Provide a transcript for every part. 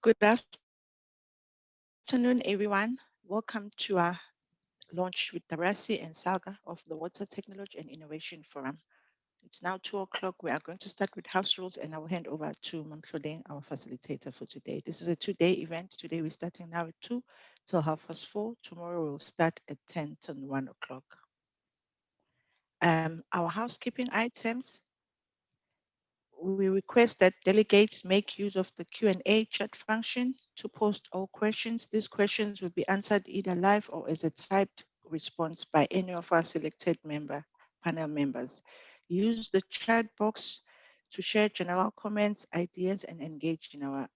Good afternoon, everyone. Welcome to our launch with Darasi and Salga of the Water Technology and Innovation Forum. It's now 2 o'clock. We are going to start with house rules, and I will hand over to Mamtlodeng, our facilitator for today. This is a two-day event. Today we're starting now at 2 till 4:30. Tomorrow we'll start at 10 till 1 o'clock. Our housekeeping items. We request that delegates make use of the Q&A chat function to post all questions. These questions will be answered either live or as a typed response by any of our selected panel members. Use the chat box to share general comments, ideas, and engage in our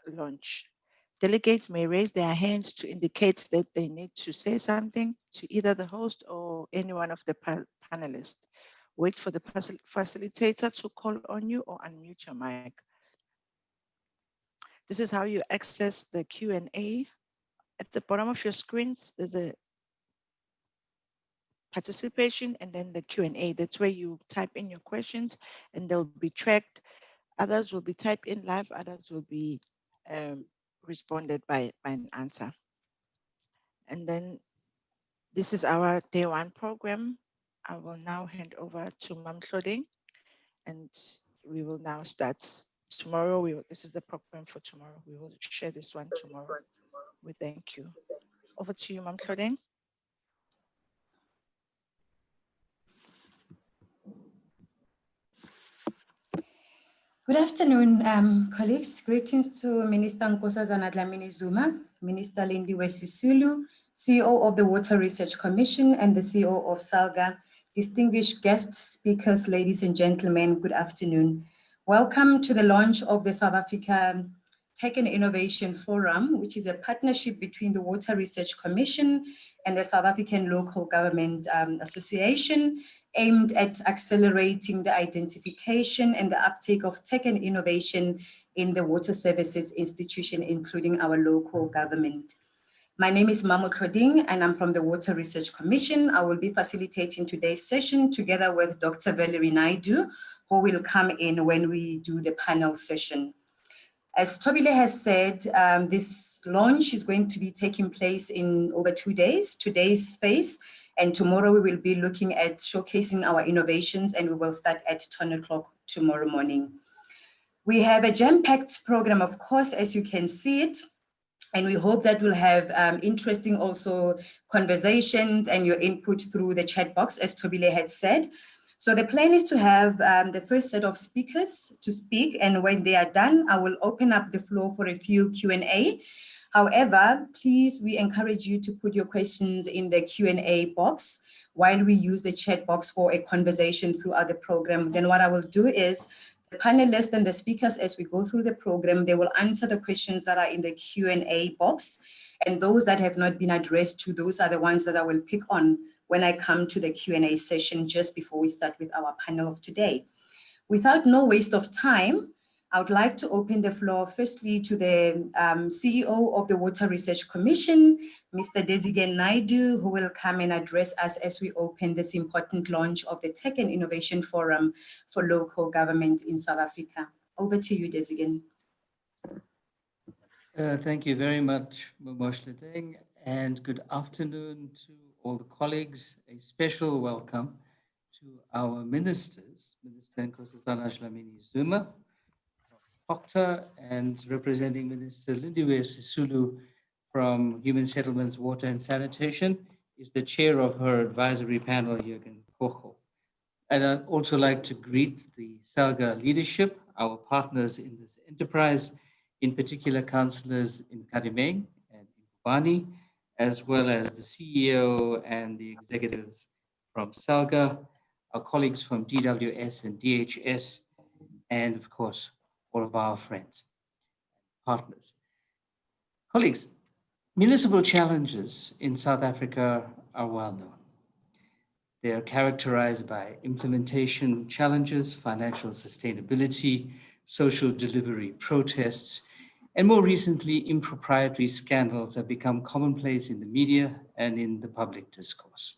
launch. Delegates may raise their hands to indicate that they need to say something to either the host or any one of the panelists. Wait for the facilitator to call on you or unmute your mic. This is how you access the Q&A. At the bottom of your screens, there's a participation and then the Q&A. That's where you type in your questions and they'll be tracked. Others will be typed in live, others will be responded by an answer. And then this is our day one program. I will now hand over to Mamtlodeng and we will now start. Tomorrow, this is the program for tomorrow. We will share this one tomorrow. We thank you. Over to you, Mamtlodeng. Good afternoon, colleagues. Greetings to Minister Nkosazana Dlamini Zuma, Minister Lindiwe Sisulu, CEO of the Water Research Commission and the CEO of Salga, distinguished guest speakers, ladies and gentlemen, good afternoon. Welcome to the launch of the South Africa Tech and Innovation Forum, which is a partnership between the Water Research Commission and the South African Local Government Association, aimed at accelerating the identification and the uptake of tech and innovation in the water services institution, including our local government. My name is Mamtlodeng, and I'm from the Water Research Commission. I will be facilitating today's session together with Dr. Valerie Naidu, who will come in when we do the panel session. As Tobile has said, this launch is going to be taking place in over 2 days, today's phase, and tomorrow we will be looking at showcasing our innovations, and we will start at 10 o'clock tomorrow morning. We have a jam-packed program, of course, as you can see it, and we hope that we'll have interesting also conversations and your input through the chat box, as Tobile had said. So the plan is to have the first set of speakers to speak, and when they are done, I will open up the floor for a few Q&A. However, please, we encourage you to put your questions in the Q&A box while we use the chat box for a conversation throughout the program. Then what I will do is the panelists and the speakers, as we go through the program, they will answer the questions that are in the Q&A box, and those that have not been addressed to, those are the ones that I will pick on when I come to the Q&A session just before we start with our panel of today. Without no waste of time, I would like to open the floor firstly to the CEO of the Water Research Commission, Mr. Desigen Naidu, who will come and address us as we open this important launch of the Tech and Innovation Forum for local government in South Africa. Over to you, Desigen. Thank you very much, Mamtlodeng, and good afternoon to all the colleagues. A special welcome to our ministers, Minister Nkosazana Dlamini Zuma, Doctor, and representing Minister Lindiwe Sisulu from Human Settlements, Water and Sanitation, is the chair of her advisory panel, Jürgen Kocho. And I'd also like to greet the Salga leadership, our partners in this enterprise, in particular councillors in Karimeng and in Kubani, as well as the CEO and the executives from Salga, our colleagues from DWS and DHS, and of course, all of our friends, partners. Colleagues, municipal challenges in South Africa are well known. They are characterized by implementation challenges, financial sustainability, social delivery protests, and more recently, impropriety scandals have become commonplace in the media and in the public discourse.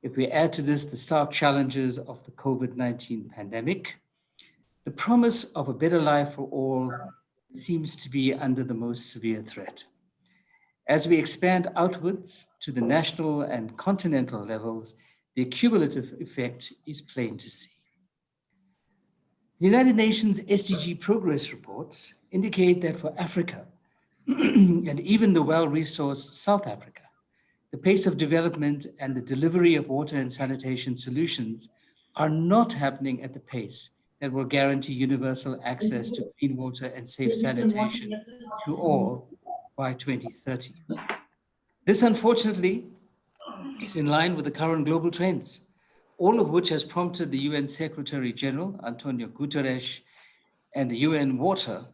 If we add to this the stark challenges of the COVID-19 pandemic, the promise of a better life for all seems to be under the most severe threat. As we expand outwards to the national and continental levels, the cumulative effect is plain to see. The United Nations SDG progress reports indicate that for Africa, and even the well-resourced South Africa, the pace of development and the delivery of water and sanitation solutions are not happening at the pace that will guarantee universal access to clean water and safe sanitation to all by 2030. This, unfortunately, is in line with the current global trends, all of which has prompted the UN Secretary General, Antonio Guterres, and the UN Water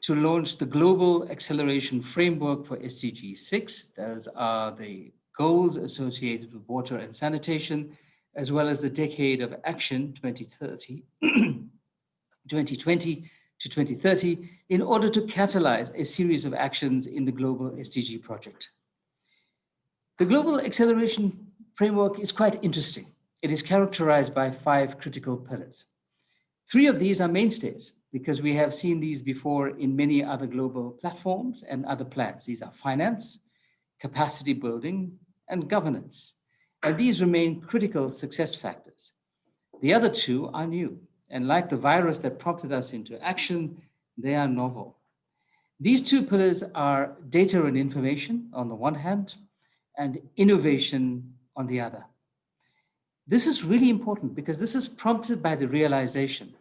to launch the Global Acceleration Framework for SDG 6. Those are the goals associated with water and sanitation, as well as the Decade of Action 2030, 2020 to 2030, in order to catalyze a series of actions in the global SDG project. The Global Acceleration Framework is quite interesting. It is characterized by 5 critical pillars. 3 of these are mainstays because we have seen these before in many other global platforms and other plans. These are finance, capacity building, and governance. And these remain critical success factors. The other 2 are new, and like the virus that prompted us into action, they are novel. These 2 pillars are data and information on the one hand, and innovation on the other. This is really important because this is prompted by the realization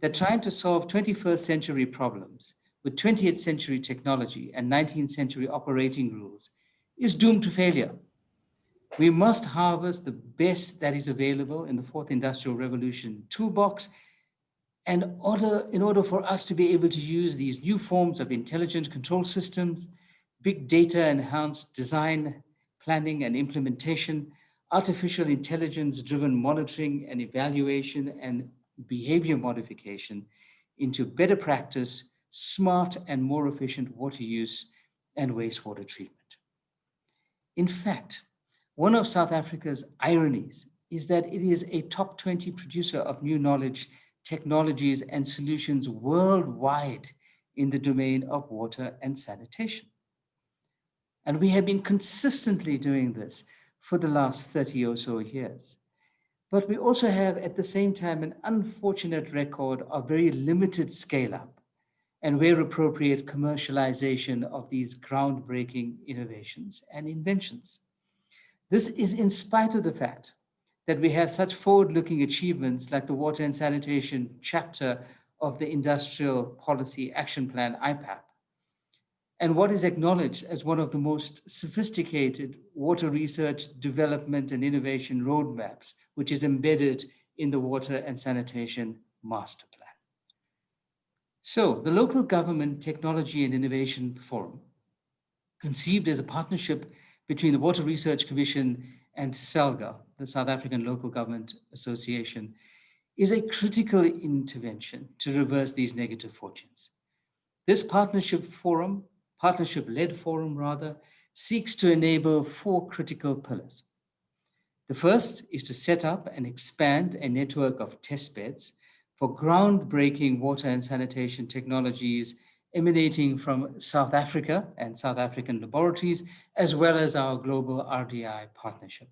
that trying to solve 21st century problems with 20th century technology and 19th century operating rules is doomed to failure. We must harvest the best that is available in the 4th Industrial Revolution toolbox in order for us to be able to use these new forms of intelligent control systems, big data enhanced design, planning and implementation, artificial intelligence-driven monitoring and evaluation and behavior modification into better practice, smart and more efficient water use and wastewater treatment. In fact, one of South Africa's ironies is that it is a top 20 producer of new knowledge, technologies, and solutions worldwide in the domain of water and sanitation. And we have been consistently doing this for the last 30 or so years. But we also have, at the same time, an unfortunate record of very limited scale up and, where appropriate, commercialization of these groundbreaking innovations and inventions. This is in spite of the fact that we have such forward-looking achievements like the Water and Sanitation chapter of the Industrial Policy Action Plan, IPAP, and what is acknowledged as one of the most sophisticated water research, development, and innovation roadmaps, which is embedded in the Water and Sanitation Master Plan. So, the Local Government Technology and Innovation Forum, conceived as a partnership between the Water Research Commission and Salga, the South African Local Government Association, is a critical intervention to reverse these negative fortunes. This partnership-led forum, seeks to enable 4 critical pillars. The first is to set up and expand a network of test beds for groundbreaking water and sanitation technologies emanating from South Africa and South African laboratories, as well as our global RDI partnership.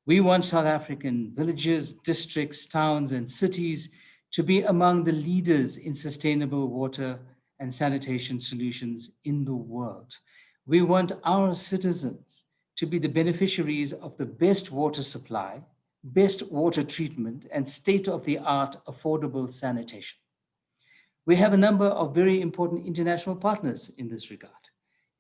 We want South African villages, districts, towns, and cities to be among the leaders in sustainable water and sanitation solutions in the world. We want our citizens to be the beneficiaries of the best water supply, best water treatment, and state-of-the-art affordable sanitation. We have a number of very important international partners in this regard,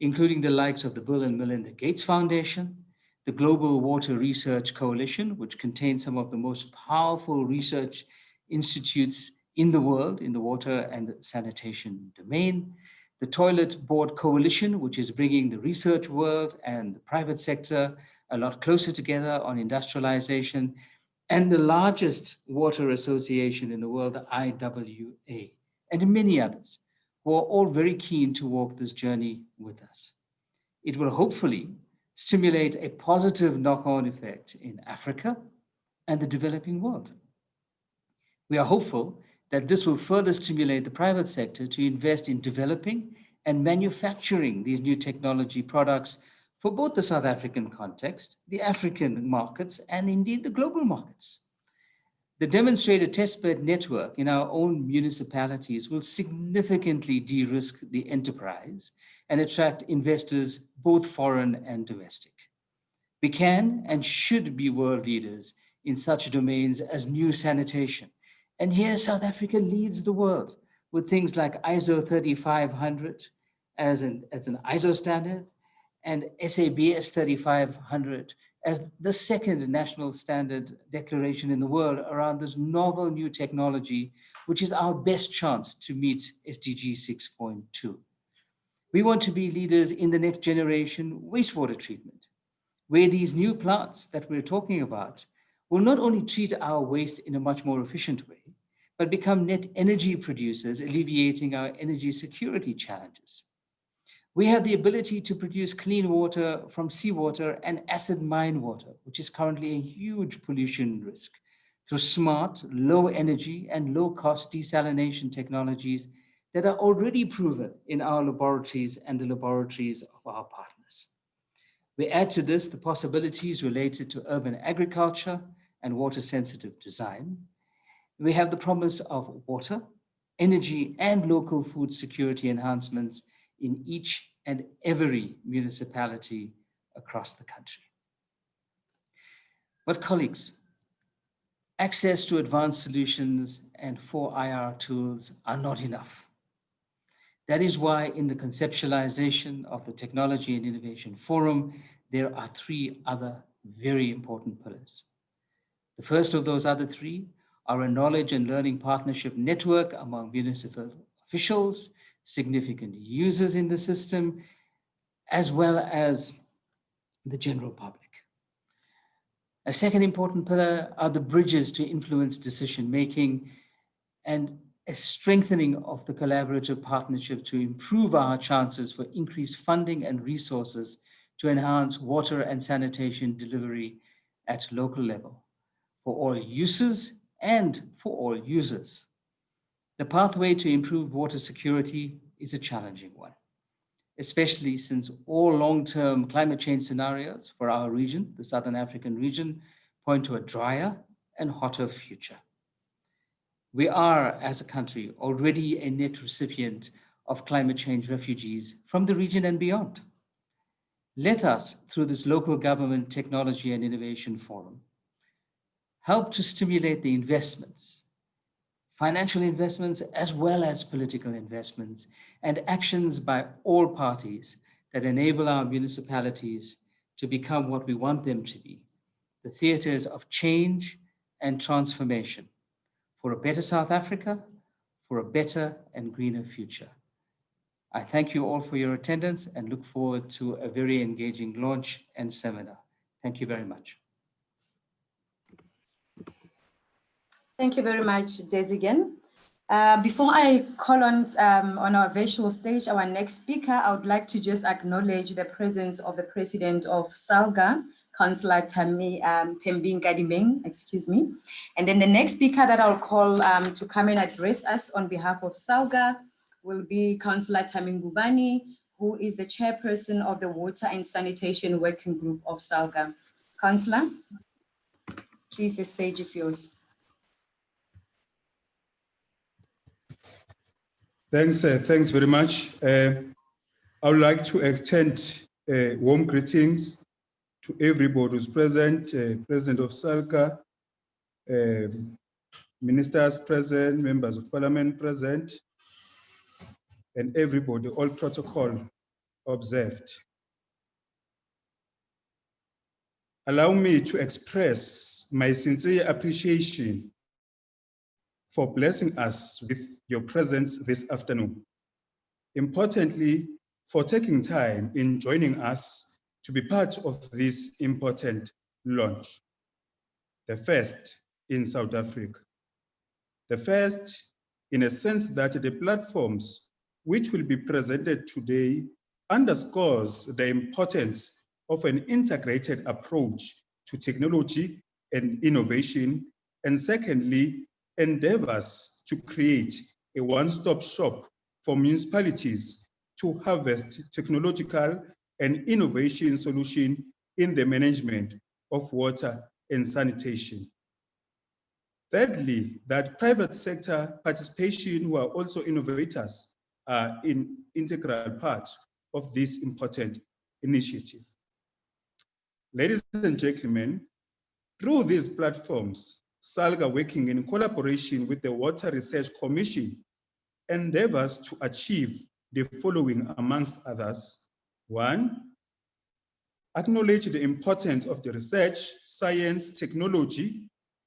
including the likes of the Bill and Melinda Gates Foundation, the Global Water Research Coalition, which contains some of the most powerful research institutes in the world in the water and sanitation domain, the Toilet Board Coalition, which is bringing the research world and the private sector a lot closer together on industrialization, and the largest water association in the world, the IWA, and many others who are all very keen to walk this journey with us. It will hopefully stimulate a positive knock-on effect in Africa and the developing world. We are hopeful that this will further stimulate the private sector to invest in developing and manufacturing these new technology products for both the South African context, the African markets, and indeed the global markets. The demonstrated testbed network in our own municipalities will significantly de-risk the enterprise and attract investors, both foreign and domestic. We can and should be world leaders in such domains as new sanitation. And here South Africa leads the world with things like ISO 3500 as an ISO standard and SABS 3500 as the second national standard declaration in the world around this novel new technology, which is our best chance to meet SDG 6.2. We want to be leaders in the next generation wastewater treatment, where these new plants that we're talking about will not only treat our waste in a much more efficient way, but become net energy producers, alleviating our energy security challenges. We have the ability to produce clean water from seawater and acid mine water, which is currently a huge pollution risk, through smart, low energy, and low cost desalination technologies that are already proven in our laboratories and the laboratories of our partners. We add to this the possibilities related to urban agriculture and water sensitive design. We have the promise of water, energy, and local food security enhancements in each and every municipality across the country. But colleagues, access to advanced solutions and 4IR tools are not enough. That is why in the conceptualization of the Technology and Innovation Forum, there are three other very important pillars. The first of those other three are a knowledge and learning partnership network among municipal officials, significant users in the system, as well as the general public. A second important pillar are the bridges to influence decision-making and a strengthening of the collaborative partnership to improve our chances for increased funding and resources to enhance water and sanitation delivery at local level for all uses and for all users. The pathway to improved water security is a challenging one, especially since all long-term climate change scenarios for our region, the Southern African region, point to a drier and hotter future. We are, as a country, already a net recipient of climate change refugees from the region and beyond. Let us, through this local government technology and innovation forum, help to stimulate the investments, financial investments as well as political investments, and actions by all parties that enable our municipalities to become what we want them to be, the theaters of change and transformation for a better South Africa, for a better and greener future. I thank you all for your attendance and look forward to a very engaging launch and seminar. Thank you very much. Thank you very much, Des again. Before I call on our virtual stage, our next speaker, I would like to just acknowledge the presence of the president of Salga, Councillor Thembing Kadimeng, excuse me. And then the next speaker that I'll call to come and address us on behalf of Salga will be Councillor Thembing Bubani, who is the chairperson of the Water and Sanitation Working Group of Salga. Councillor, please, the stage is yours. Thanks very much. I would like to extend warm greetings to everybody who's present, President of Salga, ministers present, members of parliament present, and everybody, all protocol observed. Allow me to express my sincere appreciation for blessing us with your presence this afternoon. Importantly, for taking time in joining us to be part of this important launch, the first in South Africa. The first in a sense that the platforms which will be presented today underscores the importance of an integrated approach to technology and innovation, and secondly, endeavors to create a one-stop shop for municipalities to harvest technological and innovation solutions in the management of water and sanitation. Thirdly, that private sector participation, who are also innovators, are an integral part of this important initiative. Ladies and gentlemen, through these platforms, Salga, working in collaboration with the Water Research Commission, endeavors to achieve the following amongst others. One, acknowledge the importance of the research, science, technology,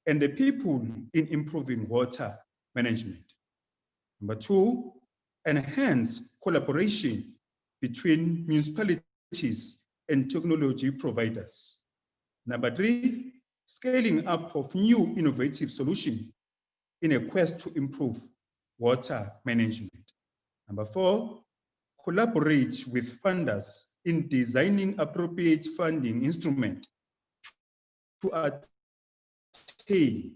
and the people in improving water management. Number two, enhance collaboration between municipalities and technology providers. Number three, scaling up of new innovative solutions in a quest to improve water management. Number four, collaborate with funders in designing appropriate funding instruments to attain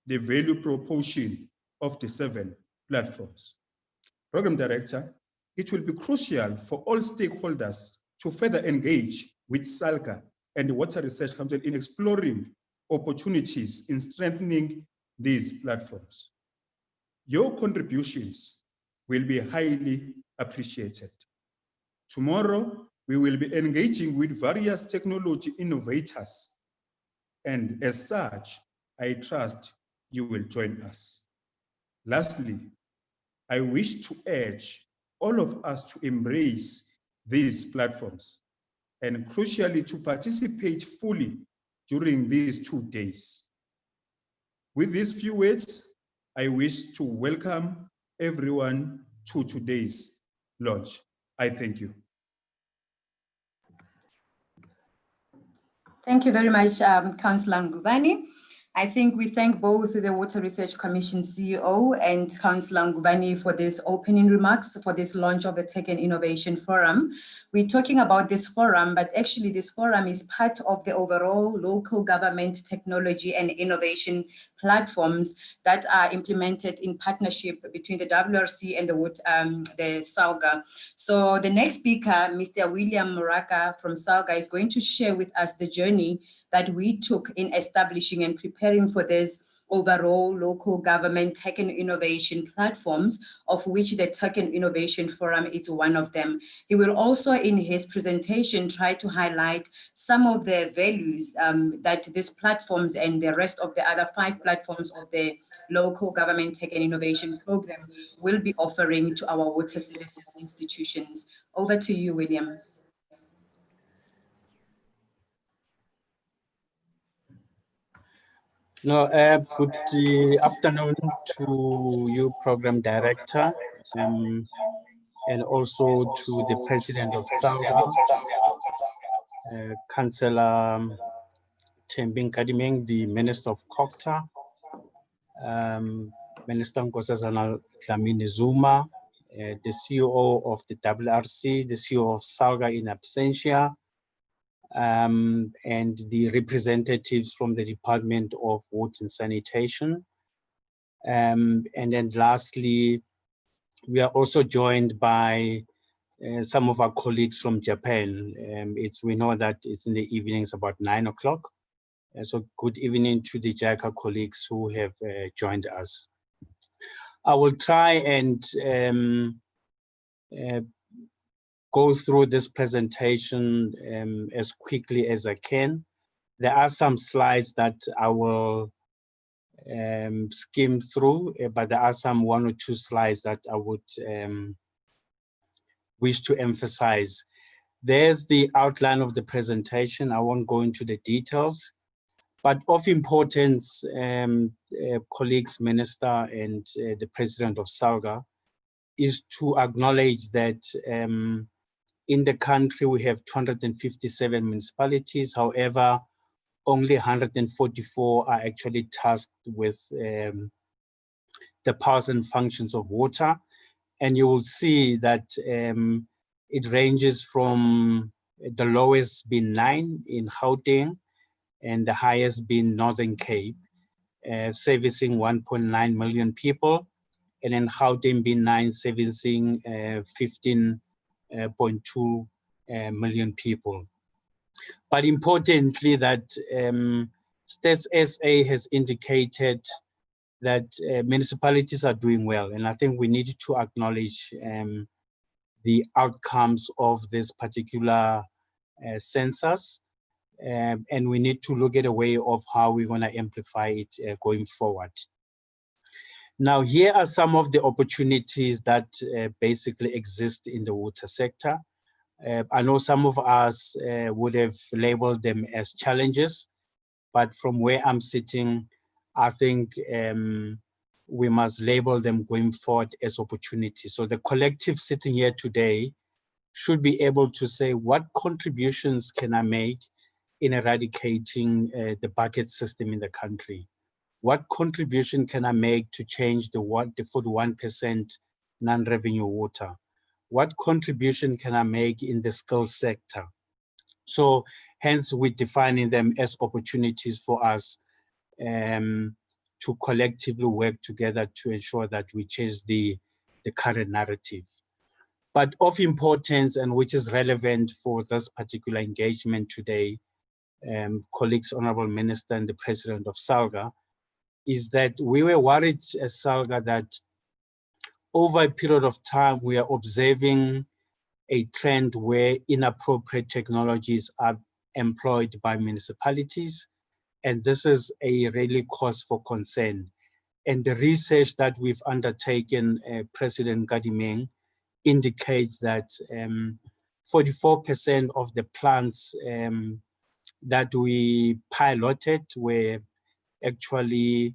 the value proportion of the 7 platforms. Program Director, it will be crucial for all stakeholders to further engage with Salga and the Water Research Council in exploring opportunities in strengthening these platforms. Your contributions will be highly appreciated. Tomorrow, we will be engaging with various technology innovators, and as such, I trust you will join us. Lastly, I wish to urge all of us to embrace these platforms and crucially to participate fully during these 2 days. With these few words, I wish to welcome everyone to today's launch. I thank you. Thank you very much, Councillor Ngubane. I think we thank both the Water Research Commission CEO and Councillor Ngubane for this opening remarks for this launch of the Tech and Innovation Forum. We're talking about this forum, but actually this forum is part of the overall local government technology and innovation platforms that are implemented in partnership between the WRC and the Salga. So the next speaker, Mr. William Moraka from Salga, is going to share with us the journey that we took in establishing and preparing for this overall local government tech and innovation platforms, of which the Tech and Innovation Forum is one of them. He will also, in his presentation, try to highlight some of the values that these platforms and the rest of the other 5 platforms of the local government tech and innovation program will be offering to our water services institutions. Over to you, William. No, good afternoon to you, Program Director, and also to the President of Salga, Councillor Thembing Kadimeng, the Minister of Cocta, Minister Nkosazana Dlamini Zuma, the CEO of the WRC, the CEO of Salga in absentia, and the representatives from the Department of Water and Sanitation. And then lastly, we are also joined by some of our colleagues from Japan. We know that it's in the evenings about 9 o'clock. So good evening to the JICA colleagues who have joined us. I will try and go through this presentation as quickly as I can. There are some slides that I will skim through, but there are some 1 or 2 slides that I would wish to emphasize. There's the outline of the presentation. I won't go into the details, but of importance, colleagues, Minister, and the President of Salga, is to acknowledge that in the country we have 257 municipalities. However, only 144 are actually tasked with the powers and functions of water. And you will see that it ranges from the lowest being 9 in Gauteng and the highest being Northern Cape. servicing 1.9 million people, and then Gauteng B9 servicing 15.2 million people. But importantly, that Stats SA has indicated that municipalities are doing well, and I think we need to acknowledge the outcomes of this particular census, and we need to look at a way of how we're going to amplify it going forward. Now, here are some of the opportunities that basically exist in the water sector. I know some of us would have labeled them as challenges, but from where I'm sitting, I think we must label them going forward as opportunities. So the collective sitting here today should be able to say, what contributions can I make in eradicating the bucket system in the country? What contribution can I make to change the 41% non-revenue water? What contribution can I make in the skills sector? So hence we're defining them as opportunities for us to collectively work together to ensure that we change the current narrative. But of importance, and which is relevant for this particular engagement today, colleagues, Honorable Minister and the President of Salga, is that we were worried as Salga that over a period of time, we are observing a trend where inappropriate technologies are employed by municipalities. And this is a really cause for concern. And the research that we've undertaken, President Gadimeng, indicates that 44% of the plants that we piloted were actually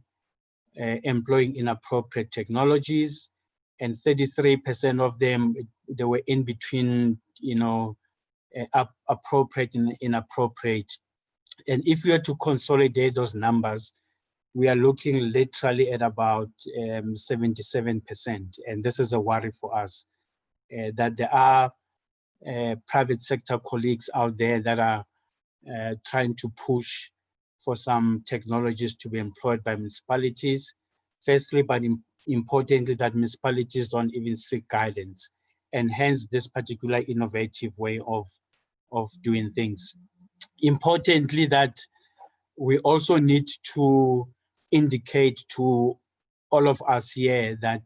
employing inappropriate technologies, and 33% of them, they were in between, appropriate and inappropriate. And if we are to consolidate those numbers, we are looking literally at about 77%. And this is a worry for us, that there are private sector colleagues out there that are trying to push for some technologies to be employed by municipalities. Firstly, but importantly, that municipalities don't even seek guidance, and hence this particular innovative way of doing things. Importantly, that we also need to indicate to all of us here that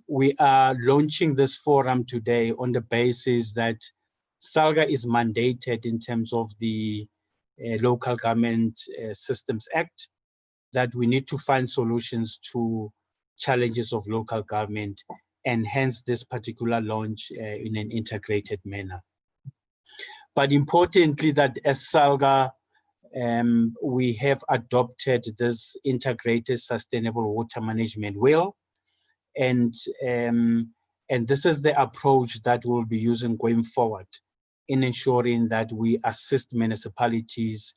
we are launching this forum today on the basis that Salga is mandated in terms of the Local Government Systems Act, that we need to find solutions to challenges of local government, and hence this particular launch in an integrated manner. But importantly, that as Salga, we have adopted this integrated sustainable water management wheel, and this is the approach that we'll be using going forward in ensuring that we assist municipalities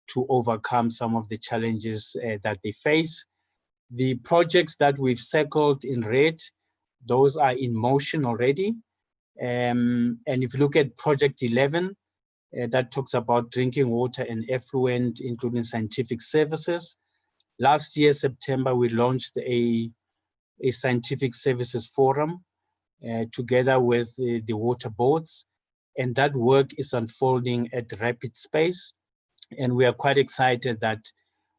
to overcome some of the challenges that they face. The projects that we've circled in red, those are in motion already. And if you look at Project 11, that talks about drinking water and effluent, including scientific services. Last year, September, we launched a scientific services forum together with the water boards. And that work is unfolding at rapid pace. And we are quite excited that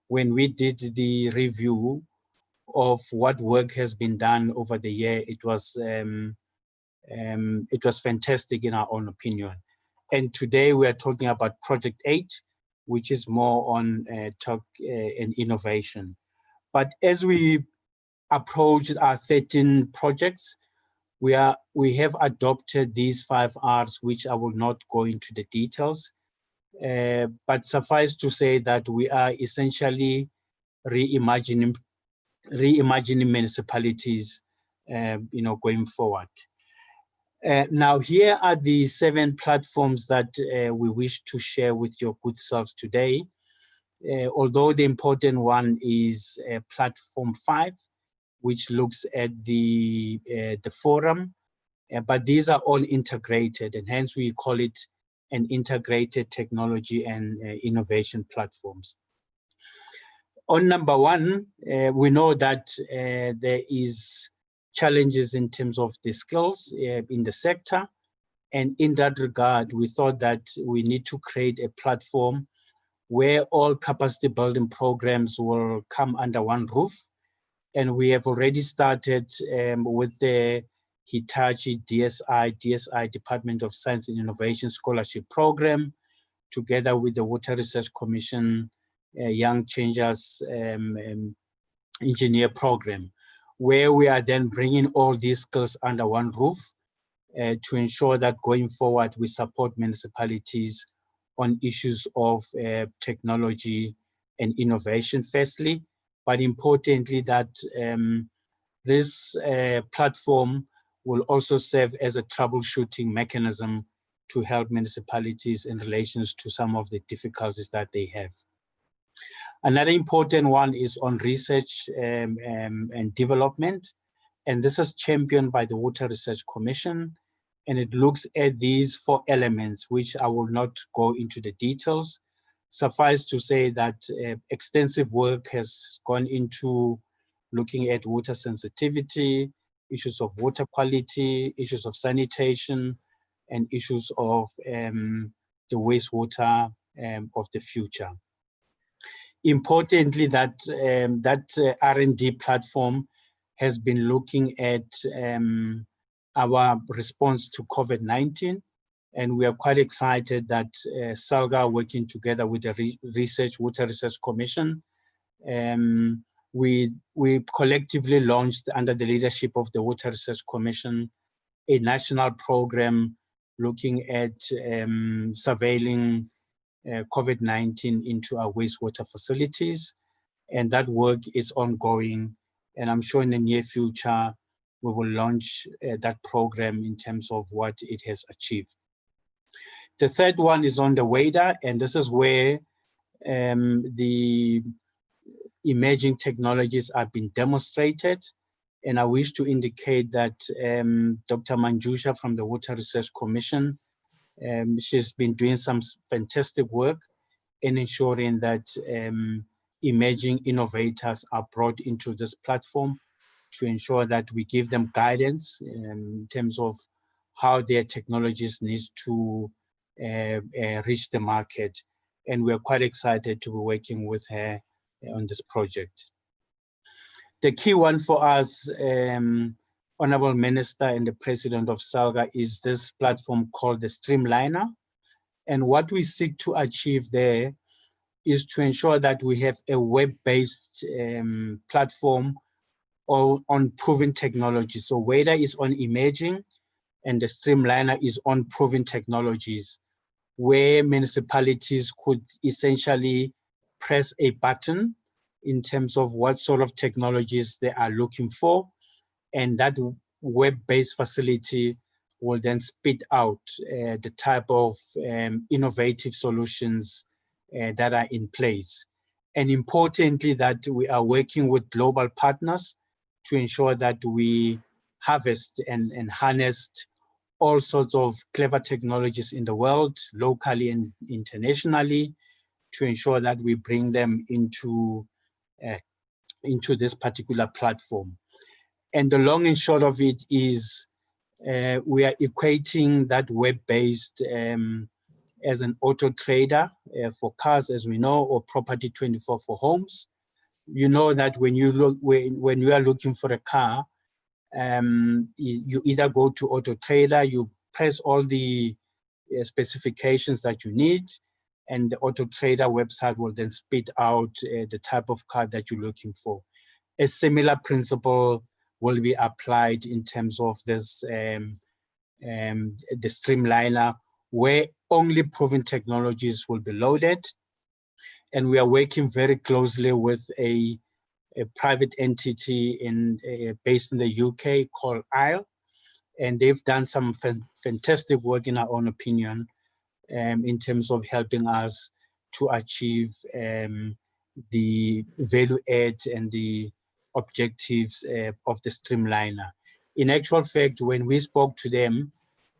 when we did the review of what work has been done over the year, it was fantastic in our own opinion. And today we are talking about Project 8, which is more on talk and innovation. But as we approach our 13 projects, we have adopted these 5 R's, which I will not go into the details. But suffice to say that we are essentially reimagining municipalities, going forward. Now, here are the 7 platforms that we wish to share with your good selves today. Although the important one is Platform 5, which looks at the forum, but these are all integrated, and hence we call it an integrated technology and innovation platforms. On number one, we know that there is challenges in terms of the skills in the sector. And in that regard, we thought that we need to create a platform where all capacity building programs will come under one roof. And we have already started with the Hitachi DSI Department of Science and Innovation Scholarship Program, together with the Water Research Commission Young Changers Engineer Program, where we are then bringing all these skills under one roof to ensure that going forward we support municipalities on issues of technology and innovation firstly, but importantly that this platform will also serve as a troubleshooting mechanism to help municipalities in relation to some of the difficulties that they have. Another important one is on research and development, and this is championed by the Water Research Commission, and it looks at these 4 elements, which I will not go into the details. Suffice to say that extensive work has gone into looking at water sensitivity, issues of water quality, issues of sanitation, and issues of the wastewater of the future. Importantly, that R&D platform has been looking at our response to COVID-19, and we are quite excited that Salga, working together with the Water Research Commission, we collectively launched under the leadership of the Water Research Commission a national program looking at surveilling COVID-19 into our wastewater facilities, and that work is ongoing, and I'm sure in the near future we will launch that program in terms of what it has achieved. The third one is on the WADA, and this is where the emerging technologies are being demonstrated, and I wish to indicate that Dr. Manjusha from the Water Research Commission, she's been doing some fantastic work in ensuring that emerging innovators are brought into this platform to ensure that we give them guidance in terms of how their technologies need to reach the market. And we're quite excited to be working with her on this project. The key one for us, Honorable Minister and the President of Salga, is this platform called the Streamliner. And what we seek to achieve there is to ensure that we have a web-based platform on proven technology. So WADA is on emerging, and the Streamliner is on proven technologies, where municipalities could essentially press a button in terms of what sort of technologies they are looking for, and that web-based facility will then spit out the type of innovative solutions that are in place. And importantly, that we are working with global partners to ensure that we harvest and harness all sorts of clever technologies in the world, locally and internationally, to ensure that we bring them into this particular platform. And the long and short of it is we are equating that web-based as an auto trader for cars, as we know, or property 24 for homes. You know that when you are looking for a car, you either go to Auto Trader, you press all the specifications that you need, and the Auto Trader website will then spit out the type of car that you're looking for. A similar principle will be applied in terms of this the Streamliner, where only proven technologies will be loaded. And we are working very closely with a private entity based in the UK called ISLE, and they've done some fantastic work, in our own opinion, in terms of helping us to achieve the value add and the objectives of the Streamliner. In actual fact, when we spoke to them,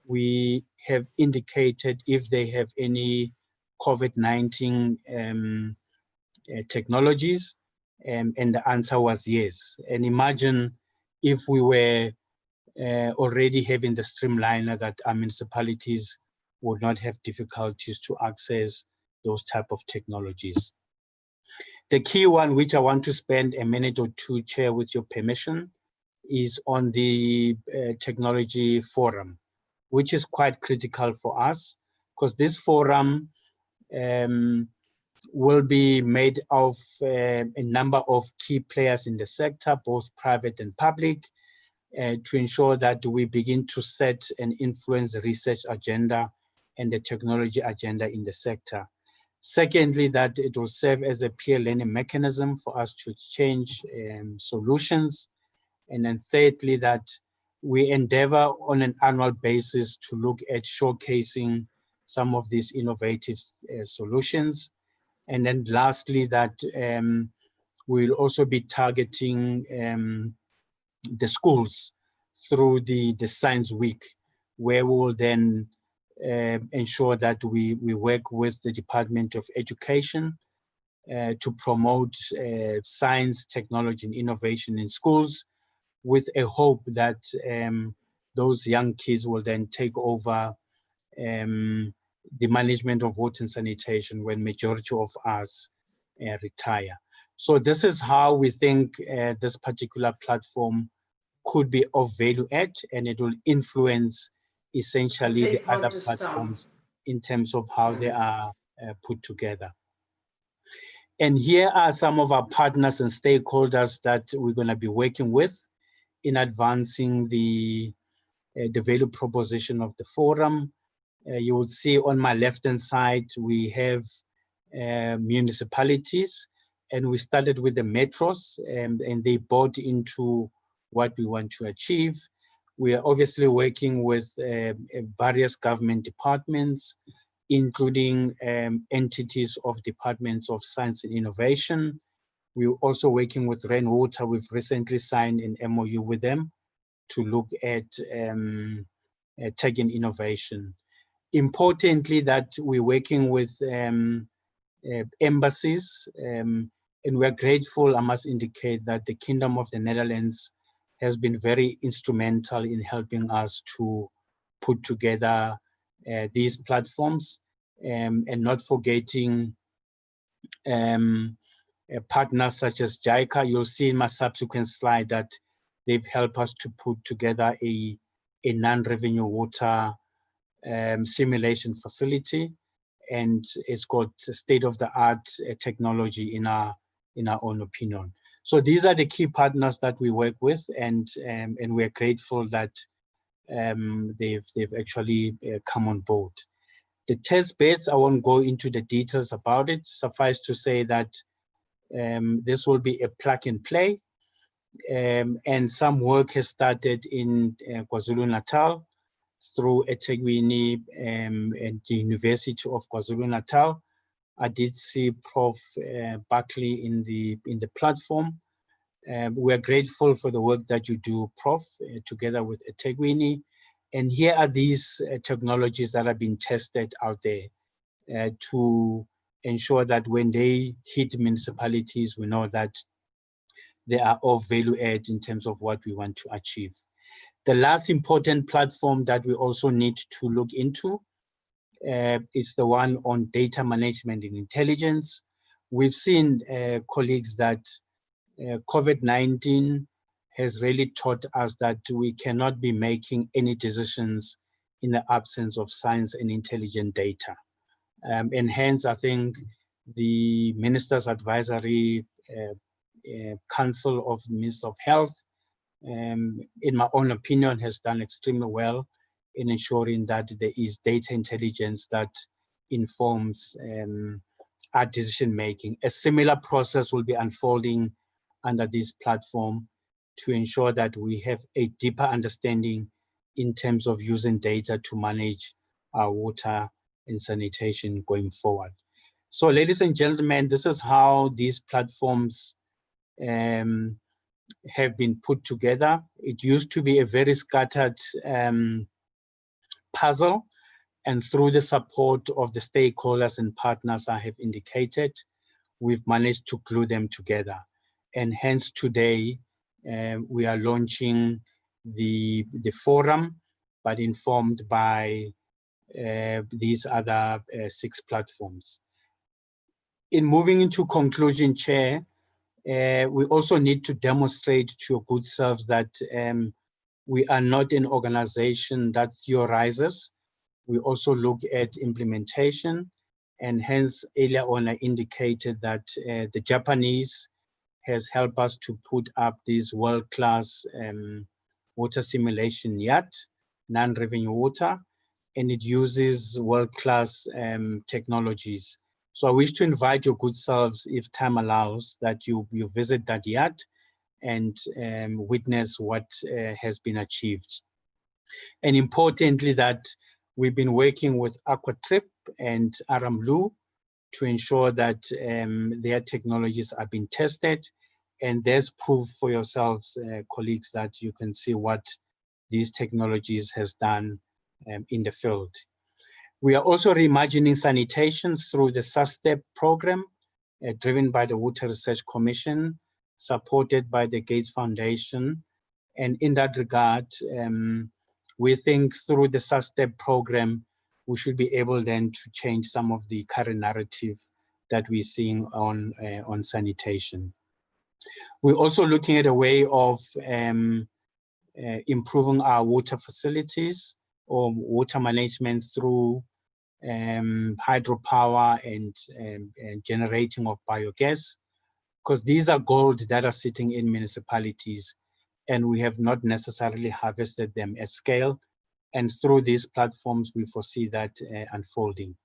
we have indicated if they have any COVID-19 technologies, And the answer was yes. And imagine if we were already having the streamliner, that our municipalities would not have difficulties to access those type of technologies. The key one, which I want to spend a minute or two, Chair, with your permission, is on the technology forum, which is quite critical for us, because this forum will be made of a number of key players in the sector, both private and public, to ensure that we begin to set and influence the research agenda and the technology agenda in the sector. Secondly, that it will serve as a peer learning mechanism for us to exchange solutions. And then thirdly, that we endeavor on an annual basis to look at showcasing some of these innovative solutions. And then lastly, that we'll also be targeting the schools through the Science Week, where we will then ensure that we work with the Department of Education to promote science, technology, and innovation in schools, with a hope that those young kids will then take over the management of water and sanitation when majority of us retire. So this is how we think this particular platform could be of value add, and it will influence essentially the other platforms in terms of how they are put together. And here are some of our partners and stakeholders that we're going to be working with in advancing the value proposition of the forum. You will see on my left-hand side, we have municipalities, and we started with the metros, and they bought into what we want to achieve. We are obviously working with various government departments, including entities of departments of science and innovation. We're also working with Rainwater. We've recently signed an MOU with them to look at tech and innovation. Importantly, that we're working with embassies, and we're grateful, I must indicate, that the Kingdom of the Netherlands has been very instrumental in helping us to put together these platforms, and not forgetting partners such as JICA. You'll see in my subsequent slide that they've helped us to put together a non-revenue water simulation facility, and it's got state-of-the-art technology in our own opinion. So these are the key partners that we work with, and we're grateful that they've actually come on board. The test beds, I won't go into the details about it. Suffice to say that this will be a plug and play, and some work has started in KwaZulu-Natal through eThekwini and the University of KwaZulu-Natal. I did see Prof. Buckley in the platform. We are grateful for the work that you do, Prof, together with eThekwini. And here are these technologies that have been tested out there to ensure that when they hit municipalities, we know that they are of value add in terms of what we want to achieve. The last important platform that we also need to look into is the one on data management and intelligence. We've seen, colleagues, that COVID-19 has really taught us that we cannot be making any decisions in the absence of science and intelligent data. And hence, I think the Minister's Advisory Council of the Minister of Health, in my own opinion, has done extremely well in ensuring that there is data intelligence that informs our decision making. A similar process will be unfolding under this platform to ensure that we have a deeper understanding in terms of using data to manage our water and sanitation going forward. So, ladies and gentlemen, this is how these platforms have been put together. It used to be a very scattered puzzle, and through the support of the stakeholders and partners I have indicated, we've managed to glue them together. and hence today we are launching the forum, but informed by these other 6 platforms. In moving into conclusion, Chair, we also need to demonstrate to your good selves that we are not an organization that theorizes. We also look at implementation, and hence earlier on I indicated that the Japanese has helped us to put up this world-class water simulation yacht, non-revenue water, and it uses world-class technologies. So I wish to invite your good selves, if time allows, that you visit that yacht and witness what has been achieved. And importantly, that we've been working with Aquatrip and Aramlu to ensure that their technologies are being tested. And there's proof for yourselves, colleagues, that you can see what these technologies has done in the field. We are also reimagining sanitation through the SUSTEP program, driven by the Water Research Commission, supported by the Gates Foundation. And in that regard, we think through the SUSTEP program, we should be able then to change some of the current narrative that we're seeing on sanitation. We're also looking at a way of improving our water facilities or water management through hydropower and generating of biogas, because these are gold that are sitting in municipalities and we have not necessarily harvested them at scale. And through these platforms, we foresee that unfolding.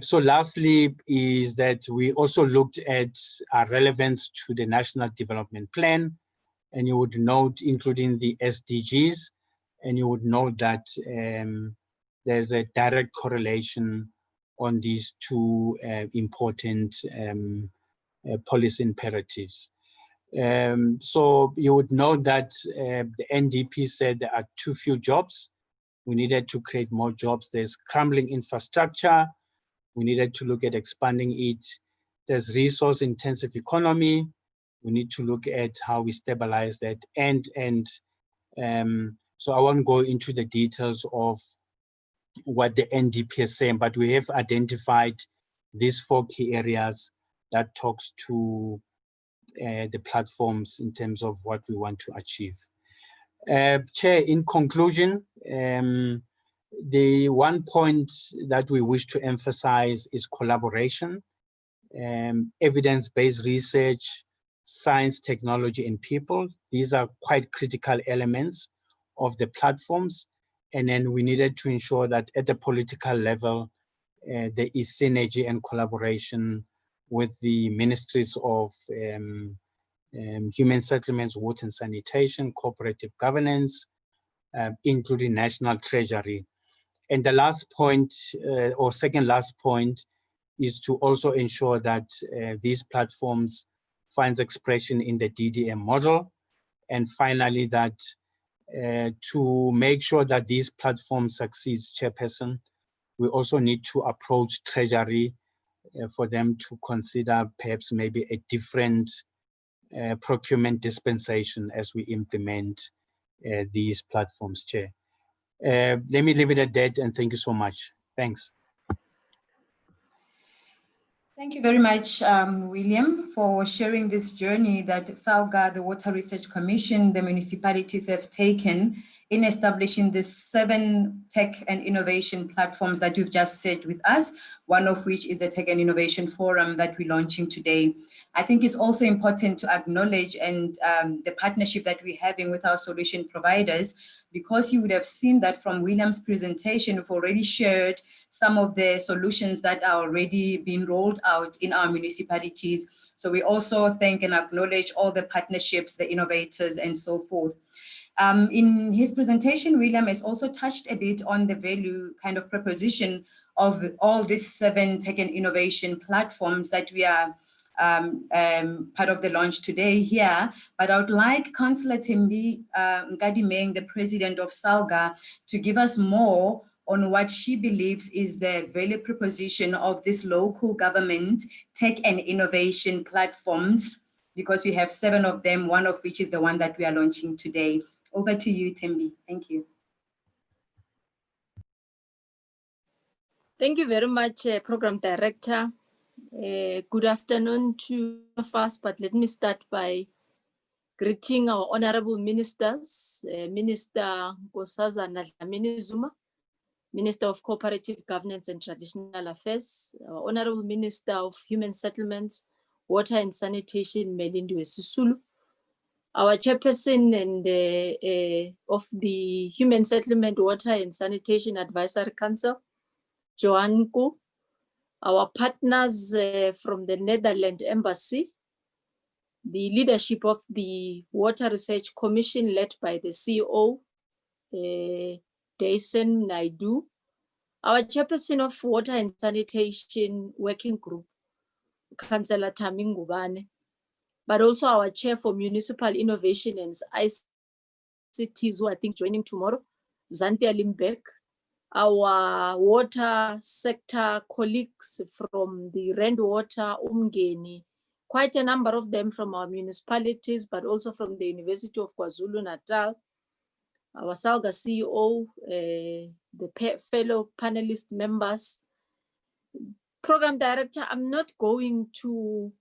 So lastly is that we also looked at our relevance to the National Development Plan, and you would note, including the SDGs, and you would note that there's a direct correlation on these 2 important policy imperatives. So you would know that the NDP said there are too few jobs. We needed to create more jobs. There's crumbling infrastructure. We needed to look at expanding it. There's resource intensive economy. We need to look at how we stabilize that. So I won't go into the details of what the NDP is saying, but we have identified these 4 key areas that talks to the platforms in terms of what we want to achieve. Chair, in conclusion, the one point that we wish to emphasize is collaboration, evidence-based research, science, technology, and people. These are quite critical elements of the platforms. And then we needed to ensure that at the political level, there is synergy and collaboration with the ministries of human settlements, water and sanitation, cooperative governance, including national treasury. And the last point, or second last point, is to also ensure that these platforms finds expression in the DDM model. And finally, that to make sure that these platforms succeed, Chairperson, we also need to approach Treasury for them to consider perhaps maybe a different procurement dispensation as we implement these platforms, Chair. Let me leave it at that, and thank you so much. Thanks. Thank you very much, William, for sharing this journey that Salga, the Water Research Commission, the municipalities have taken in establishing the 7 tech and innovation platforms that you've just said with us, one of which is the Tech and Innovation Forum that we're launching today. I think it's also important to acknowledge and the partnership that we're having with our solution providers, because you would have seen that from William's presentation, we've already shared some of the solutions that are already being rolled out in our municipalities. So we also thank and acknowledge all the partnerships, the innovators, and so forth. In his presentation, William has also touched a bit on the value kind of proposition of all these 7 tech and innovation platforms that we are part of the launch today here. But I would like Councillor Thembi Nkadimeng, the president of Salga, to give us more on what she believes is the value proposition of this local government tech and innovation platforms because we have 7 of them, one of which is the one that we are launching today. Over to you, Tembi. Thank you. Thank you very much, Program Director. Good afternoon to us, but let me start by greeting our honorable ministers, Minister Nkosazana Dlamini Zuma, Minister of Cooperative Governance and Traditional Affairs, our Honorable Minister of Human Settlements, Water and Sanitation, Melindiwe Sisulu, our chairperson and of the Human Settlement, Water and Sanitation Advisory Council, Johan Ku, our partners from the Netherlands Embassy, the leadership of the Water Research Commission led by the CEO, Daisen Naidu, our chairperson of Water and Sanitation Working Group, Councillor Tamingubane, but also our chair for Municipal Innovation and ICTs, who I think joining tomorrow, Zantia Limbeck, our water sector colleagues from the Rand Water, Umgeni, quite a number of them from our municipalities, but also from the University of KwaZulu-Natal, our Salga CEO, the fellow panelist members. Program Director, I'm not going to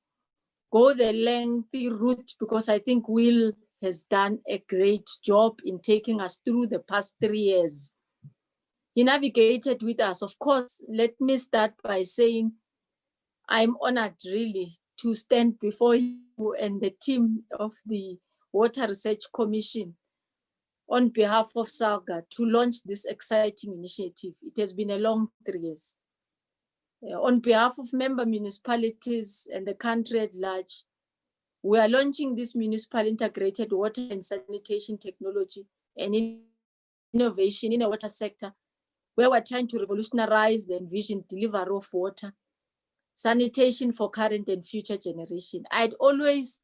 go the lengthy route because I think Will has done a great job in taking us through the past 3 years. He navigated with us. Of course, let me start by saying I'm honored really to stand before you and the team of the Water Research Commission on behalf of Salga to launch this exciting initiative. It has been a long 3 years. On behalf of member municipalities and the country at large, we are launching this municipal integrated water and sanitation technology and innovation in the water sector, where we're trying to revolutionize the envisioned delivery of water, sanitation for current and future generation. I'd always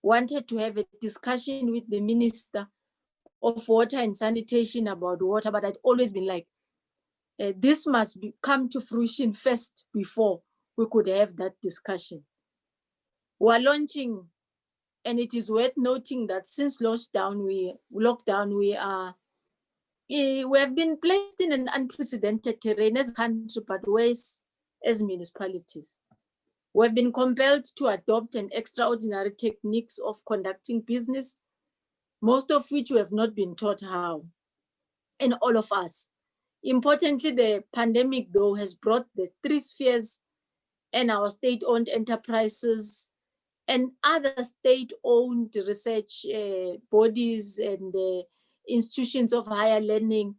wanted to have a discussion with the Minister of Water and Sanitation about water, but I'd always been like, this must come to fruition first before we could have that discussion. We're launching, and it is worth noting that since lockdown, we have been placed in an unprecedented terrain as a country, but worse as municipalities. We have been compelled to adopt an extraordinary techniques of conducting business, most of which we have not been taught how, and all of us. Importantly, the pandemic, though, has brought the 3 spheres and our state-owned enterprises and other state-owned research bodies and institutions of higher learning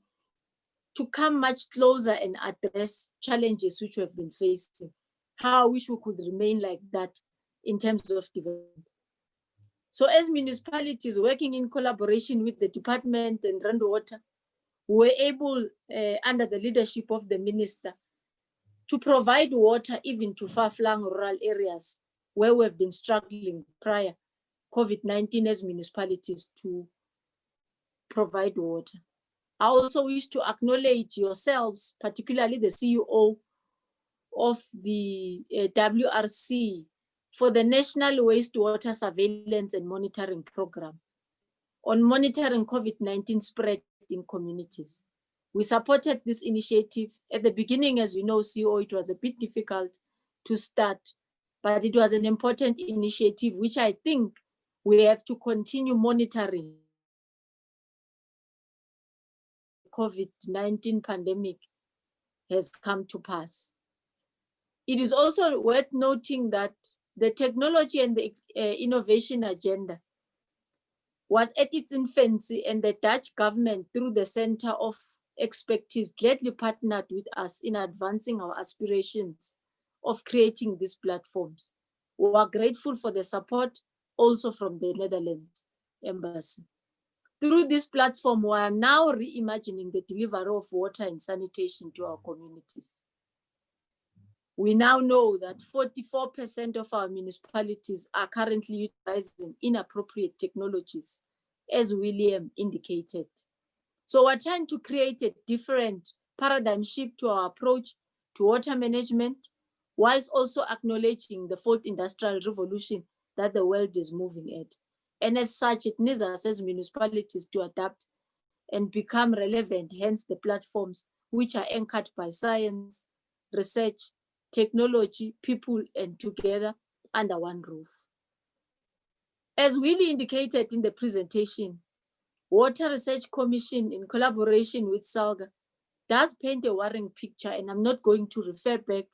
to come much closer and address challenges which we have been facing. How I wish we could remain like that in terms of development. So as municipalities working in collaboration with the department and Rand Water, we were able, under the leadership of the minister, to provide water even to far-flung rural areas where we have been struggling prior COVID-19 as municipalities to provide water. I also wish to acknowledge yourselves, particularly the CEO of the WRC, for the National Wastewater Surveillance and Monitoring Program on monitoring COVID-19 spread in communities. We supported this initiative. At the beginning, as you know, CEO, it was a bit difficult to start, but it was an important initiative, which I think we have to continue monitoring. COVID-19 pandemic has come to pass. It is also worth noting that the technology and the innovation agenda was at its infancy, and the Dutch government, through the Center of Expertise, gladly partnered with us in advancing our aspirations of creating these platforms. We are grateful for the support also from the Netherlands Embassy. Through this platform, we are now reimagining the delivery of water and sanitation to our communities. We now know that 44% of our municipalities are currently utilizing inappropriate technologies, as William indicated. So we're trying to create a different paradigm shift to our approach to water management, whilst also acknowledging the fourth industrial revolution that the world is moving at. And as such, it needs us as municipalities to adapt and become relevant, hence the platforms which are anchored by science, research, technology, people, and together under one roof. As Willie indicated in the presentation, Water Research Commission in collaboration with Salga does paint a worrying picture, and I'm not going to refer back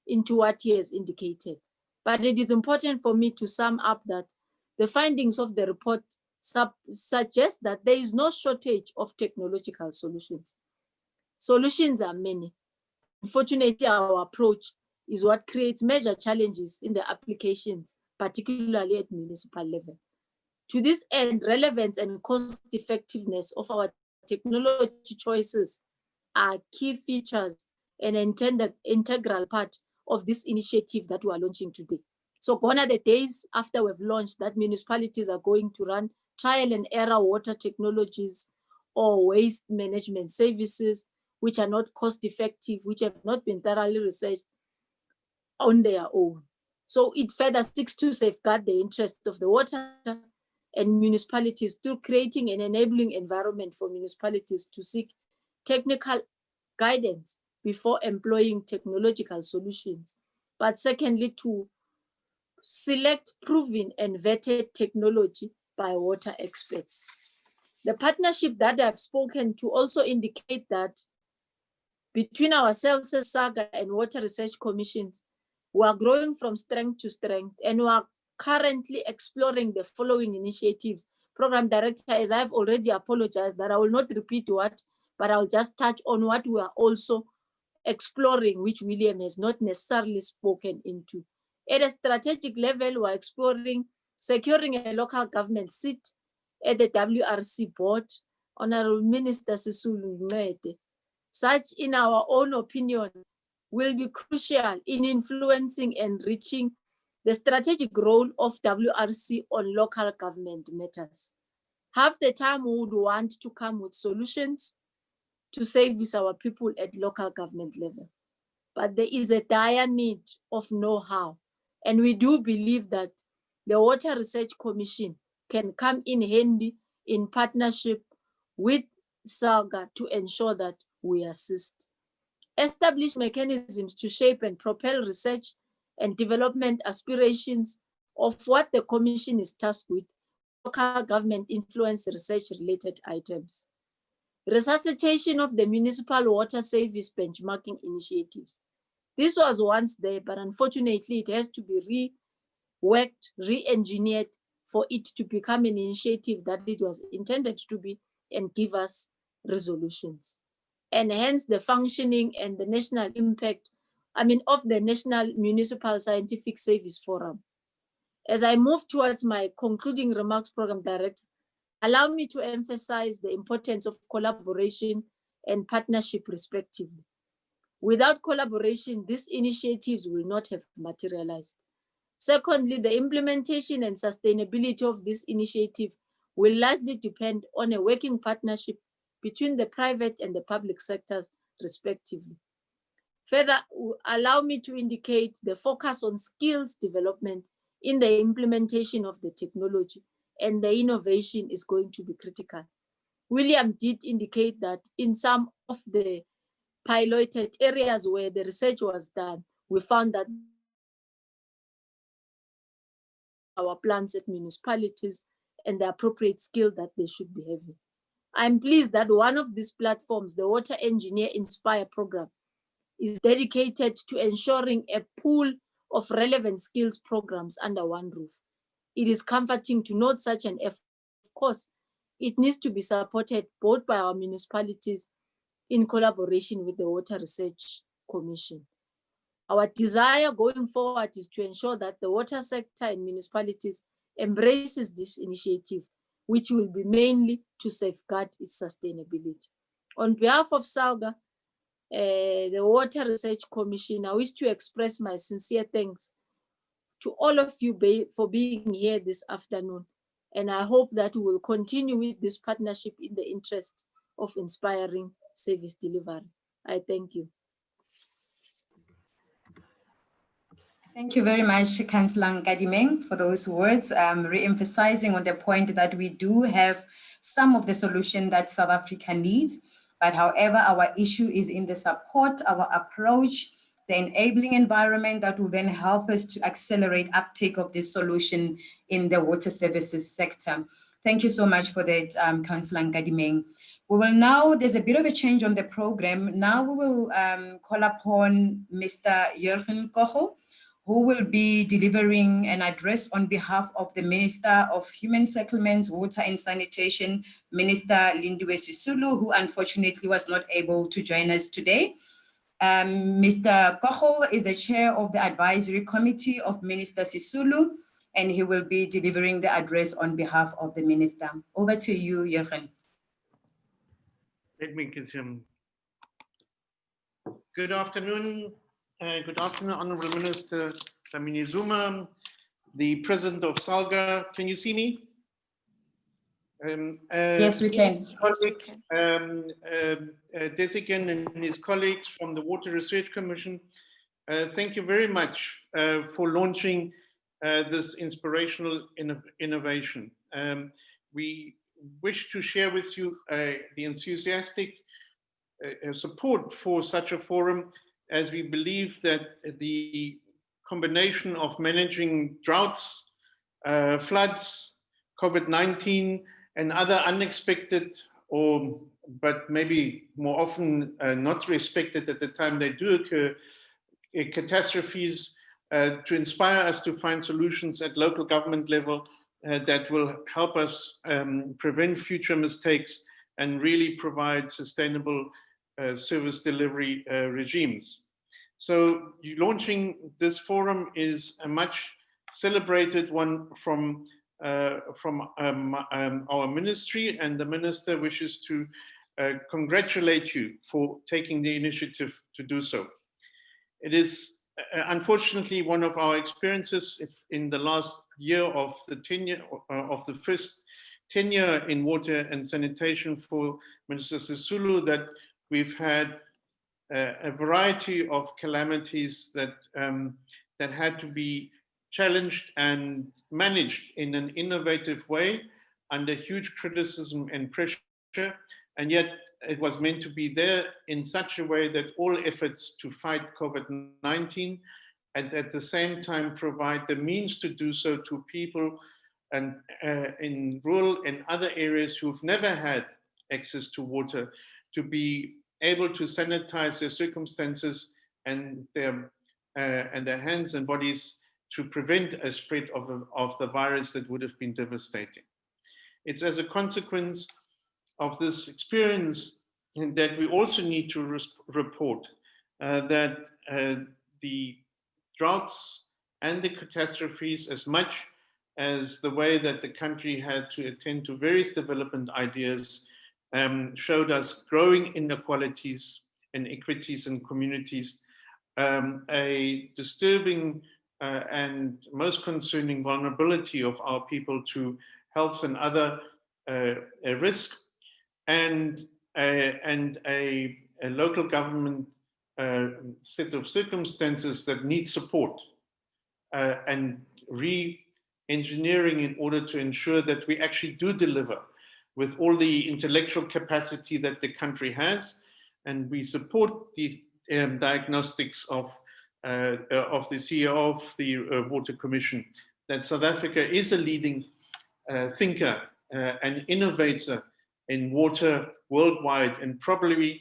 into what he has indicated. But it is important for me to sum up that the findings of the report suggest that there is no shortage of technological solutions. Solutions are many. Unfortunately, our approach is what creates major challenges in the applications, particularly at municipal level. To this end, relevance and cost effectiveness of our technology choices are key features and intended integral part of this initiative that we are launching today. So gone are the days after we've launched that municipalities are going to run trial and error water technologies or waste management services which are not cost effective, which have not been thoroughly researched on their own. So it further seeks to safeguard the interest of the water and municipalities through creating an enabling environment for municipalities to seek technical guidance before employing technological solutions. But secondly, to select proven and vetted technology by water experts. The partnership that I've spoken to also indicate that between ourselves as Salga and Water Research Commissions, we are growing from strength to strength, and we are currently exploring the following initiatives. Program Director, as I've already apologized that I will not repeat what, but I'll just touch on what we are also exploring, which William has not necessarily spoken into. At a strategic level, we're exploring securing a local government seat at the WRC board. Honorable Minister Sisulu Ncede. Such, in our own opinion, will be crucial in influencing and reaching the strategic role of WRC on local government matters. Half the time we would want to come with solutions to service our people at local government level. But there is a dire need of know-how. And we do believe that the Water Research Commission can come in handy in partnership with Salga to ensure that we assist. Establish mechanisms to shape and propel research and development aspirations of what the Commission is tasked with, local government influence research related items. Resuscitation of the municipal water service benchmarking initiatives. This was once there, but unfortunately it has to be reworked, re-engineered for it to become an initiative that it was intended to be and give us resolutions. And hence the functioning and the national impact, of the National Municipal Scientific Service Forum. As I move towards my concluding remarks, Program Director, allow me to emphasize the importance of collaboration and partnership respectively. Without collaboration, these initiatives will not have materialized. Secondly, the implementation and sustainability of this initiative will largely depend on a working partnership between the private and the public sectors, respectively. Further, allow me to indicate the focus on skills development in the implementation of the technology, and the innovation is going to be critical. William did indicate that in some of the piloted areas where the research was done, we found that our plans at municipalities and the appropriate skill that they should be having. I'm pleased that one of these platforms, the Water Engineer Inspire program, is dedicated to ensuring a pool of relevant skills programs under one roof. It is comforting to note such an effort. Of course, it needs to be supported both by our municipalities in collaboration with the Water Research Commission. Our desire going forward is to ensure that the water sector and municipalities embraces this initiative, which will be mainly to safeguard its sustainability. On behalf of Salga, the Water Research Commission, I wish to express my sincere thanks to all of you for being here this afternoon. And I hope that we will continue with this partnership in the interest of inspiring service delivery. I thank you. Thank you very much, Councillor Nkadimeng, for those words, re-emphasizing on the point that we do have some of the solution that South Africa needs, but however, our issue is in the support, our approach, the enabling environment that will then help us to accelerate uptake of this solution in the water services sector. Thank you so much for that, Councillor Nkadimeng. We will now, there's a bit of a change on the program. Now we will call upon Mr. Jürgen Kochel, who will be delivering an address on behalf of the Minister of Human Settlements, Water and Sanitation, Minister Lindiwe Sisulu, who unfortunately was not able to join us today. Mr. Kochel is the chair of the advisory committee of Minister Sisulu, and he will be delivering the address on behalf of the minister. Over to you, Jürgen. Let me get him. Good afternoon, Honorable Minister Dlamini Zuma, the President of Salga. Can you see me? Yes, we can. Colleagues, Desigan and his colleagues from the Water Research Commission, thank you very much for launching this inspirational innovation. We wish to share with you the enthusiastic support for such a forum, as we believe that the combination of managing droughts, floods, COVID-19, and other unexpected but maybe more often not respected at the time they do occur, catastrophes, to inspire us to find solutions at local government level that will help us prevent future mistakes and really provide sustainable service delivery regimes. So launching this forum is a much celebrated one from our ministry, and the minister wishes to congratulate you for taking the initiative to do so. It is unfortunately one of our experiences in the last year of the tenure of the first tenure in water and sanitation for Minister Sisulu, that we've had a variety of calamities that that had to be challenged and managed in an innovative way under huge criticism and pressure, and yet it was meant to be there in such a way that all efforts to fight COVID-19 and at the same time provide the means to do so to people and in rural and other areas who've never had access to water, to be able to sanitize their circumstances and their hands and bodies to prevent a spread of the virus that would have been devastating. It's as a consequence of this experience that we also need to report that the droughts and the catastrophes, as much as the way that the country had to attend to various development ideas, showed us growing inequalities and inequities in communities, a disturbing and most concerning vulnerability of our people to health and other risk, and a local government set of circumstances that need support and re-engineering in order to ensure that we actually do deliver with all the intellectual capacity that the country has. And we support the diagnostics of the CEO of the Water Commission, that South Africa is a leading thinker and innovator in water worldwide, and probably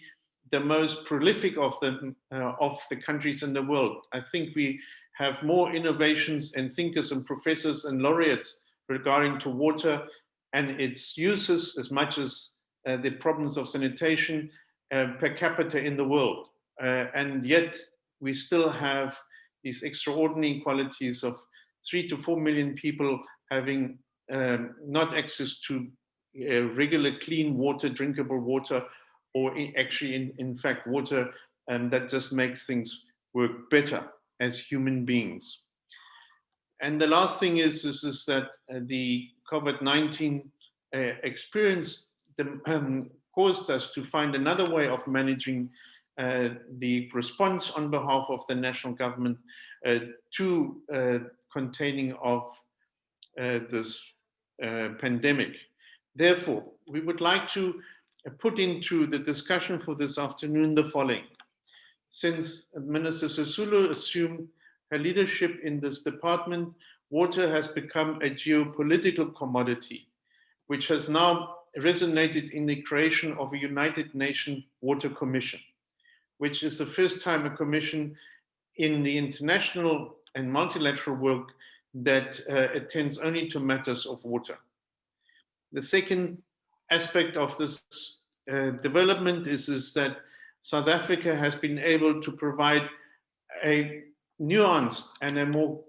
the most prolific of the countries in the world. I think we have more innovations and thinkers and professors and laureates regarding to water and its uses as much as the problems of sanitation per capita in the world. And yet we still have these extraordinary qualities of 3 to 4 million people having not access to regular clean water, drinkable water, or actually in fact water that just makes things work better as human beings. And the last thing is that the COVID-19 experience caused us to find another way of managing the response on behalf of the national government to containing of this pandemic. Therefore, we would like to put into the discussion for this afternoon the following. Since Minister Sisulu assumed her leadership in this department, water has become a geopolitical commodity, which has now resonated in the creation of a United Nations Water Commission, which is the first time a commission in the international and multilateral work that attends only to matters of water. The second aspect of this development is that South Africa has been able to provide a nuanced and a more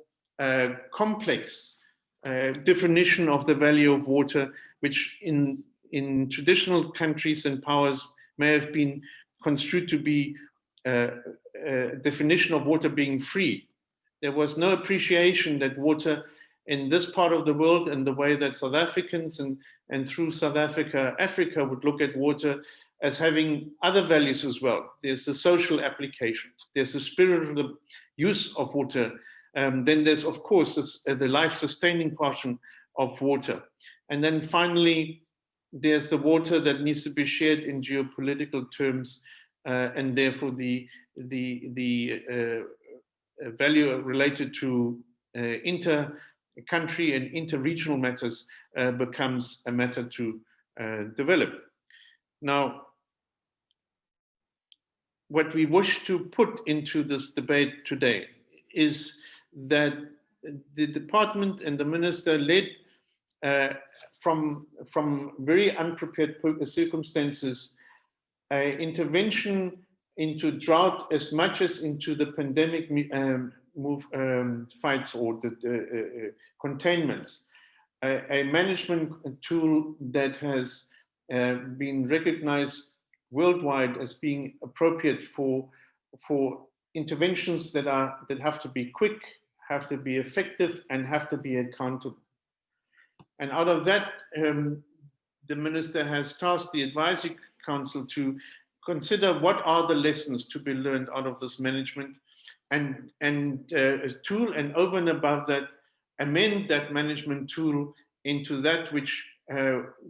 complex definition of the value of water, which in traditional countries and powers may have been construed to be a definition of water being free. There was no appreciation that water in this part of the world, and the way that South Africans and through South Africa, Africa would look at water as having other values as well. There's the social application, there's the spirit of the use of water, then there's of course this, the life-sustaining portion of water. And then finally, there's the water that needs to be shared in geopolitical terms, and therefore the value related to inter-country and inter-regional matters becomes a matter to develop. Now, what we wish to put into this debate today is that the department and the minister led from very unprepared circumstances, intervention into drought as much as into the pandemic fights or the containments. A management tool that has been recognized worldwide as being appropriate for interventions that have to be quick, have to be effective, and have to be accountable. And out of that, the minister has tasked the advisory council to consider what are the lessons to be learned out of this management, and a tool, and over and above that, amend that management tool into that which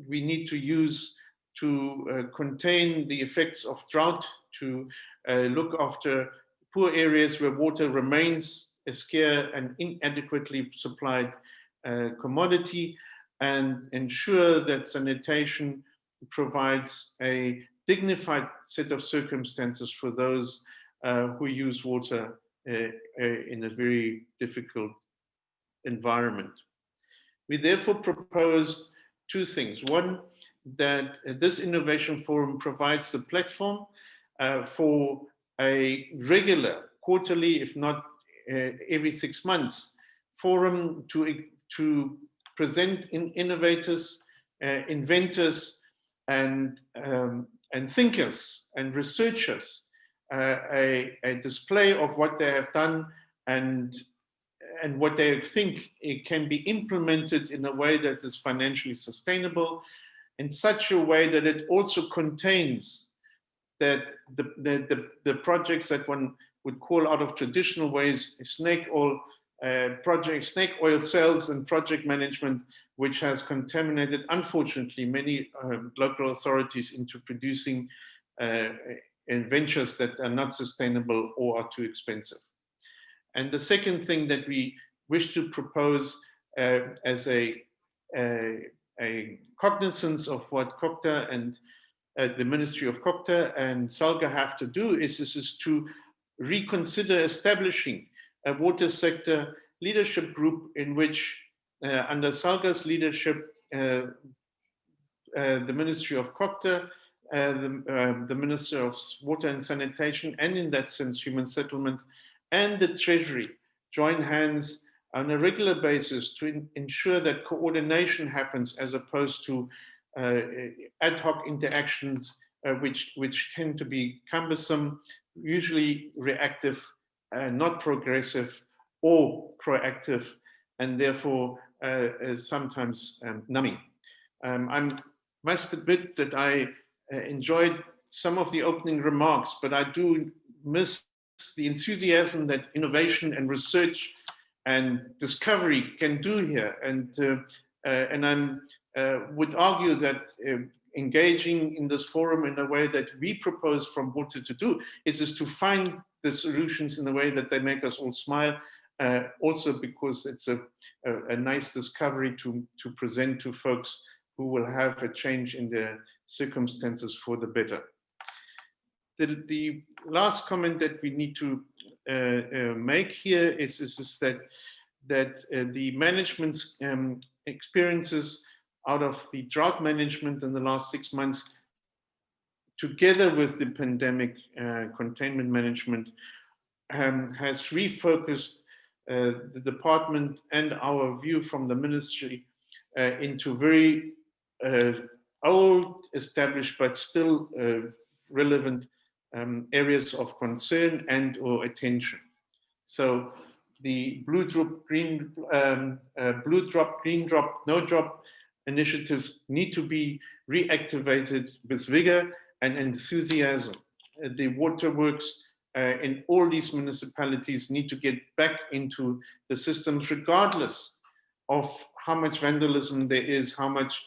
we need to use to contain the effects of drought, to look after poor areas where water remains a scarce and inadequately supplied commodity, and ensure that sanitation provides a dignified set of circumstances for those who use water in a very difficult environment. We therefore proposed two things. One, that this innovation forum provides the platform for a regular, quarterly, if not every 6 months, forum to present innovators, inventors, and thinkers and researchers a display of what they have done and what they think it can be implemented in a way that is financially sustainable, in such a way that it also contains that the projects that one would call out of traditional ways, snake oil projects, snake oil sales and project management, which has contaminated, unfortunately, many local authorities into producing ventures that are not sustainable or are too expensive. And the second thing that we wish to propose as a cognizance of what COCTA and the Ministry of COCTA and Salga have to do is to reconsider establishing a water sector leadership group in which, under Salga's leadership, the Ministry of COCTA, the Minister of Water and Sanitation, and in that sense, Human Settlement, and the Treasury join hands on a regular basis to ensure that coordination happens as opposed to ad hoc interactions which tend to be cumbersome, usually reactive, not progressive or proactive, and therefore sometimes numbing. I must admit that I enjoyed some of the opening remarks, but I do miss the enthusiasm that innovation and research and discovery can do here. And I would argue that engaging in this forum in a way that we propose from Water to do is to find the solutions in a way that they make us all smile, also because it's a nice discovery to present to folks who will have a change in their circumstances for the better. The last comment that we need to make here is that the management's experiences out of the drought management in the last 6 months, together with the pandemic containment management, has refocused the department and our view from the ministry into very old, established, but still relevant areas of concern and or attention. So the blue drop, green drop, no drop initiatives need to be reactivated with vigor and enthusiasm. The waterworks in all these municipalities need to get back into the systems, regardless of how much vandalism there is, how much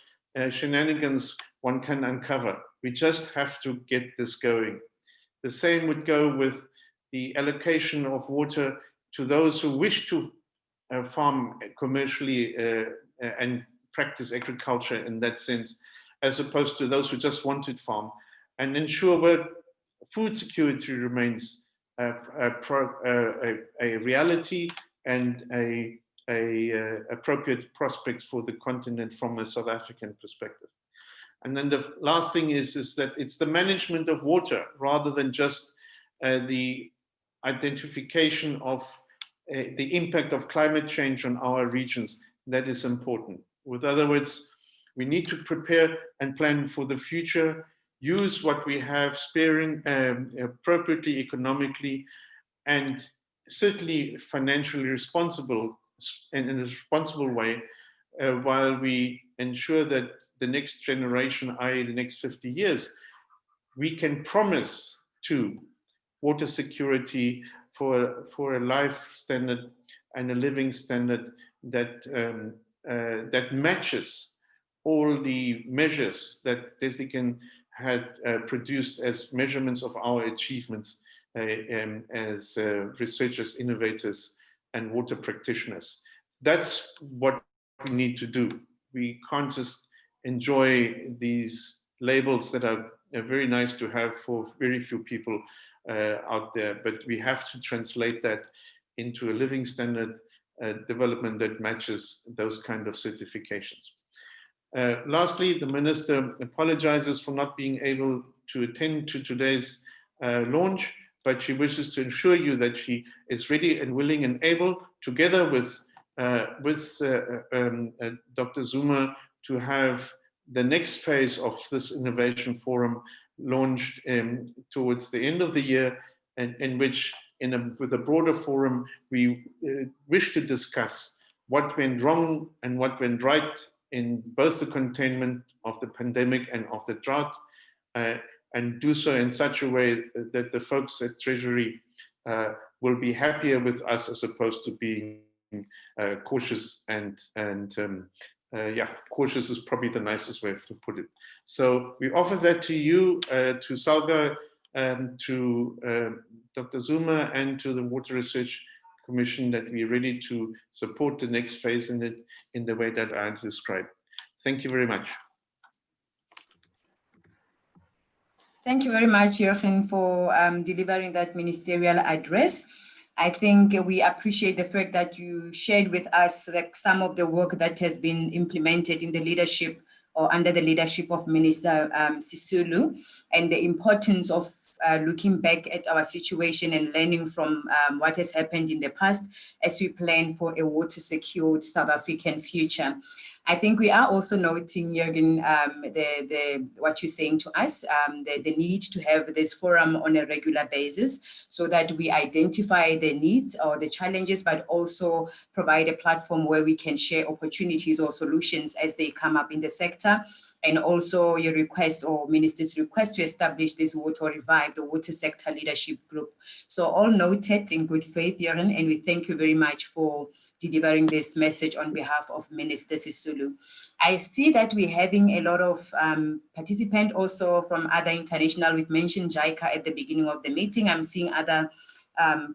shenanigans one can uncover. We just have to get this going. The same would go with the allocation of water to those who wish to farm commercially and practice agriculture in that sense, as opposed to those who just want to farm, and ensure that food security remains a reality and a appropriate prospects for the continent from a South African perspective. And then the last thing is that it's the management of water rather than just the identification of the impact of climate change on our regions. That is important. With other words, we need to prepare and plan for the future, use what we have sparing appropriately economically, and certainly financially responsible and in a responsible way, while we ensure that the next generation, i.e. the next 50 years, we can promise to water security for a life standard and a living standard that, that matches all the measures that Desikan had produced as measurements of our achievements as researchers, innovators, and water practitioners. That's what we need to do. We can't just enjoy these labels that are very nice to have for very few people out there, but we have to translate that into a living standard development that matches those kind of certifications. Lastly, the Minister apologizes for not being able to attend to today's launch, but she wishes to assure you that she is ready and willing and able, together with Dr. Zuma, to have the next phase of this innovation forum launched towards the end of the year, and in which, with a broader forum, we wish to discuss what went wrong and what went right in both the containment of the pandemic and of the drought, and do so in such a way that the folks at Treasury will be happier with us as opposed to being cautious and yeah, cautious is probably the nicest way to put it. So we offer that to you, to Salga, to Dr. Zuma, and to the Water Research Commission, that we're ready to support the next phase in it in the way that I described. Thank you very much. Thank you very much, Jürgen, for delivering that ministerial address. I think we appreciate the fact that you shared with us some of the work that has been implemented in the leadership or under the leadership of Minister Sisulu, and the importance of looking back at our situation and learning from what has happened in the past as we plan for a water-secured South African future. I think we are also noting, Jürgen, what you're saying to us, the need to have this forum on a regular basis so that we identify the needs or the challenges, but also provide a platform where we can share opportunities or solutions as they come up in the sector, and also your request or minister's request to establish this water or revive the water sector leadership group. So all noted in good faith, Jaren, and we thank you very much for delivering this message on behalf of Minister Sisulu. I see that we're having a lot of participants also from other international. We've mentioned JICA at the beginning of the meeting. I'm seeing other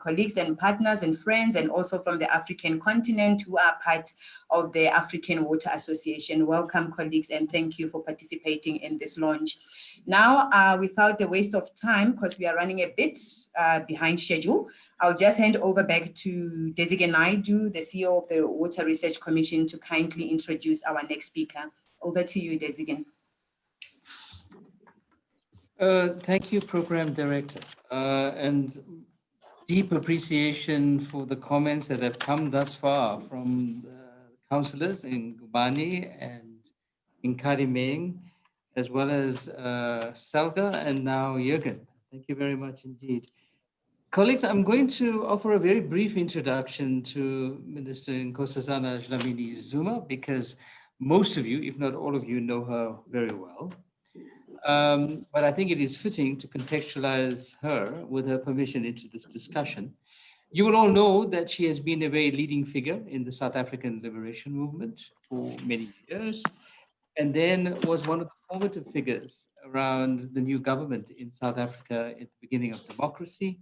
colleagues and partners and friends, and also from the African continent who are part of the African Water Association. Welcome, colleagues, and thank you for participating in this launch. Now, without the waste of time, because we are running a bit behind schedule, I'll just hand over back to Desige Naidu, the CEO of the Water Research Commission, to kindly introduce our next speaker. Over to you, Desige. Thank you, Program Director, and deep appreciation for the comments that have come thus far from the councillors in Ngubane and in Karimeng, as well as Salga and now Jürgen. Thank you very much indeed. Colleagues, I'm going to offer a very brief introduction to Minister Nkosazana Dlamini Zuma, because most of you, if not all of you, know her very well. But I think it is fitting to contextualize her, with her permission, into this discussion. You will all know that she has been a very leading figure in the South African liberation movement for many years, and then was one of the formative figures around the new government in South Africa at the beginning of democracy.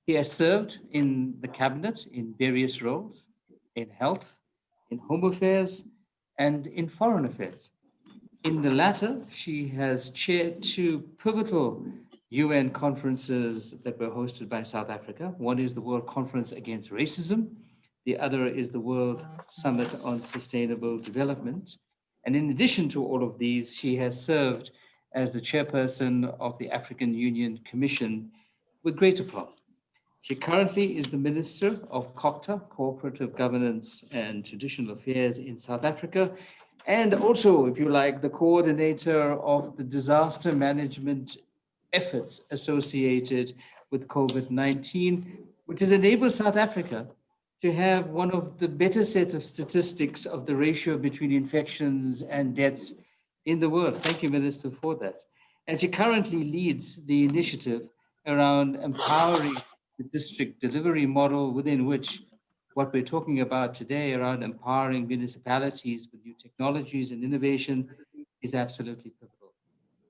He has served in the cabinet in various roles, in health, in home affairs, and in foreign affairs. In the latter, she has chaired two pivotal UN conferences that were hosted by South Africa. One is the World Conference Against Racism. The other is the World Summit on Sustainable Development. And in addition to all of these, she has served as the chairperson of the African Union Commission with great aplomb. She currently is the Minister of COGTA, Cooperative Governance and Traditional Affairs in South Africa, and also, if you like, the coordinator of the disaster management efforts associated with COVID-19, which has enabled South Africa to have one of the better set of statistics of the ratio between infections and deaths in the world. Thank you, Minister, for that. And she currently leads the initiative around empowering the district delivery model, within which what we're talking about today around empowering municipalities with new technologies and innovation is absolutely pivotal.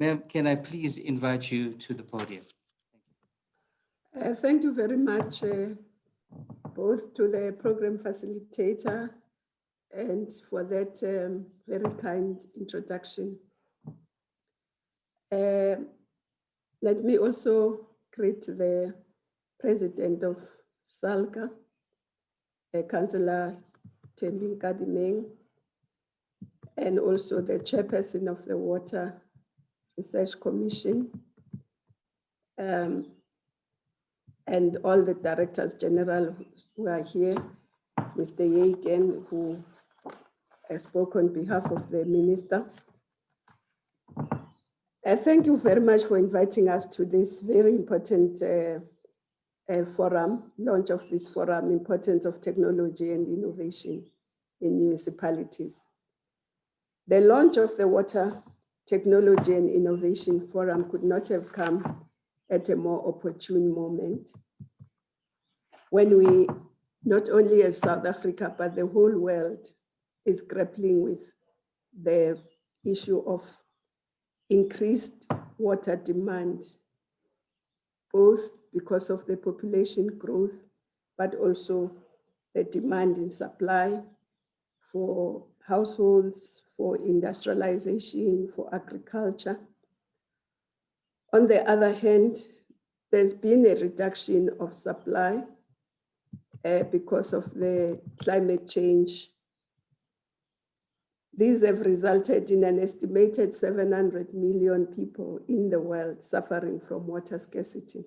Ma'am, can I please invite you to the podium? Thank you very much, both to the program facilitator and for that very kind introduction. Let me also greet the president of Salga, Councillor Thembi Nkadimeng, and also the chairperson of the Water Research Commission, and all the directors general who are here, Mr. Jürgen, who spoke on behalf of the minister. Thank you very much for inviting us to this very important forum, launch of this forum, importance of technology and innovation in municipalities. The launch of the Water Technology and Innovation Forum could not have come at a more opportune moment, when we, not only as South Africa, but the whole world is grappling with the issue of increased water demand, both because of the population growth, but also the demand in supply for households, for industrialization, for agriculture. On the other hand, there's been a reduction of supply because of the climate change. These have resulted in an estimated 700 million people in the world suffering from water scarcity.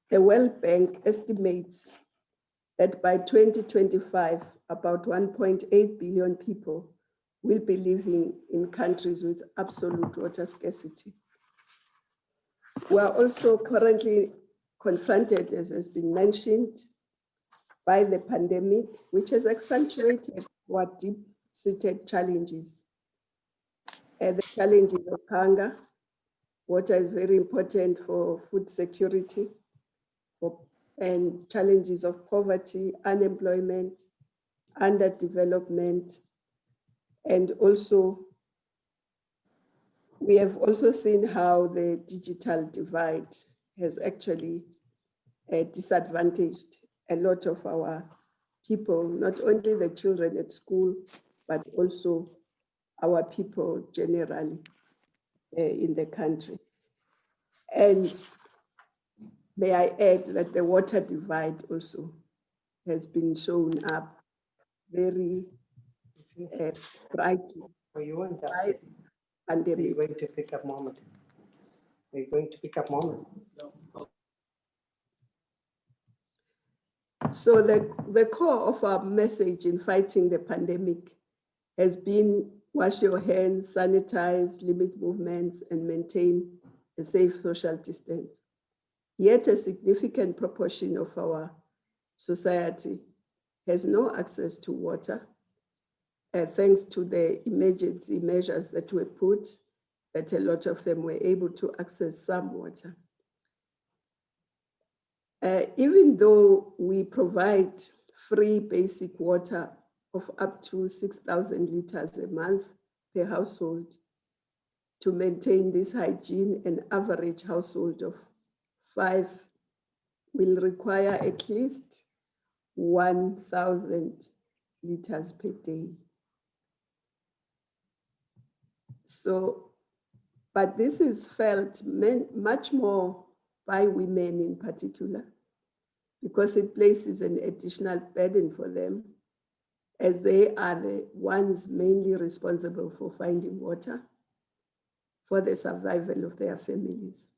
The World Bank estimates that by 2025, about 1.8 billion people will be living in countries with absolute water scarcity. We are also currently confronted, as has been mentioned, by the pandemic, which has accentuated our deep-seated challenges The challenges of hunger. Water is very important for food security, and challenges of poverty, unemployment, underdevelopment, and also we have also seen how the digital divide has actually disadvantaged a lot of our people, not only the children at school, but also our people generally in the country. And may I add that the water divide also has been shown up very brightly Are you on that? by Are you pandemic. going to pick up Mohammed? Are you going to pick up Mohammed? So the core of our message in fighting the pandemic has been wash your hands, sanitize, limit movements, and maintain a safe social distance. Yet a significant proportion of our society has no access to water, thanks to the emergency measures that were put, that a lot of them were able to access some water. Even though we provide free basic water of up to 6,000 liters a month per household to maintain this hygiene, an average household of 5 will require at least 1,000 liters per day. So, but this is felt much more by women in particular, because it places an additional burden for them, as they are the ones mainly responsible for finding water for the survival of their families.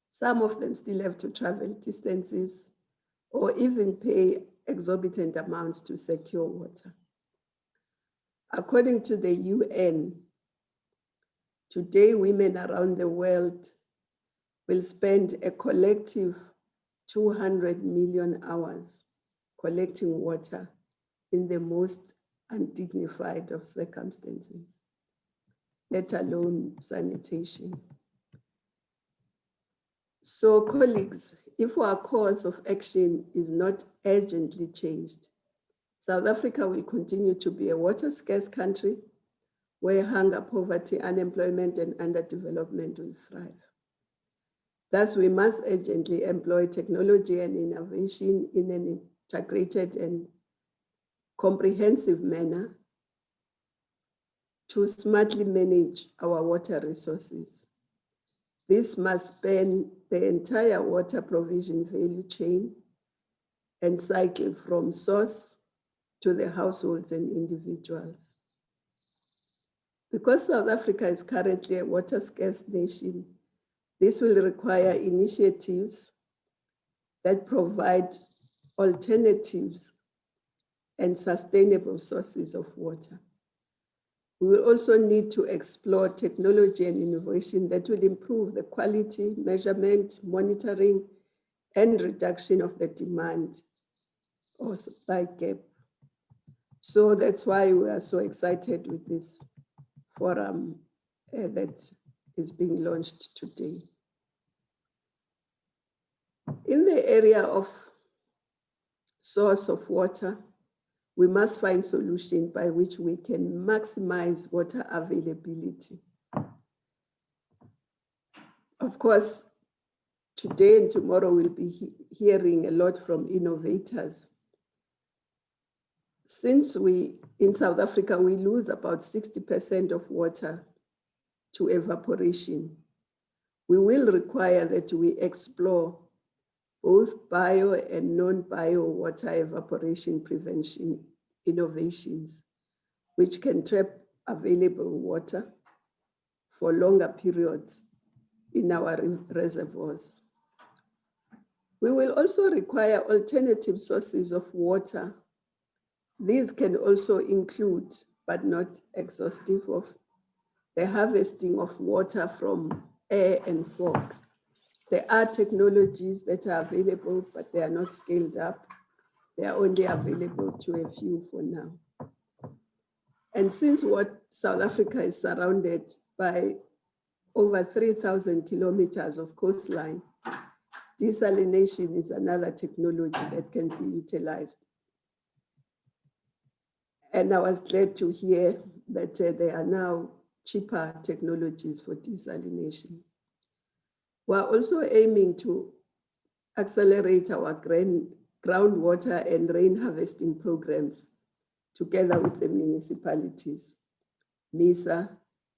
Some of them still have to travel distances or even pay exorbitant amounts to secure water. According to the UN, today women around the world will spend a collective 200 million hours collecting water in the most undignified of circumstances, let alone sanitation. So colleagues, if our course of action is not urgently changed, South Africa will continue to be a water scarce country where hunger, poverty, unemployment, and underdevelopment will thrive. Thus, we must urgently employ technology and innovation in an integrated and comprehensive manner to smartly manage our water resources. This must span the entire water provision value chain and cycle from source to the households and individuals. Because South Africa is currently a water scarce nation, this will require initiatives that provide alternatives and sustainable sources of water. We will also need to explore technology and innovation that will improve the quality, measurement, monitoring, and reduction of the demand or supply gap. So that's why we are so excited with this forum that is being launched today. In the area of source of water, we must find solutions by which we can maximize water availability. Of course, today and tomorrow we'll be hearing a lot from innovators. Since in South Africa, we lose about 60% of water to evaporation, we will require that we explore both bio and non-bio water evaporation prevention innovations, which can trap available water for longer periods in our reservoirs. We will also require alternative sources of water. These can also include, but not exhaustive of, the harvesting of water from air and fog. There are technologies that are available, but they are not scaled up. They are only available to a few for now. And since what South Africa is surrounded by over 3,000 kilometers of coastline, desalination is another technology that can be utilized. And I was glad to hear that there are now cheaper technologies for desalination. We're also aiming to accelerate our groundwater and rain harvesting programs together with the municipalities, MISA,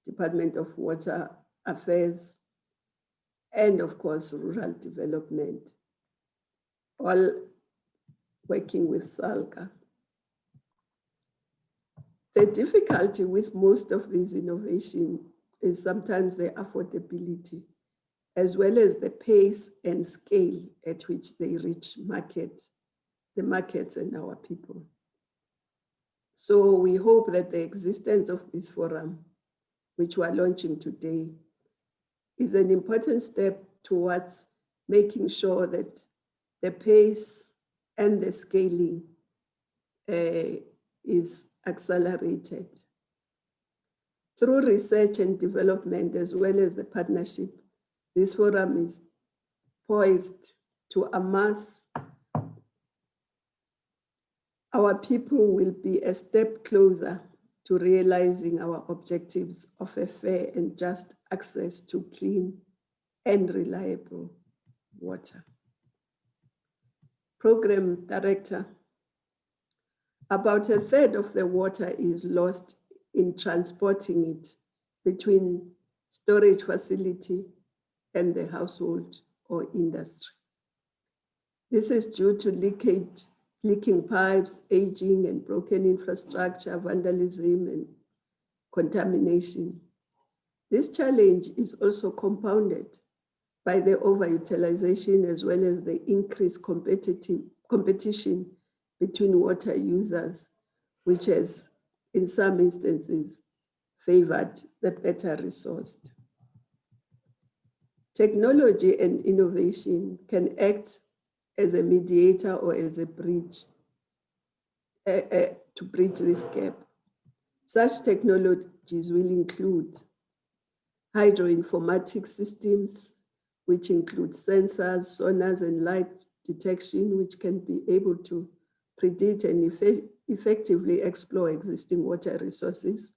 Department of Water Affairs, and of course, rural development, all working with Salga. The difficulty with most of these innovations is sometimes the affordability, as well as the pace and scale at which they reach the markets and our people. So we hope that the existence of this forum, which we're launching today, is an important step towards making sure that the pace and the scaling is accelerated. Through research and development, as well as the partnership, this forum is poised to amass. Our people will be a step closer to realizing our objectives of a fair and just access to clean and reliable water. Program Director, about a third of the water is lost in transporting it between storage facility and the household or industry. This is due to leaking pipes, aging and broken infrastructure, vandalism and contamination. This challenge is also compounded by the overutilization as well as the increased competition between water users, which has in some instances favored the better resourced. Technology and innovation can act as a mediator or as a bridge to bridge this gap. Such technologies will include hydroinformatics systems, which include sensors, sonars, and light detection, which can be able to predict and effectively explore existing water resources,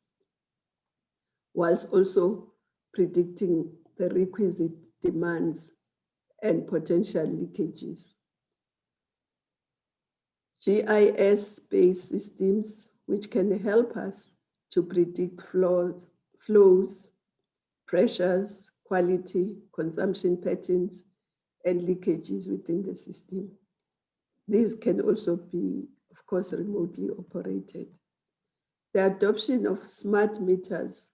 whilst also predicting the requisite demands and potential leakages. GIS-based systems, which can help us to predict flows, pressures, quality, consumption patterns, and leakages within the system. These can also be, of course, remotely operated. The adoption of smart meters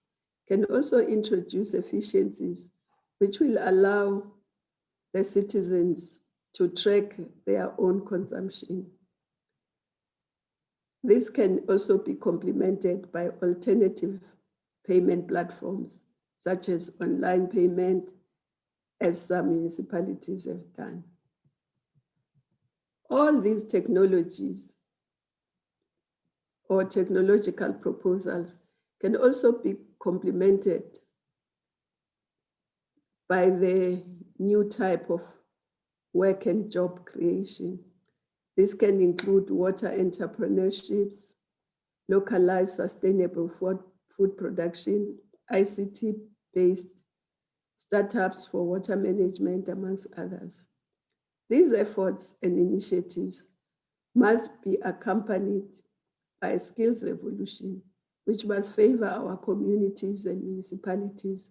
can also introduce efficiencies which will allow the citizens to track their own consumption. This can also be complemented by alternative payment platforms, such as online payment, as some municipalities have done. All these technologies or technological proposals can also be complemented by the new type of work and job creation. This can include water entrepreneurships, localized sustainable food production, ICT-based startups for water management, amongst others. These efforts and initiatives must be accompanied by a skills revolution, which must favor our communities and municipalities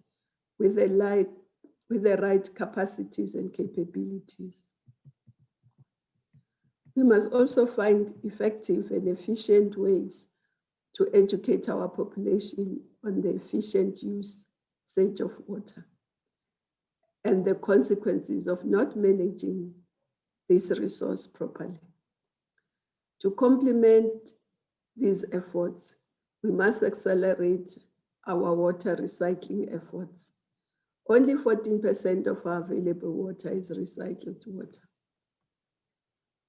with the right capacities and capabilities. We must also find effective and efficient ways to educate our population on the efficient usage of water and the consequences of not managing this resource properly. To complement these efforts, we must accelerate our water recycling efforts. Only 14% of our available water is recycled water.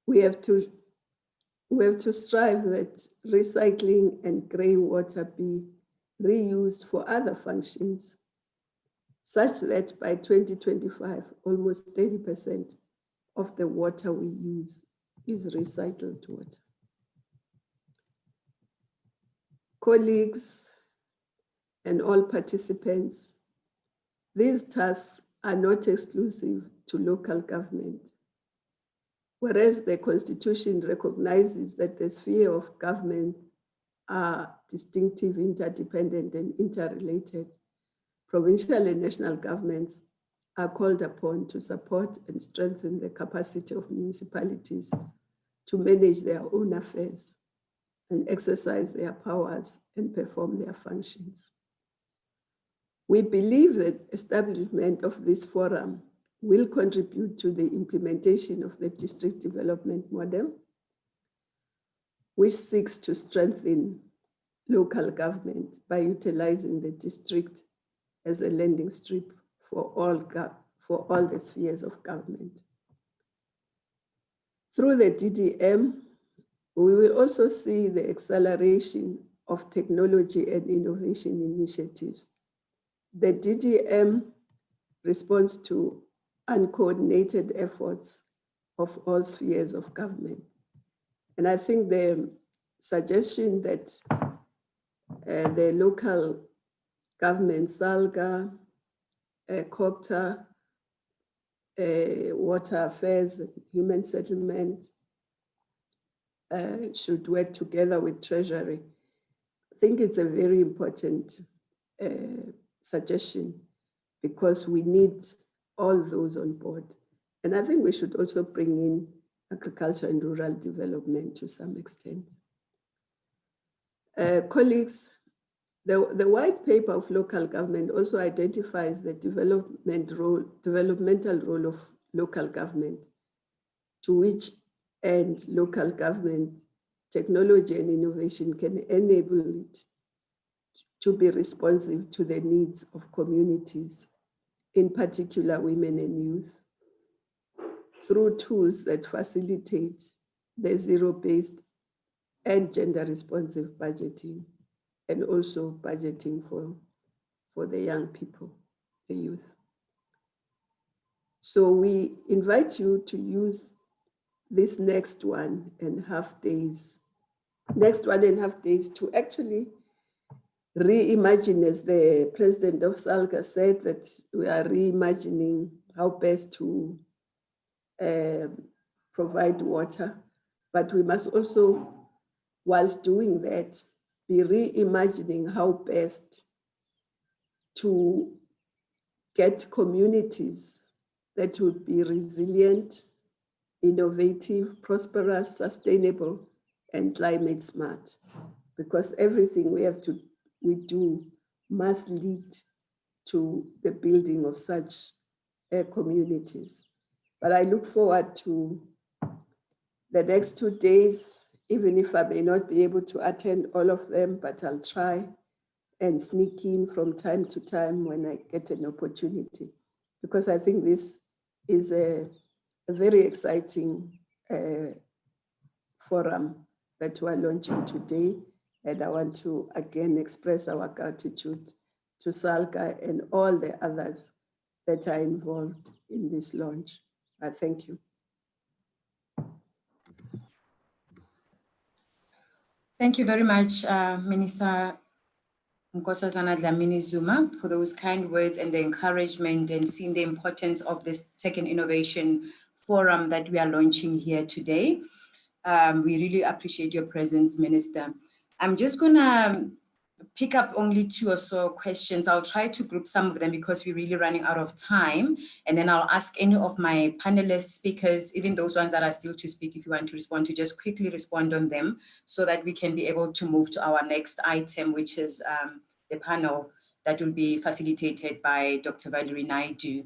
We we have to strive that recycling and grey water be reused for other functions, such that by 2025, almost 30% of the water we use is recycled water. Colleagues and all participants, these tasks are not exclusive to local government. Whereas the Constitution recognizes that the sphere of government are distinctive, interdependent, and interrelated, provincial and national governments are called upon to support and strengthen the capacity of municipalities to manage their own affairs and exercise their powers and perform their functions. We believe that establishment of this forum will contribute to the implementation of the district development model, which seeks to strengthen local government by utilizing the district as a landing strip for all the spheres of government. Through the DDM, we will also see the acceleration of technology and innovation initiatives. The DDM responds to uncoordinated efforts of all spheres of government. And I think the suggestion that the local government, Salga, COGTA, Water Affairs, Human Settlement, should work together with Treasury. I think it's a very important suggestion because we need all those on board. And I think we should also bring in agriculture and rural development to some extent. Colleagues, the white paper of local government also identifies the developmental role of local government, to which end local government technology and innovation can enable it to be responsive to the needs of communities, in particular women and youth, through tools that facilitate the zero-based and gender-responsive budgeting, and also budgeting for the young people, the youth. So we invite you to use this next 1.5 days to actually reimagine, as the president of Salga said, that we are reimagining how best to provide water, but we must also, whilst doing that, be reimagining how best to get communities that would be resilient, innovative, prosperous, sustainable, and climate smart. Because everything we do must lead to the building of such communities. But I look forward to the next 2 days, even if I may not be able to attend all of them, but I'll try and sneak in from time to time when I get an opportunity, because I think this is a very exciting forum that we are launching today. And I want to again express our gratitude to Salga and all the others that are involved in this launch. I thank you. Thank you very much, Minister Nkosazana Dlamini-Zuma, for those kind words and the encouragement and seeing the importance of this second innovation forum that we are launching here today. We really appreciate your presence, Minister. I'm just gonna pick up only 2 or so questions. I'll try to group some of them because we're really running out of time. And then I'll ask any of my panelist speakers, even those ones that are still to speak, if you want to respond, to just quickly respond on them so that we can be able to move to our next item, which is the panel that will be facilitated by Dr. Valerie Naidu.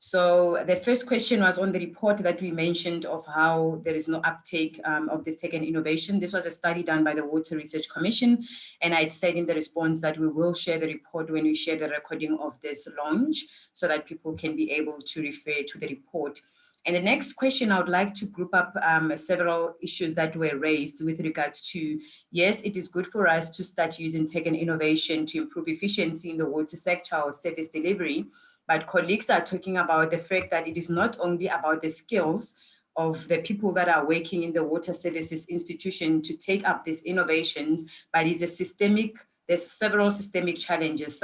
So the first question was on the report that we mentioned of how there is no uptake of this second innovation. This was a study done by the Water Research Commission. And I said in the response that we will share the report when we share the recording of this launch so that people can be able to refer to the report. And the next question, I would like to group up several issues that were raised with regards to, yes, it is good for us to start using tech and innovation to improve efficiency in the water sector or service delivery, but colleagues are talking about the fact that it is not only about the skills of the people that are working in the water services institution to take up these innovations, but it's a systemic, there's several systemic challenges,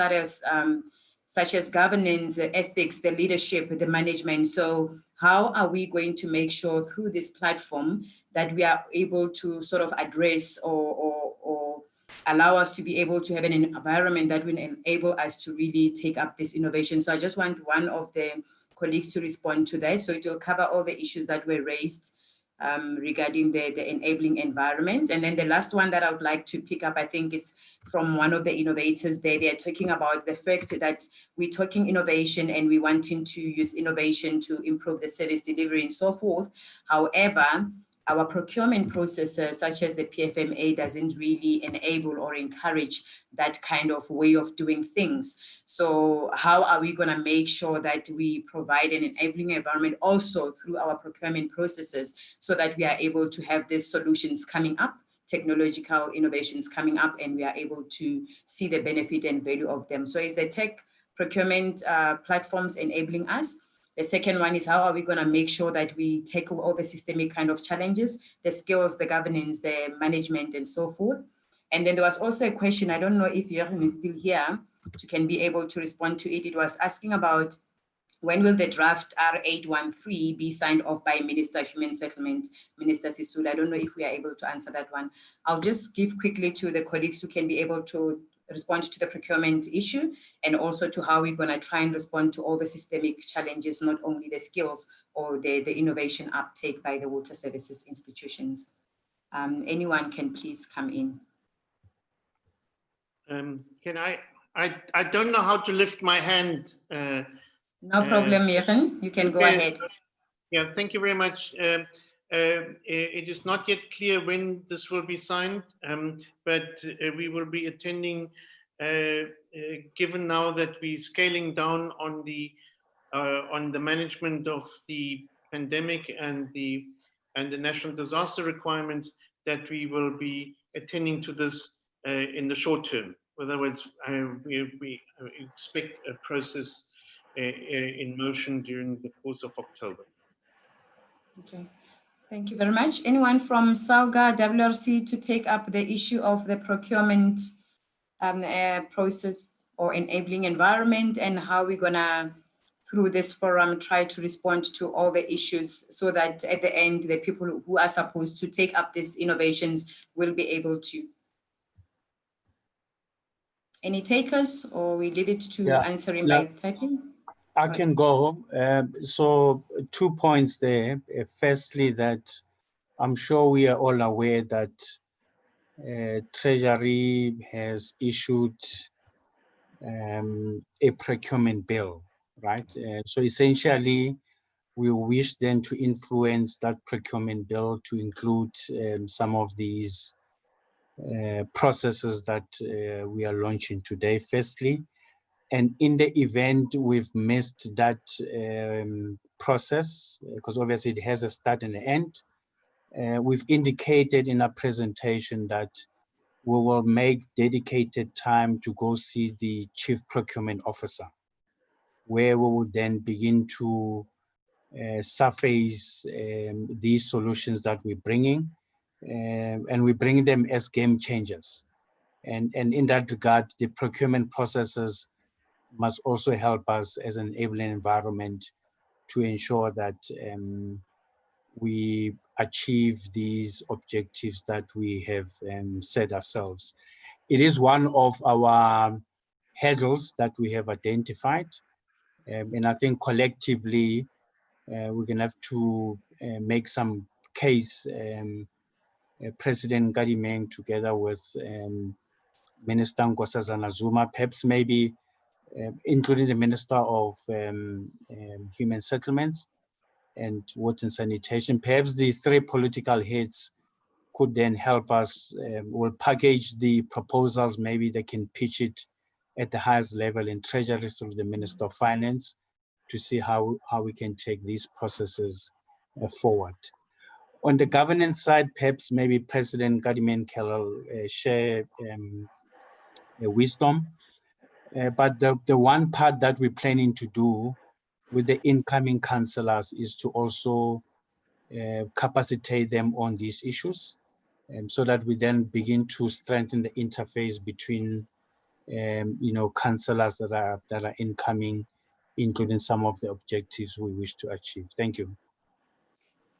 such as governance, the ethics, the leadership, the management. So how are we going to make sure through this platform that we are able to sort of address or allow us to be able to have an environment that will enable us to really take up this innovation? So I just want one of the colleagues to respond to that. So it will cover all the issues that were raised regarding the enabling environment. And then the last one that I would like to pick up, I think, is from one of the innovators there. They're talking about the fact that we're talking innovation and we're wanting to use innovation to improve the service delivery and so forth. However, our procurement processes, such as the PFMA, doesn't really enable or encourage that kind of way of doing things. So how are we going to make sure that we provide an enabling environment also through our procurement processes so that we are able to have these solutions coming up, technological innovations coming up, and we are able to see the benefit and value of them? So is the tech procurement platforms enabling us? The second one is how are we going to make sure that we tackle all the systemic kind of challenges, the skills, the governance, the management, and so forth. And then there was also a question, I don't know if Jürgen is still here, to can be able to respond to it. It was asking about when will the draft R813 be signed off by Minister of Human Settlement, Minister Sisulu? I don't know if we are able to answer that one. I'll just give quickly to the colleagues who can be able to respond to the procurement issue and also to how we're going to try and respond to all the systemic challenges, not only the skills or the innovation uptake by the water services institutions. Anyone can please come in. Can I don't know how to lift my hand. No problem, Miriam. You can go ahead. Yeah, thank you very much. It is not yet clear when this will be signed, but we will be attending, given now that we're scaling down on the management of the pandemic and the national disaster requirements, that we will be attending to this in the short term. In other words, we expect a process in motion during the course of October. Okay, thank you very much. Anyone from Salga WRC to take up the issue of the procurement process or enabling environment, and how we're gonna, through this forum, try to respond to all the issues so that at the end, the people who are supposed to take up these innovations will be able to. Any takers, or we leave it to answering by typing? I can go. So 2 points there. Firstly, that I'm sure we are all aware that Treasury has issued a procurement bill, right? So essentially, we wish then to influence that procurement bill to include some of these processes that we are launching today, firstly. And in the event we've missed that process, because obviously it has a start and an end, we've indicated in our presentation that we will make dedicated time to go see the Chief Procurement Officer, where we will then begin to surface these solutions that we're bringing, and we bring them as game changers. And in that regard, the procurement processes must also help us as an enabling environment to ensure that we achieve these objectives that we have set ourselves. It is one of our hurdles that we have identified, and I think collectively we're going to have to make some case. President Gadimeng, together with Minister Nkosazana Zuma, perhaps maybe including the Minister of Human Settlements and Water and Sanitation. Perhaps the three political heads could then help us, will package the proposals, maybe they can pitch it at the highest level in Treasury through the Minister of Finance, to see how we can take these processes forward. On the governance side, perhaps maybe President Gadiman Carroll share wisdom. But the one part that we're planning to do with the incoming councillors is to also capacitate them on these issues, so that we then begin to strengthen the interface between councillors that are incoming, including some of the objectives we wish to achieve. Thank you.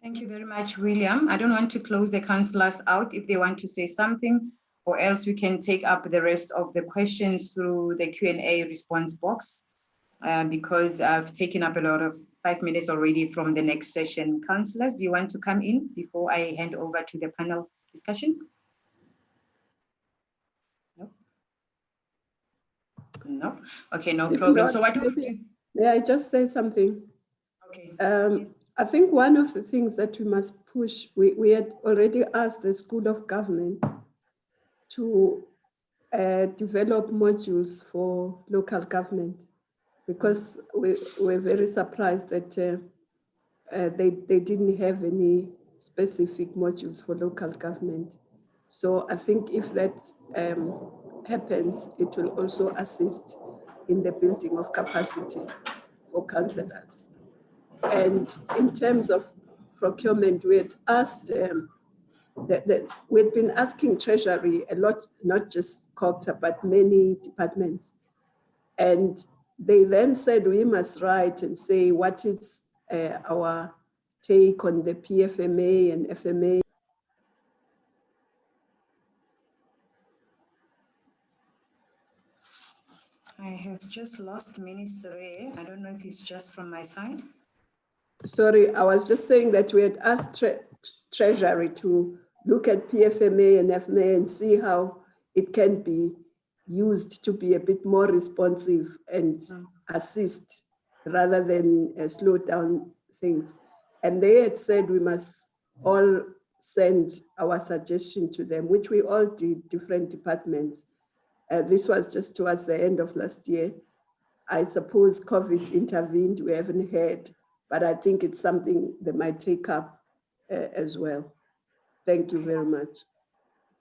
Thank you very much, William. I don't want to close the councillors out if they want to say something, or else we can take up the rest of the questions through the Q&A response box, because I've taken up a lot of 5 minutes already from the next session. Councillors, do you want to come in before I hand over to the panel discussion? No? No? Okay, no If problem. not, So what do we do? may I just say something? Okay. I think one of the things that we must push, we had already asked the School of Government to develop modules for local government, because we're very surprised that they didn't have any specific modules for local government. So I think if that happens, it will also assist in the building of capacity for councillors. And in terms of procurement, we had asked, we'd been asking Treasury a lot, not just COGTA, but many departments. And they then said we must write and say what is our take on the PFMA and FMA. I have just lost Minister there. I don't know if it's just from my side. Sorry, I was just saying that we had asked Treasury to look at PFMA and FMA and see how it can be used to be a bit more responsive and assist rather than slow down things. And they had said we must all send our suggestion to them, which we all did, different departments. This was just towards the end of last year. I suppose COVID intervened, we haven't heard, but I think it's something they might take up as well. Thank you very much.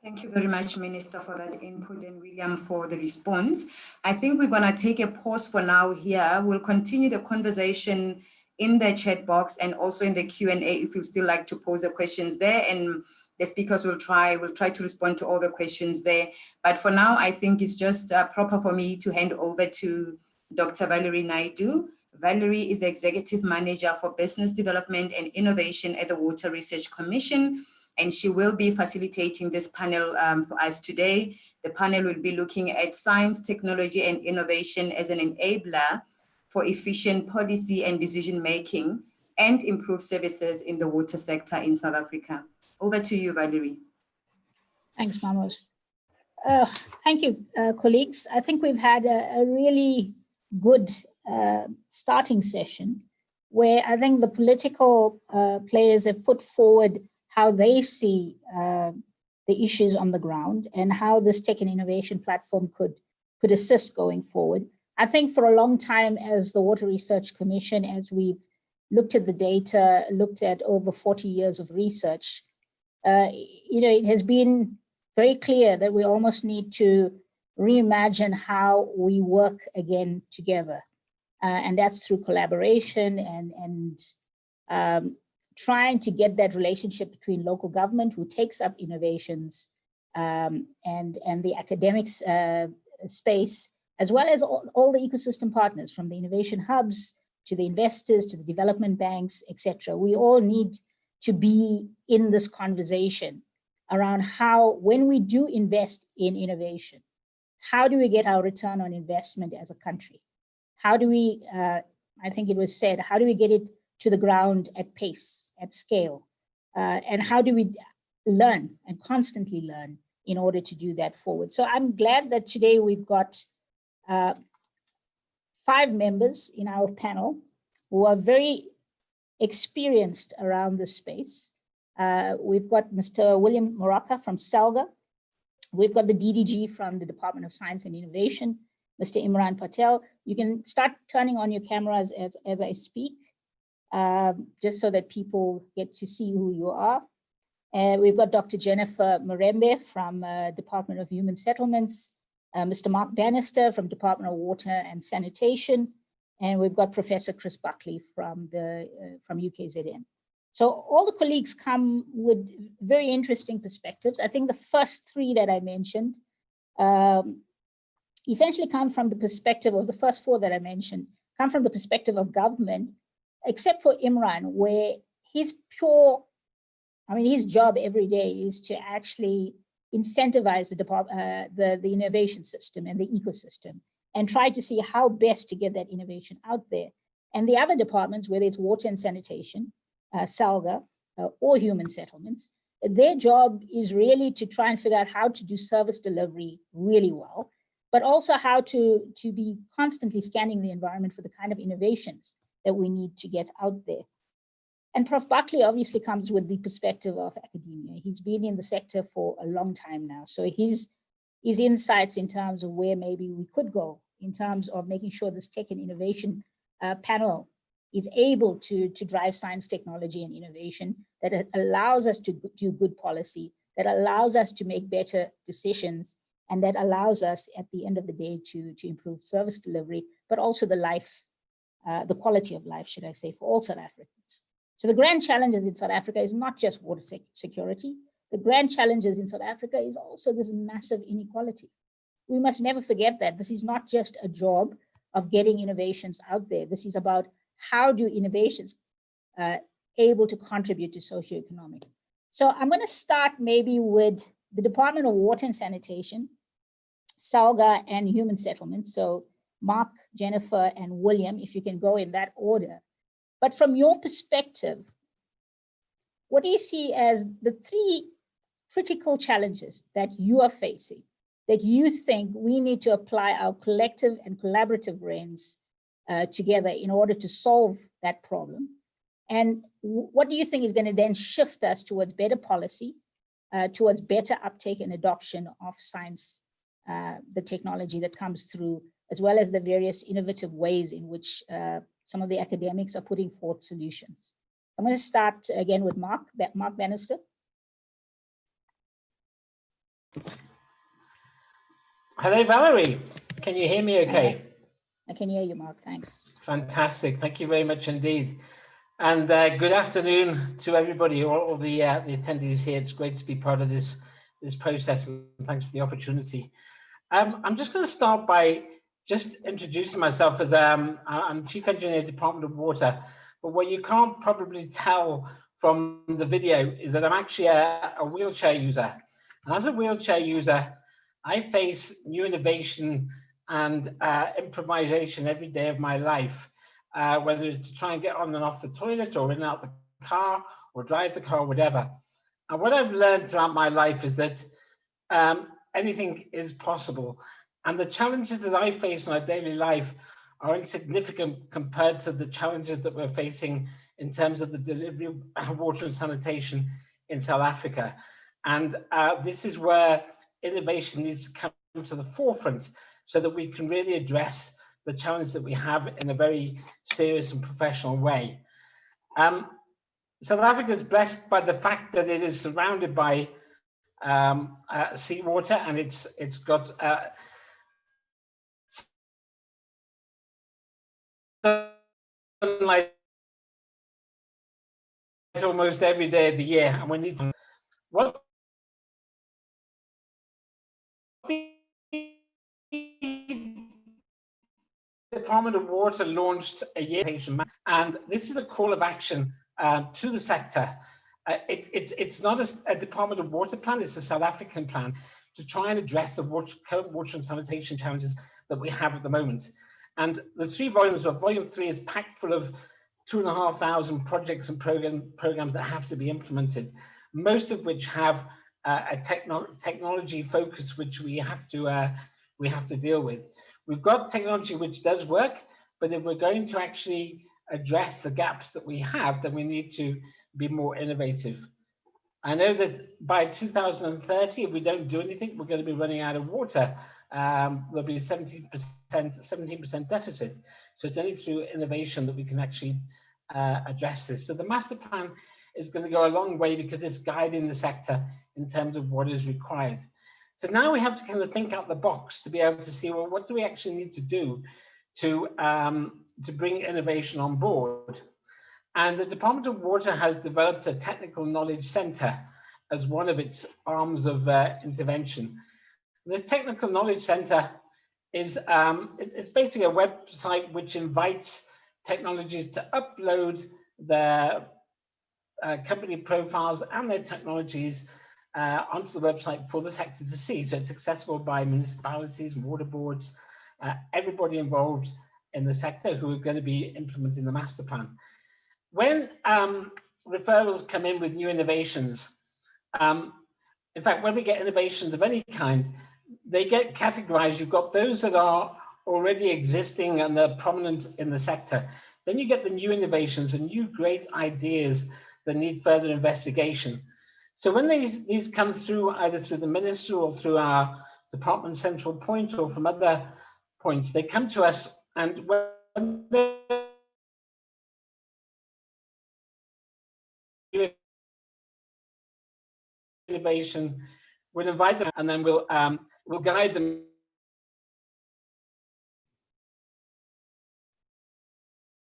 Thank you very much, Minister, for that input, and William for the response. I think we're going to take a pause for now here. We'll continue the conversation in the chat box and also in the Q&A if you still like to pose the questions there, and the speakers will try to respond to all the questions there. But for now, I think it's just proper for me to hand over to Dr. Valerie Naidu. Valerie is the Executive Manager for Business Development and Innovation at the Water Research Commission, and she will be facilitating this panel for us today. The panel will be looking at science, technology, and innovation as an enabler for efficient policy and decision-making and improved services in the water sector in South Africa. Over to you, Valerie. Thanks, Mamos. Thank you, colleagues. I think we've had a really good starting session where I think the political players have put forward how they see the issues on the ground and how this tech and innovation platform could assist going forward. I think for a long time as the Water Research Commission, as we've looked at the data, looked at over 40 years of research, it has been very clear that we almost need to reimagine how we work again together. And that's through collaboration and trying to get that relationship between local government who takes up innovations and the academics space, as well as all the ecosystem partners, from the innovation hubs to the investors, to the development banks, etc. We all need to be in this conversation around how, when we do invest in innovation, how do we get our return on investment as a country? How do we, I think it was said, how do we get it to the ground at pace, at scale? And how do we learn and constantly learn in order to do that forward? So I'm glad that today we've got 5 members in our panel who are very experienced around this space. We've got Mr. William Moraka from Salga. We've got the DDG from the Department of Science and Innovation, Mr. Imran Patel. You can start turning on your cameras as I speak, just so that people get to see who you are. We've got Dr. Jennifer Murembe from Department of Human Settlements, Mr. Mark Bannister from Department of Water and Sanitation, and we've got Professor Chris Buckley from UKZN. So all the colleagues come with very interesting perspectives. I think the first three that I mentioned essentially come from the perspective of the first four that I mentioned, come from the perspective of government, except for Imran, where his job every day is to actually incentivize the innovation system and the ecosystem and try to see how best to get that innovation out there. And the other departments, whether it's water and sanitation, Salga, or human settlements, their job is really to try and figure out how to do service delivery really well, but also how to be constantly scanning the environment for the kind of innovations that we need to get out there. And Prof. Buckley obviously comes with the perspective of academia. He's been in the sector for a long time now. So his insights in terms of where maybe we could go in terms of making sure this tech and innovation panel is able to drive science, technology, and innovation that allows us to do good policy, that allows us to make better decisions, and that allows us at the end of the day to improve service delivery, but also the quality of life, should I say, for all South Africans. So the grand challenges in South Africa is not just water security. The grand challenges in South Africa is also this massive inequality. We must never forget that this is not just a job of getting innovations out there. This is about how do innovations able to contribute to socioeconomic. So I'm going to start maybe with the Department of Water and Sanitation, Salga, and Human Settlements. So Mark, Jennifer, and William, if you can go in that order. But from your perspective, what do you see as the three critical challenges that you are facing, that you think we need to apply our collective and collaborative brains together in order to solve that problem? And what do you think is going to then shift us towards better policy, towards better uptake and adoption of science, the technology that comes through, as well as the various innovative ways in which some of the academics are putting forth solutions? I'm going to start again with Mark Bannister. Hello, Valerie. Can you hear me okay? I can hear you, Mark. Thanks. Fantastic. Thank you very much indeed. And good afternoon to everybody, all the attendees here. It's great to be part of this process, and thanks for the opportunity. I'm just going to start by just introducing myself as I'm Chief Engineer, Department of Water. But what you can't probably tell from the video is that I'm actually a wheelchair user. And as a wheelchair user, I face new innovation and improvisation every day of my life, whether it's to try and get on and off the toilet or in and out the car or drive the car, whatever. And what I've learned throughout my life is that anything is possible. And the challenges that I face in our daily life are insignificant compared to the challenges that we're facing in terms of the delivery of water and sanitation in South Africa. And this is where innovation needs to come to the forefront so that we can really address the challenge that we have in a very serious and professional way. South Africa is blessed by the fact that it is surrounded by seawater, and it's got sunlight almost every day of the year, and we need to. What the Department of Water launched a year, and this is a call of action to the sector. It's not a Department of Water plan, it's a South African plan to try and address the current water and sanitation challenges that we have at the moment. And the 3 volumes of volume 3 is packed full of 2,500 projects and programs that have to be implemented, most of which have a technology focus which we have to deal with. We've got technology which does work, but if we're going to actually address the gaps that we have, then we need to be more innovative. I know that by 2030, if we don't do anything, we're going to be running out of water. There'll be 17% deficit. So it's only through innovation that we can actually address this. So the master plan is going to go a long way because it's guiding the sector in terms of what is required. So now we have to kind of think out the box to be able to see, well, what do we actually need to do to bring innovation on board? And the Department of Water has developed a technical knowledge center as one of its arms of intervention. This technical knowledge center is it's basically a website which invites technologies to upload their company profiles and their technologies onto the website for the sector to see. So it's accessible by municipalities, water boards, everybody involved in the sector who are going to be implementing the master plan. When referrals come in with new innovations, in fact, when we get innovations of any kind, they get categorized. You've got those that are already existing and they're prominent in the sector. Then you get the new innovations and new great ideas that need further investigation. So when these come through, either through the minister or through our department central point or from other points, they come to us, and when they innovation, we'll invite them and then we'll guide them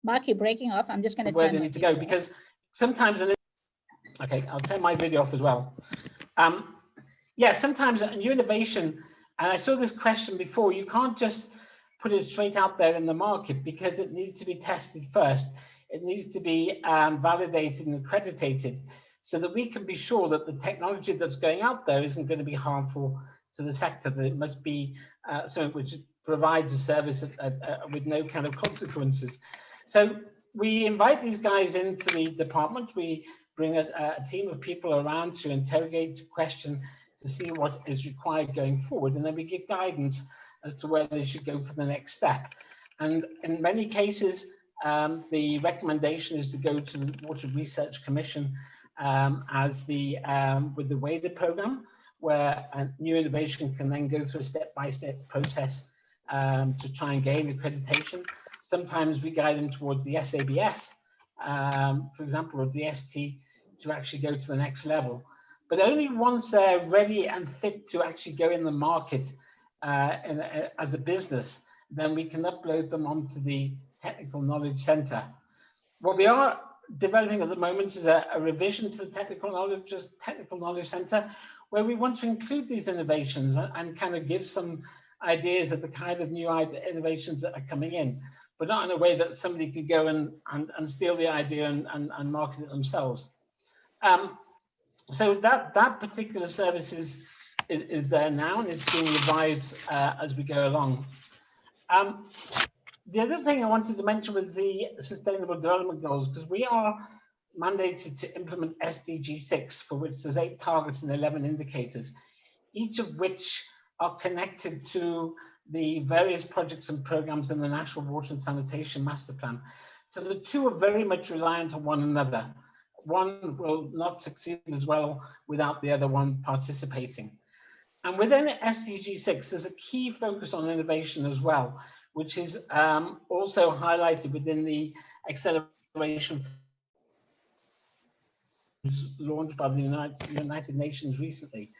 Mark, you're breaking off. I'm just going to where turn they my need to go, video because off. sometimes, okay, I'll turn my video off as well. Yeah, sometimes a new innovation, and I saw this question before, you can't just put it straight out there in the market because it needs to be tested first. It needs to be validated and accredited so that we can be sure that the technology that's going out there isn't going to be harmful to the sector, that it must be something which provides a service with no kind of consequences. So we invite these guys into the department. We bring a team of people around to interrogate, to question, to see what is required going forward, and then we give guidance as to where they should go for the next step. And in many cases, the recommendation is to go to the Water Research Commission with the WADA program, where a new innovation can then go through a step-by-step process to try and gain accreditation. Sometimes we guide them towards the SABS, for example, or DST, to actually go to the next level. But only once they're ready and fit to actually go in the market as a business, then we can upload them onto the Technical Knowledge Center. What we are developing at the moment is a revision to the Technical Knowledge Center, where we want to include these innovations and kind of give some ideas of the kind of new innovations that are coming in, but not in a way that somebody could go and steal the idea and market it themselves. So that particular service is there now, and it's being revised as we go along. The other thing I wanted to mention was the Sustainable Development Goals, because we are mandated to implement SDG 6, for which there's 8 targets and 11 indicators, each of which are connected to the various projects and programs in the National Water and Sanitation Master Plan. So the two are very much reliant on one another. One will not succeed as well without the other one participating. And within SDG 6, there's a key focus on innovation as well, which is also highlighted within the acceleration launched by the United Nations recently.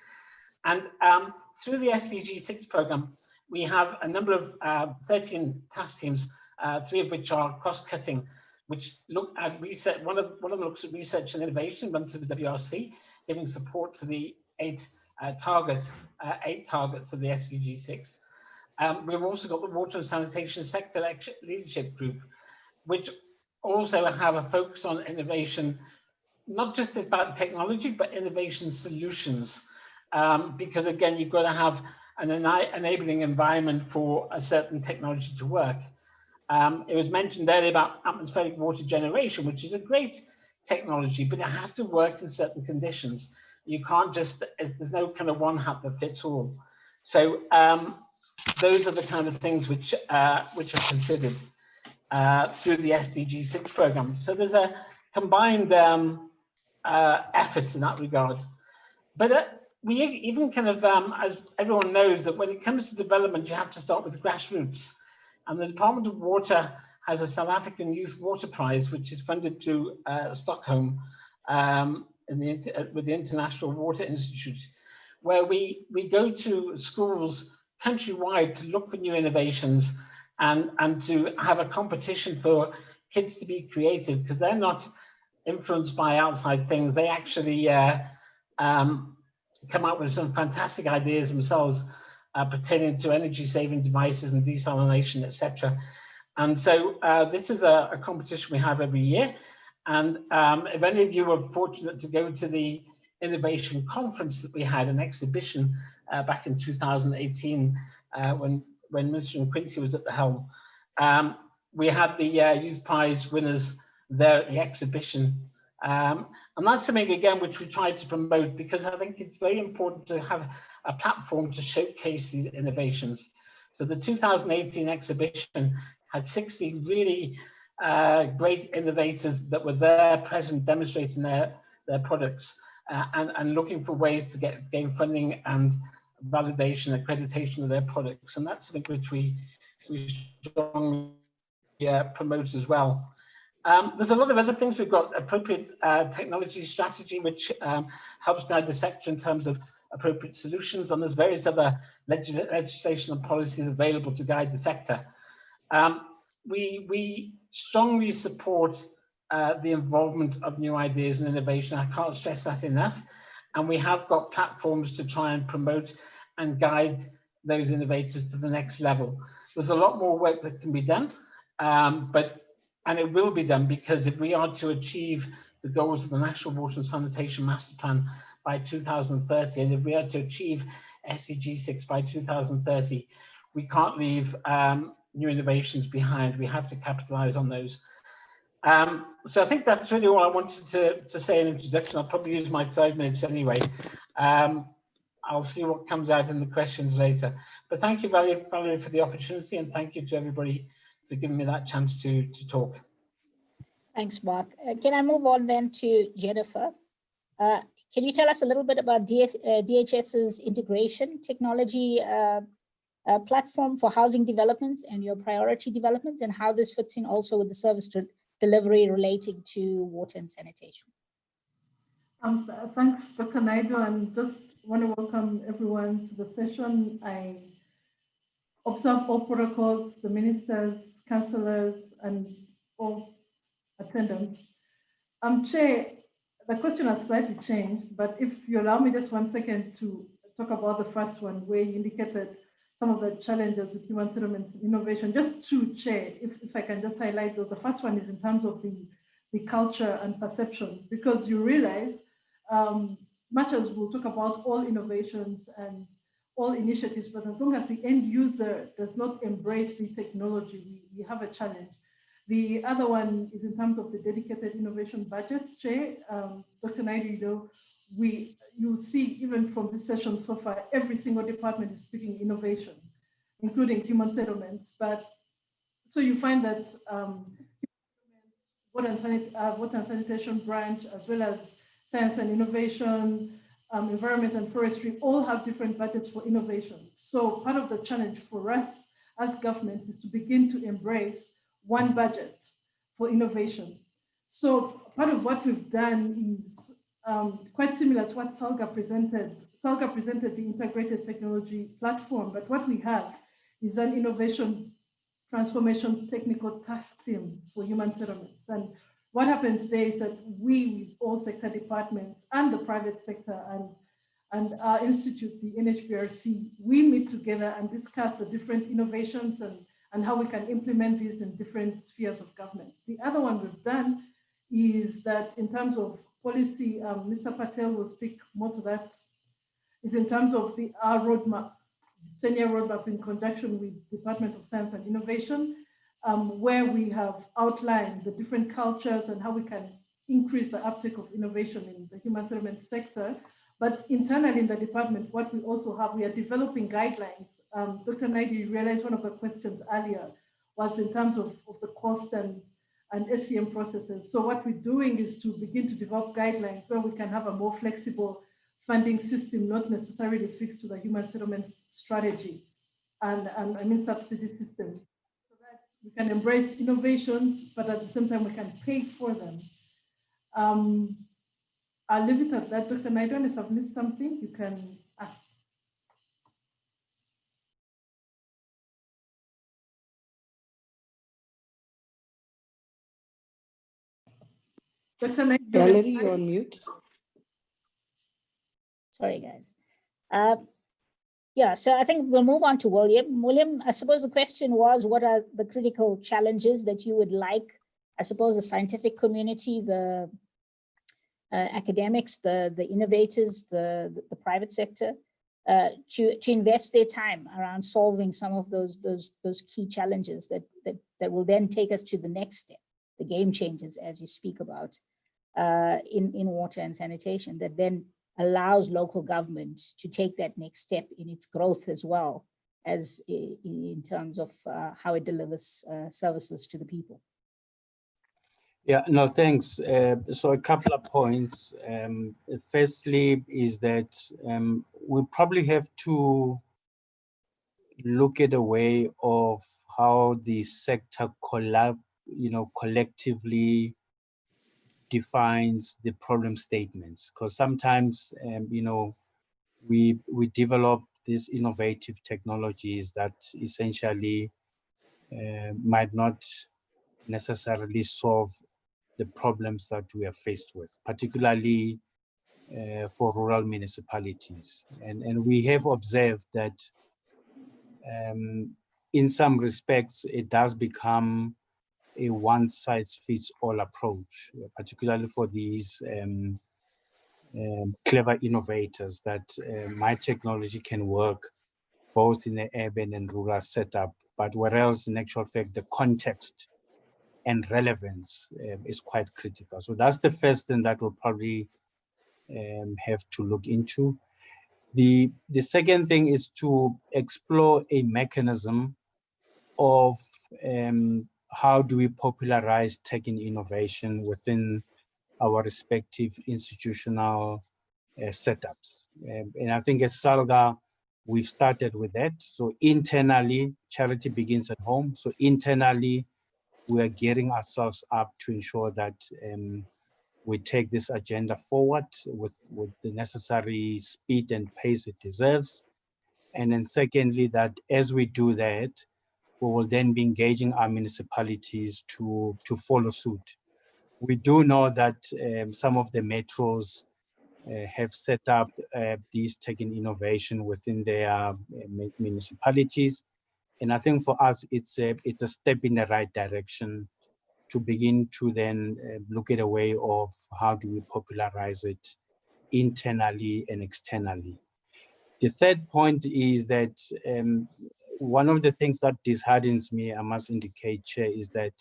And through the SDG 6 program, we have a number of 13 task teams, 3 of which are cross-cutting, which look at research. One of them looks at research and innovation run through the WRC, giving support to the 8 targets of the SDG 6. We've also got the Water and Sanitation Sector Leadership Group, which also have a focus on innovation, not just about technology, but innovation solutions. Because again, you've got to have an enabling environment for a certain technology to work. It was mentioned earlier about atmospheric water generation, which is a great technology, but it has to work in certain conditions. You can't just, there's no kind of one hat that fits all. So those are the kind of things which are considered through the SDG 6 program. So there's a combined efforts in that regard. But we even kind of, as everyone knows, that when it comes to development, you have to start with grassroots. And the Department of Water has a South African Youth Water Prize, which is funded through Stockholm with the International Water Institute, where we go to schools countrywide to look for new innovations and to have a competition for kids to be creative, because they're not influenced by outside things. They actually come up with some fantastic ideas themselves pertaining to energy saving devices and desalination, etc. And so this is a competition we have every year. And if any of you were fortunate to go to the innovation conference that we had, an exhibition back in 2018 when Minister Quincy was at the helm, we had the Youth Prize winners there at the exhibition. And that's something, again, which we try to promote, because I think it's very important to have a platform to showcase these innovations. So the 2018 exhibition had 60 really great innovators that were there present, demonstrating their products and looking for ways to gain funding and validation, accreditation of their products. And that's something which we strongly promote as well. There's a lot of other things. We've got appropriate technology strategy, which helps guide the sector in terms of appropriate solutions. And there's various other legislation and policies available to guide the sector. We strongly support the involvement of new ideas and innovation. I can't stress that enough. And we have got platforms to try and promote and guide those innovators to the next level. There's a lot more work that can be done, and it will be done, because if we are to achieve the goals of the National Water and Sanitation Master Plan by 2030, and if we are to achieve SDG 6 by 2030, we can't leave new innovations behind. We have to capitalize on those. So I think that's really all I wanted to say in introduction. I'll probably use my 5 minutes anyway. I'll see what comes out in the questions later. But thank you, Valerie, for the opportunity, and thank you to everybody for giving me that chance to talk. Thanks, Mark. Can I move on then to Jennifer? Can you tell us a little bit about DHS's integration technology platform for housing developments and your priority developments, and how this fits in also with the service delivery relating to water and sanitation? Thanks, Dr. Naidu, and just want to welcome everyone to the session. I observe all protocols, the ministers, councillors, and all attendants. Chair, the question has slightly changed, but if you allow me just 1 second to talk about the first one, where you indicated some of the challenges with human settlements and innovation. Just to Chair, if I can just highlight those. The first one is in terms of the culture and perception, because you realize, much as we'll talk about all innovations and all initiatives, but as long as the end user does not embrace the technology, we have a challenge. The other one is in terms of the dedicated innovation budget, Chair. Dr. Naidu, you'll see even from this session so far, every single department is speaking innovation, including human settlements. But so you find that water and sanitation branch, as well as science and innovation, environment and forestry, all have different budgets for innovation. So part of the challenge for us as government is to begin to embrace one budget for innovation. So part of what we've done is quite similar to what Salga presented. Salga presented the integrated technology platform, but what we have is an innovation transformation technical task team for human settlements. And what happens there is that we, with all sector departments and the private sector and our institute, the NHPRC, we meet together and discuss the different innovations and how we can implement these in different spheres of government. The other one we've done is that in terms of policy, Mr. Patel will speak more to that, is in terms of our roadmap, 10-year roadmap in conjunction with Department of Science and Innovation, where we have outlined the different cultures and how we can increase the uptake of innovation in the human settlement sector. But internally in the department, what we also have, we are developing guidelines. Dr. Naidu, you realized one of the questions earlier was in terms of the cost and and SCM processes. So what we're doing is to begin to develop guidelines where we can have a more flexible funding system, not necessarily fixed to the human settlements strategy and I mean subsidy system, so that we can embrace innovations, but at the same time we can pay for them. I'll leave it at that. Dr. Naidon, if I've missed something, you can ask. Dr. Naidon, Valerie, you're on mute. Sorry, guys. Yeah, so I think we'll move on to William. William, I suppose the question was, what are the critical challenges that you would like, I suppose, the scientific community, the academics, the innovators, the private sector, to invest their time around solving some of those key challenges that will then take us to the next step, the game changers, as you speak about, in water and sanitation, that then allows local government to take that next step in its growth as well as in terms of how it delivers services to the people. Yeah, no, thanks. So a couple of points. Firstly is that we probably have to look at a way of how the sector collectively defines the problem statements, because sometimes we develop these innovative technologies that essentially might not necessarily solve the problems that we are faced with, particularly for rural municipalities. And we have observed that in some respects, it does become a one-size-fits-all approach, particularly for these clever innovators, that my technology can work both in the urban and rural setup, but whereas in actual fact, the context and relevance is quite critical. So that's the first thing that we'll probably have to look into. The second thing is to explore a mechanism of how do we popularize tech and innovation within our respective institutional setups. And I think as Salga, we've started with that. So internally, charity begins at home. So internally, we are gearing ourselves up to ensure that we take this agenda forward with the necessary speed and pace it deserves. And then secondly, that as we do that, we will then be engaging our municipalities to follow suit. We do know that some of the metros have set up these tech and innovation within their municipalities. And I think for us, it's a step in the right direction to begin to then look at a way of how do we popularize it internally and externally. The third point is that one of the things that disheartens me, I must indicate, Chair, is that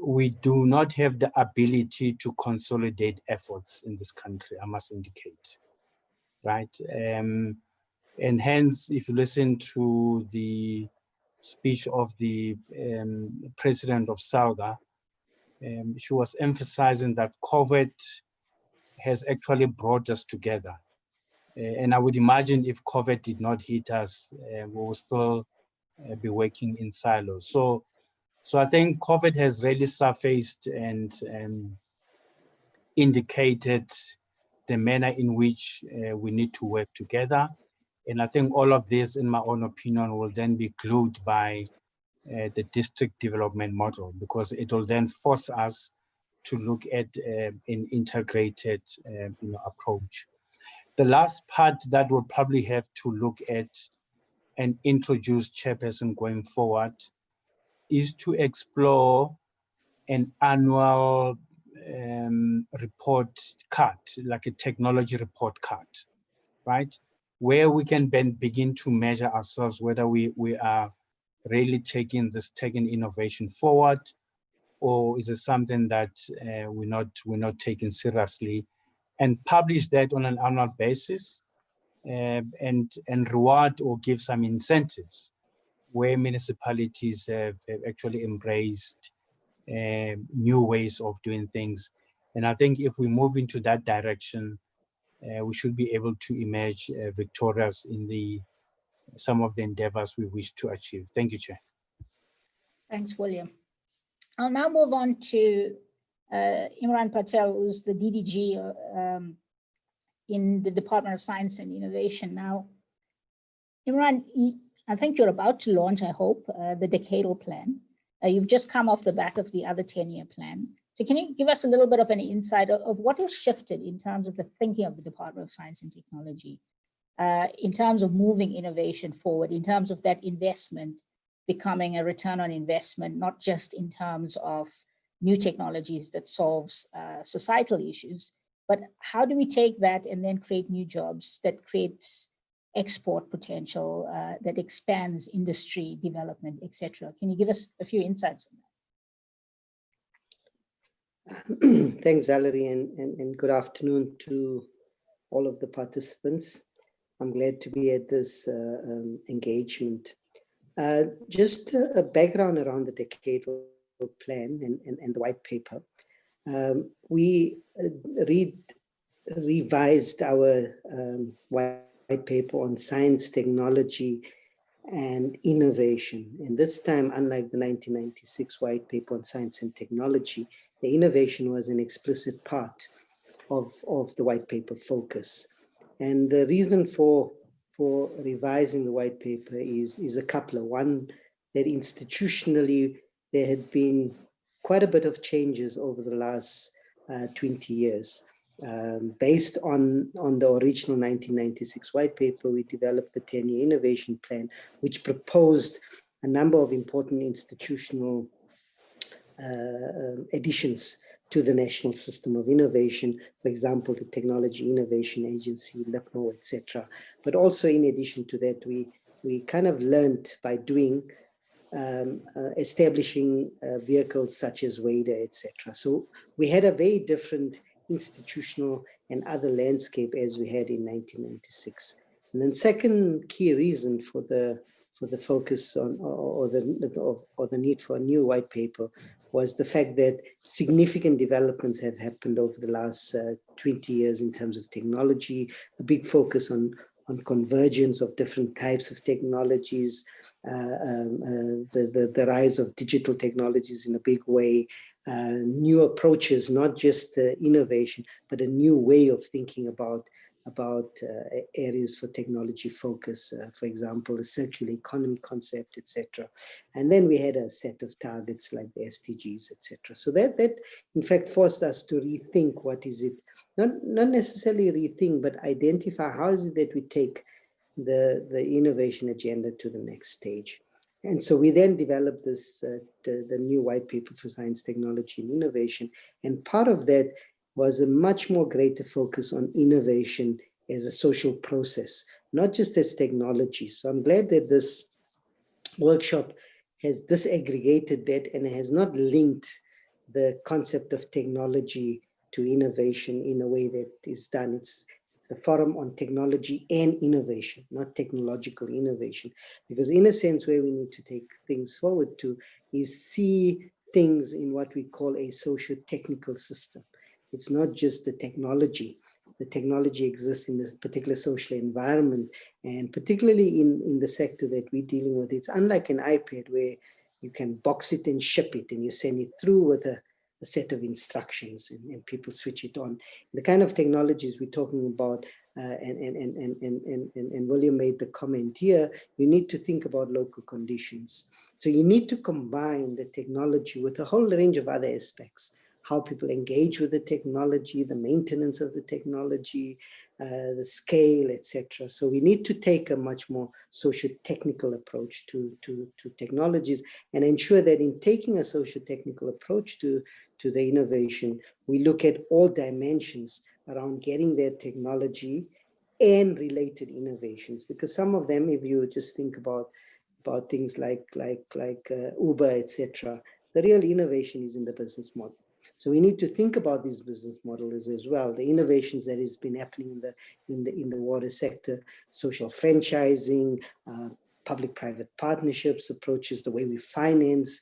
we do not have the ability to consolidate efforts in this country, I must indicate, right? And hence, if you listen to the speech of the president of Salga, she was emphasizing that COVID has actually brought us together. And I would imagine if COVID did not hit us, we will still be working in silos. So I think COVID has really surfaced and indicated the manner in which we need to work together. And I think all of this, in my own opinion, will then be glued by the district development model, because it will then force us to look at an integrated approach. The last part that we'll probably have to look at and introduce, Chairperson, going forward is to explore an annual report card, like a technology report card, right? Where we can then begin to measure ourselves whether we are really taking this tech and innovation forward, or is it something that we're not taking seriously, and publish that on an annual basis, and reward or give some incentives where municipalities have actually embraced new ways of doing things. And I think if we move into that direction, we should be able to emerge victorious in some of the endeavors we wish to achieve. Thank you, Chair. Thanks, William. I'll now move on to Imran Patel, who's the DDG in the Department of Science and Innovation. Now, Imran, I think you're about to launch, I hope, the decadal plan. You've just come off the back of the other 10-year plan. So can you give us a little bit of an insight of what has shifted in terms of the thinking of the Department of Science and Technology, in terms of moving innovation forward, in terms of that investment becoming a return on investment, not just in terms of new technologies that solves societal issues, but how do we take that and then create new jobs that creates export potential, that expands industry development, etc. Can you give us a few insights on that? Thanks, Valerie, and good afternoon to all of the participants. I'm glad to be at this engagement. Just a background around the decadal plan and the white paper. We revised our white paper on science, technology, and innovation. And this time, unlike the 1996 white paper on science and technology, the innovation was an explicit part of the white paper focus. And the reason for revising the white paper is a couple of. One, that institutionally there had been quite a bit of changes over the last 20 years. Based on the original 1996 white paper, we developed the 10-year innovation plan, which proposed a number of important institutional additions to the national system of innovation, for example, the Technology Innovation Agency, LIPMO, etc. But also in addition to that, we kind of learned by doing, establishing vehicles such as WADA, etc. So we had a very different institutional and other landscape as we had in 1996. And then second key reason for the focus on or the need for a new white paper was the fact that significant developments have happened over the last 20 years in terms of technology, a big focus on convergence of different types of technologies, the rise of digital technologies in a big way, new approaches, not just innovation, but a new way of thinking about areas for technology focus, for example, the circular economy concept, etc. And then we had a set of targets like the SDGs, etc. So that in fact forced us to rethink what is it, not necessarily rethink, but identify how is it that we take the innovation agenda to the next stage. And so we then developed this, the new white paper for science, technology, and innovation. And part of that was a much more greater focus on innovation as a social process, not just as technology. So I'm glad that this workshop has disaggregated that and has not linked the concept of technology to innovation in a way that is done. It's the forum on technology and innovation, not technological innovation. Because in a sense, where we need to take things forward to is see things in what we call a socio-technical system. It's not just the technology. The technology exists in this particular social environment, and particularly in the sector that we're dealing with. It's unlike an iPad where you can box it and ship it and you send it through with a set of instructions and people switch it on. The kind of technologies we're talking about, and William made the comment here, you need to think about local conditions. So you need to combine the technology with a whole range of other aspects. How people engage with the technology, the maintenance of the technology, the scale, etc. So we need to take a much more socio-technical approach to technologies and ensure that in taking a socio-technical approach to the innovation, we look at all dimensions around getting that technology and related innovations. Because some of them, if you just think about things like Uber, etc., the real innovation is in the business model. So we need to think about these business models as well. The innovations that has been happening in the water sector, social franchising, public-private partnerships, approaches, the way we finance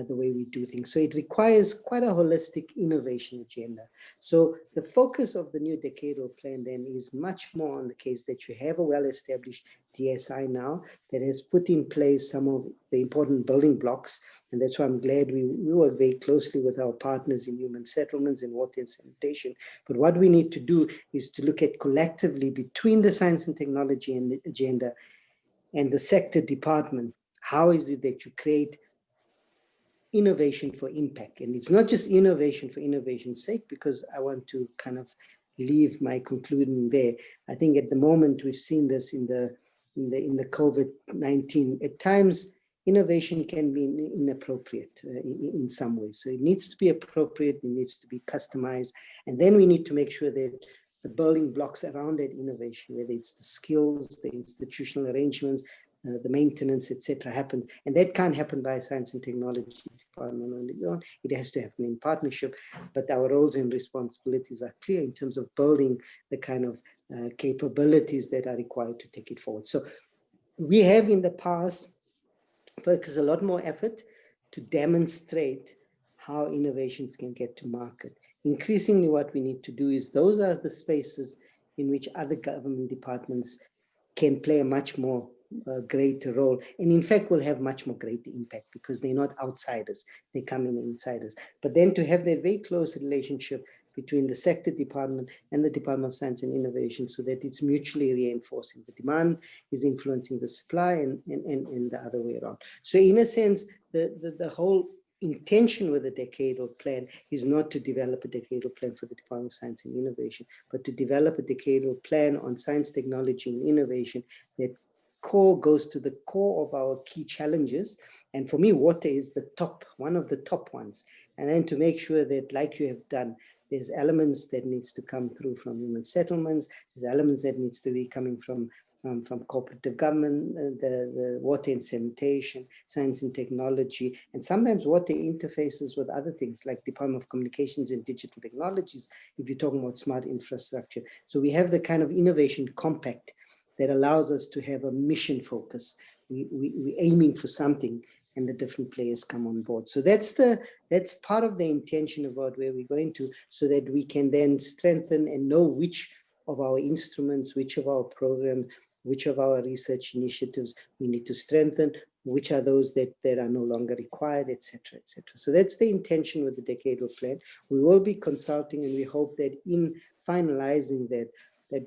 the way we do things. So it requires quite a holistic innovation agenda. So the focus of the new decadal plan then is much more on the case that you have a well-established DSI now that has put in place some of the important building blocks. And that's why I'm glad we work very closely with our partners in human settlements and water and sanitation. But what we need to do is to look at collectively between the science and technology and the agenda and the sector department, how is it that you create innovation for impact? And it's not just innovation for innovation's sake, because I want to kind of leave my concluding there. I think at the moment we've seen this in the COVID-19. At times, innovation can be inappropriate in some ways. So it needs to be appropriate, it needs to be customized, and then we need to make sure that the building blocks around that innovation, whether it's the skills, the institutional arrangements, the maintenance, etc., happens. And that can't happen by a science and technology department on its own. It has to happen in partnership, but our roles and responsibilities are clear in terms of building the kind of capabilities that are required to take it forward. So we have in the past focused a lot more effort to demonstrate how innovations can get to market. Increasingly, what we need to do is those are the spaces in which other government departments can play a much more greater role, and in fact will have much more greater impact because they're not outsiders, they come in insiders. But then to have that very close relationship between the sector department and the Department of Science and Innovation so that it's mutually reinforcing. The demand is influencing the supply and the other way around. So in a sense, the whole intention with the decadal plan is not to develop a decadal plan for the Department of Science and Innovation, but to develop a decadal plan on science, technology, and innovation that goes to the core of our key challenges. And for me, water is the top, one of the top ones. And then to make sure that, like you have done, there's elements that needs to come through from human settlements, there's elements that needs to be coming from cooperative government, the water and sanitation, science and technology, and sometimes water interfaces with other things like Department of Communications and Digital Technologies, if you're talking about smart infrastructure. So we have the kind of innovation compact that allows us to have a mission focus. We're aiming for something and the different players come on board. So that's part of the intention about where we're going to, so that we can then strengthen and know which of our instruments, which of our programs, which of our research initiatives we need to strengthen, which are those that are no longer required, et cetera, et cetera. So that's the intention with the decadal plan. We will be consulting, and we hope that in finalizing that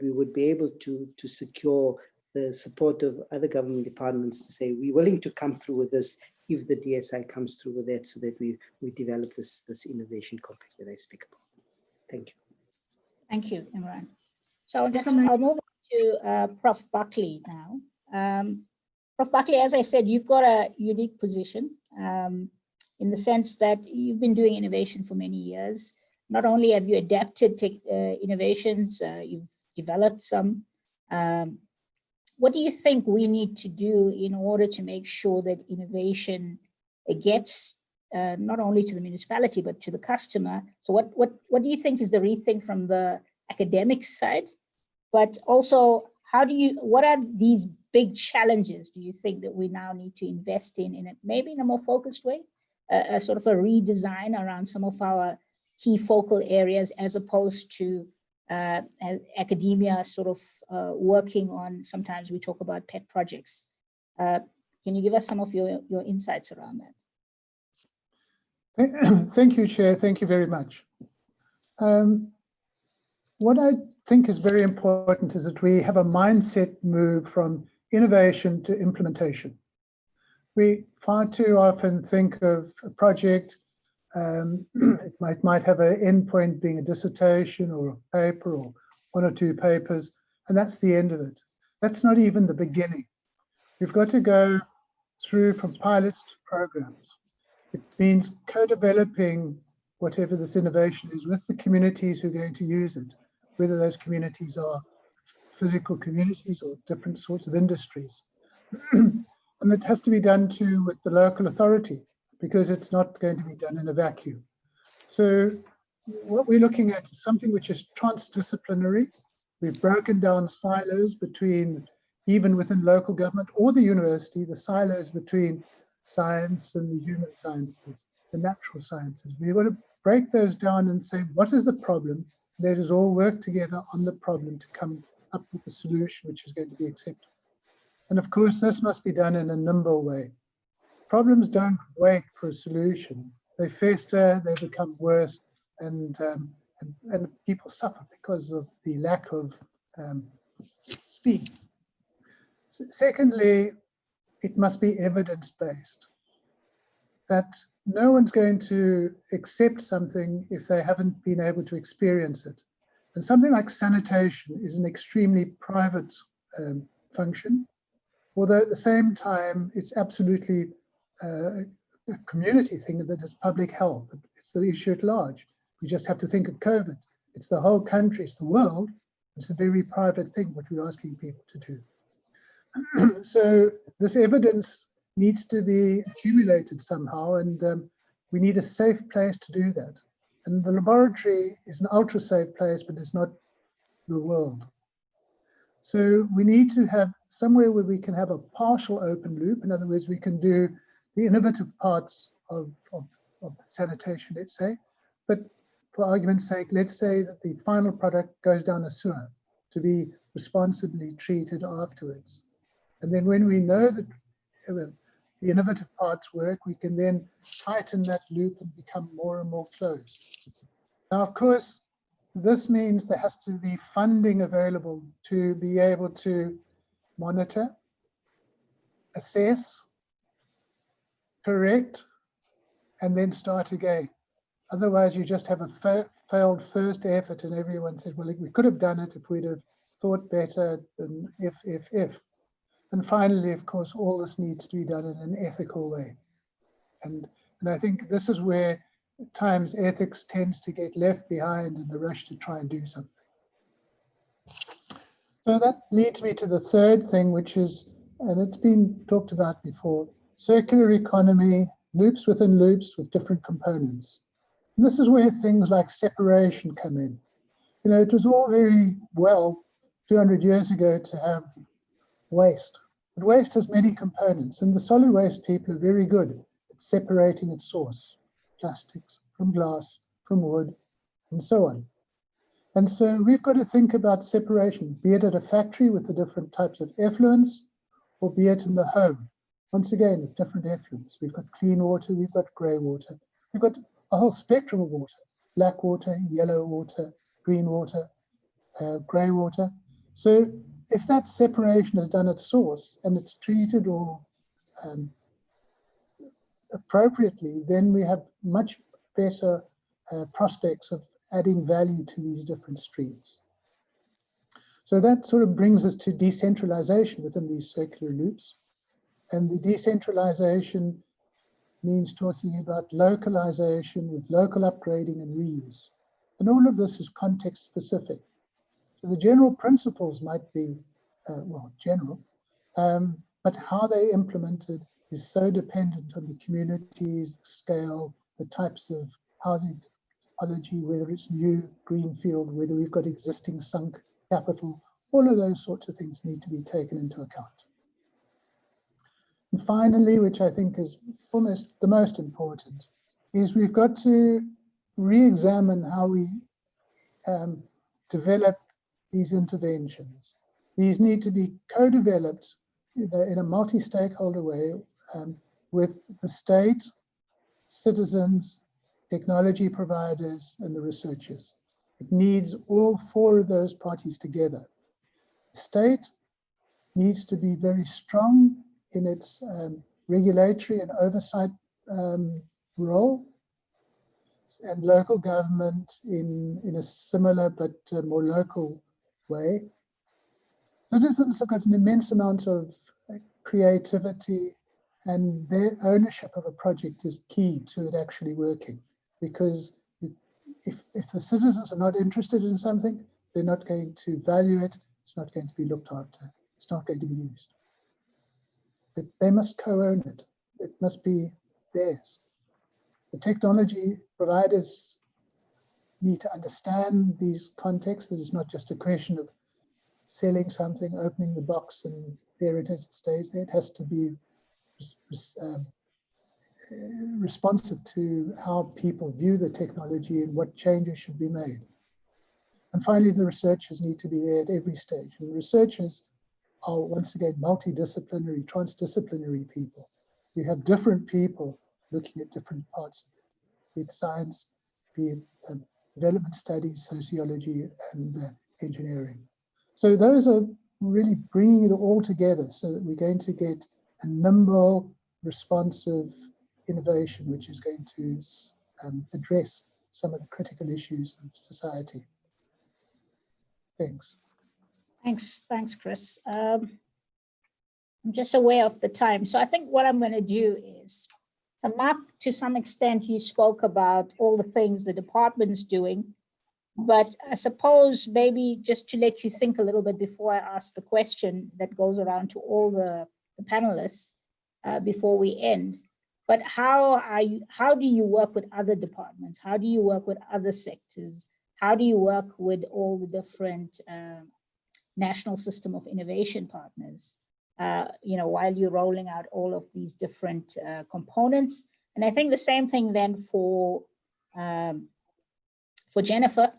we would be able to secure the support of other government departments to say, we're willing to come through with this if the DSI comes through with that, so that we develop this innovation compact that I speak about. Thank you. Thank you, Imran. So I'll move on to Prof. Buckley now. Prof. Buckley, as I said, you've got a unique position in the sense that you've been doing innovation for many years. Not only have you adapted to innovations, you've developed some. What do you think we need to do in order to make sure that innovation gets not only to the municipality, but to the customer? So what do you think is the rethink from the academic side? But also, what are these big challenges do you think that we now need to invest in maybe in a more focused way, a sort of a redesign around some of our key focal areas, as opposed to academia sort of working on, sometimes we talk about pet projects. Can you give us some of your insights around that? Thank you, Chair. Thank you very much. What I think is very important is that we have a mindset move from innovation to implementation. We far too often think of a project, it might have an endpoint being a dissertation or a paper or one or two papers, and that's the end of it. That's not even the beginning. We've got to go through from pilots to programs. It means co-developing whatever this innovation is with the communities who are going to use it, whether those communities are physical communities or different sorts of industries. And it has to be done too with the local authority, because it's not going to be done in a vacuum. So what we're looking at is something which is transdisciplinary. We've broken down silos between, even within local government or the university, the silos between science and the human sciences, the natural sciences. We've got to break those down and say, what is the problem? Let us all work together on the problem to come up with a solution which is going to be acceptable. And of course, this must be done in a nimble way. Problems don't wait for a solution. They fester, they become worse, and people suffer because of the lack of speed. Secondly, it must be evidence-based. That no one's going to accept something if they haven't been able to experience it. And something like sanitation is an extremely private function, although at the same time, it's absolutely a community thing that is public health. It's the issue at large. We just have to think of COVID. It's the whole country, it's the world. It's a very private thing, what we're asking people to do. So this evidence needs to be accumulated somehow, and we need a safe place to do that. And the laboratory is an ultra safe place, but it's not the world. So we need to have somewhere where we can have a partial open loop. In other words, we can do the innovative parts of sanitation, let's say. But for argument's sake, let's say that the final product goes down a sewer to be responsibly treated afterwards. And then when we know that the innovative parts work, we can then tighten that loop and become more and more closed. Now, of course, this means there has to be funding available to be able to monitor, assess, correct, and then start again. Otherwise, you just have a failed first effort and everyone says, well, we could have done it if we'd have thought better than if. And finally, of course, all this needs to be done in an ethical way. And I think this is where at times ethics tends to get left behind in the rush to try and do something. So that leads me to the third thing, which is, and it's been talked about before, circular economy, loops within loops with different components. And this is where things like separation come in. You know, it was all very well 200 years ago to have waste. But waste has many components, and the solid waste people are very good at separating its source, plastics from glass, from wood, and so on. And so we've got to think about separation, be it at a factory with the different types of effluents, or be it in the home. Once again, with different effluents. We've got clean water, we've got grey water. We've got a whole spectrum of water, black water, yellow water, green water, grey water. So if that separation is done at source and it's treated or appropriately, then we have much better prospects of adding value to these different streams. So that sort of brings us to decentralization within these circular loops. And the decentralization means talking about localization with local upgrading and reuse. And all of this is context specific. So the general principles might be, well, general, but how they implemented is so dependent on the communities, the scale, the types of housing typology, whether it's new, greenfield, whether we've got existing sunk capital, all of those sorts of things need to be taken into account. And finally, which I think is almost the most important, is we've got to re-examine how we develop these interventions. These need to be co-developed in a multi-stakeholder way with the state, citizens, technology providers, and the researchers. It needs all four of those parties together. The state needs to be very strong in its regulatory and oversight role, and local government in a similar but more local way. Citizens have got an immense amount of creativity, and their ownership of a project is key to it actually working. Because if the citizens are not interested in something, they're not going to value it, it's not going to be looked after, it's not going to be used. They must co-own it. It must be theirs. The technology providers need to understand these contexts, that it's not just a question of selling something, opening the box, and there it is, it stays there. It has to be responsive to how people view the technology and what changes should be made. And finally, the researchers need to be there at every stage. And the researchers are, once again, multidisciplinary, transdisciplinary people. You have different people looking at different parts of it, be it science, be it development studies, sociology, and engineering. So those are really bringing it all together so that we're going to get a nimble, responsive innovation, which is going to address some of the critical issues of society. Thanks. Thanks, Chris. I'm just aware of the time. So I think what I'm going to do is, so Mark, to some extent, you spoke about all the things the department's doing, but I suppose maybe just to let you think a little bit before I ask the question that goes around to all the panelists before we end. But how do you work with other departments? How do you work with other sectors? How do you work with all the different national system of innovation partners, while you're rolling out all of these different components? And I think the same thing then for Jennifer,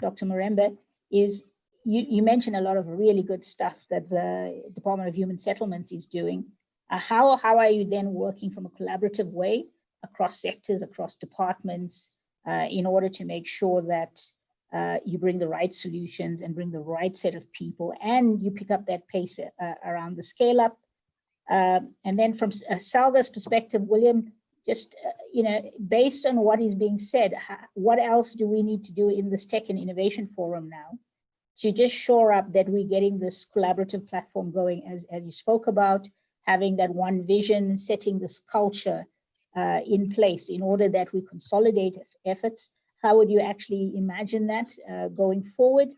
Dr. Marembe, is you mentioned a lot of really good stuff that the Department of Human Settlements is doing. How are you then working from a collaborative way across sectors, across departments, in order to make sure that you bring the right solutions and bring the right set of people, and you pick up that pace around the scale up? And then from Salga's perspective, William, just based on what is being said, what else do we need to do in this Tech and Innovation Forum now to just shore up that we're getting this collaborative platform going, as you spoke about, having that one vision, setting this culture in place in order that we consolidate efforts? How would you actually imagine that going forward?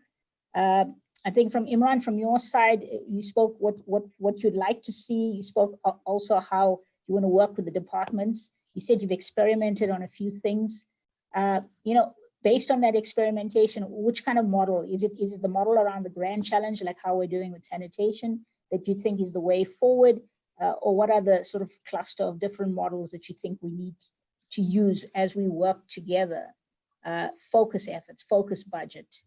I think from Imran, from your side, you spoke what you'd like to see. You spoke also how you want to work with the departments. You said you've experimented on a few things. Based on that experimentation, which kind of model? Is it the model around the grand challenge, like how we're doing with sanitation, that you think is the way forward? Or what are the sort of cluster of different models that you think we need to use as we work together? Focus efforts, focus budget,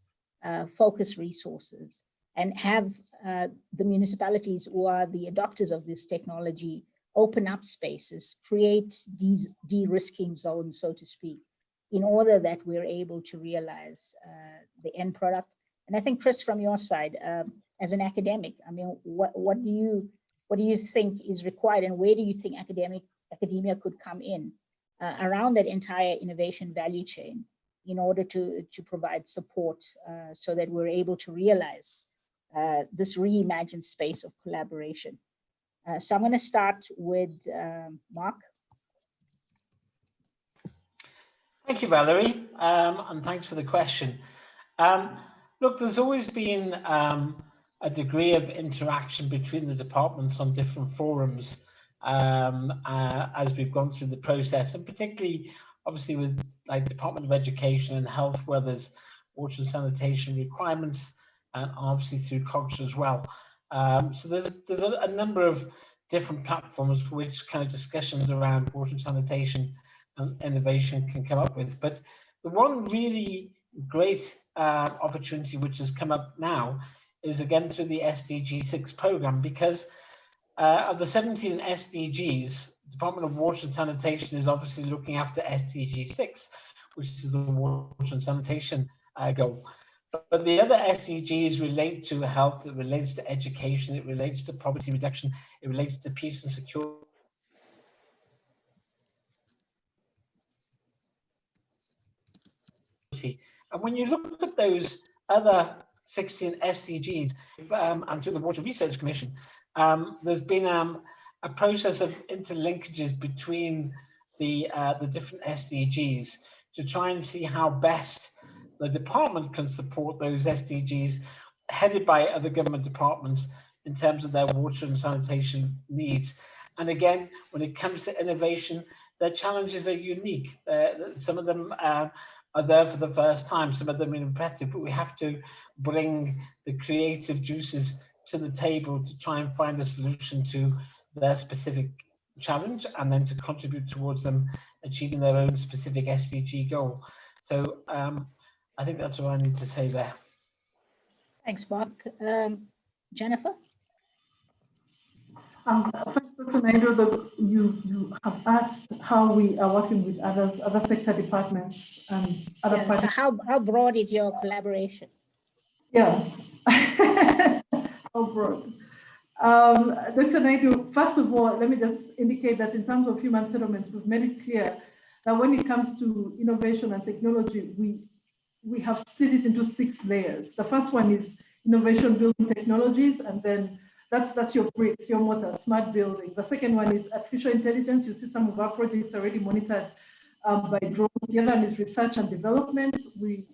focus resources, and have the municipalities who are the adopters of this technology open up spaces, create these de-risking zones, so to speak, in order that we're able to realize the end product. And I think, Chris, from your side, as an academic, I mean, what do you think is required, and where do you think academia could come in around that entire innovation value chain in order to provide support so that we're able to realize this reimagined space of collaboration? So I'm going to start with Mark. Thank you, Valerie, and thanks for the question. Look, there's always been a degree of interaction between the departments on different forums as we've gone through the process, and particularly, obviously, with like Department of Education and Health, where there's water and sanitation requirements, and obviously through COGS as well. So there's a number of different platforms for which kind of discussions around water and sanitation and innovation can come up with. But the one really great opportunity which has come up now is again through the SDG 6 program, because of the 17 SDGs, Department of Water and Sanitation is obviously looking after SDG 6, which is the water and sanitation goal. But the other SDGs relate to health, it relates to education, it relates to poverty reduction, it relates to peace and security. And when you look at those other 16 SDGs, and through the Water Research Commission, there's been a process of interlinkages between the different SDGs to try and see how best the department can support those SDGs headed by other government departments in terms of their water and sanitation needs. And again, when it comes to innovation, their challenges are unique. Some of them are there for the first time, some of them are repetitive, but we have to bring the creative juices to the table to try and find a solution to their specific challenge and then to contribute towards them achieving their own specific SDG goal. So I think that's all I need to say there. Thanks, Mark. Jennifer? Thanks, Dr. Naidu, you have asked how we are working with other sector departments and other Yeah, parties. so how broad is your collaboration? Yeah, how broad. Dr. Naidu, first of all, let me just indicate that in terms of human settlements, we've made it clear that when it comes to innovation and technology, we have split it into 6 layers. The first one is innovation building technologies, and then that's your bricks, your mortar, smart building. The second one is artificial intelligence. You see some of our projects already monitored by drones. The other one is research and development. We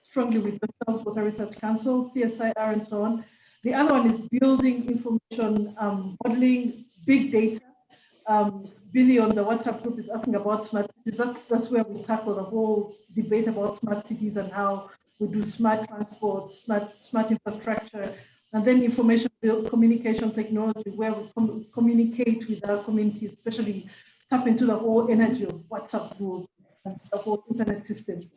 strongly with the South Water Research Council, CSIR, and so on. The other one is building information modeling, big data. Billy on the WhatsApp group is asking about smart cities. That's where we tackle the whole debate about smart cities and how we do smart transport, smart infrastructure, and then information communication technology, where we communicate with our community, especially tap into the whole energy of WhatsApp group and the whole internet system.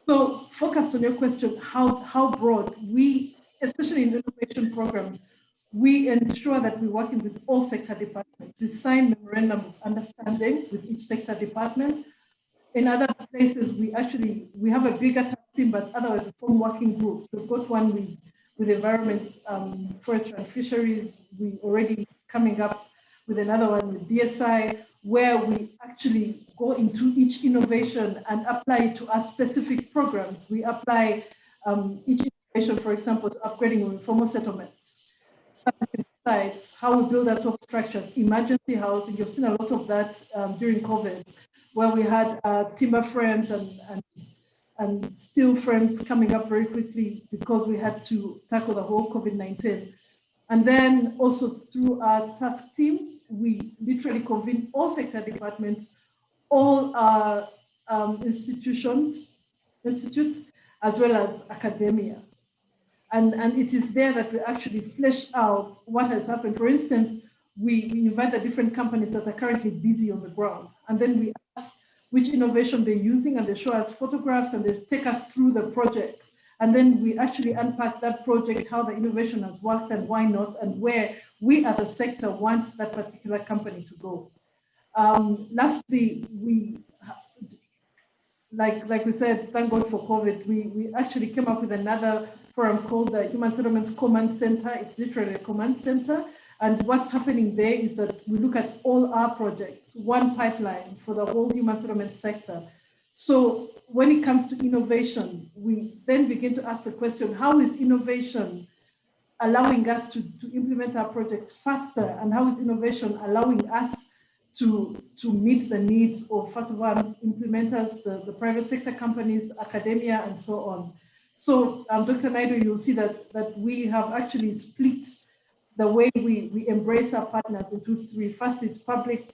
So focused on your question, how broad, we, especially in the innovation program, we ensure that we're working with all sector departments. We sign memorandum of understanding with each sector department. In other places, we have a bigger team, but otherwise we form working groups. We've got one with environment, forestry and fisheries. We already coming up with another one with DSI, where we actually go into each innovation and apply it to our specific programs. We apply each innovation, for example, to upgrading of informal settlements, sites, how we build our top structures, emergency housing. You've seen a lot of that during COVID, where we had timber frames and steel frames coming up very quickly because we had to tackle the whole COVID-19. And then also through our task team, we literally convene all sector departments, all our institutes, as well as academia. And it is there that we actually flesh out what has happened. For instance, we invite the different companies that are currently busy on the ground, and then we ask which innovation they're using, and they show us photographs and they take us through the project. And then we actually unpack that project, how the innovation has worked and why not, and where we as a sector want that particular company to go. Lastly, like we said, thank God for COVID, we actually came up with another forum called the Human Settlements Command Center. It's literally a command center. And what's happening there is that we look at all our projects, one pipeline for the whole human settlement sector. So when it comes to innovation, we then begin to ask the question, how is innovation allowing us to implement our projects faster? And how is innovation allowing us to meet the needs of, first of all, implementers, the private sector companies, academia, and so on? So Dr. Naidu, you'll see that we have actually split the way we embrace our partners into 3. First is public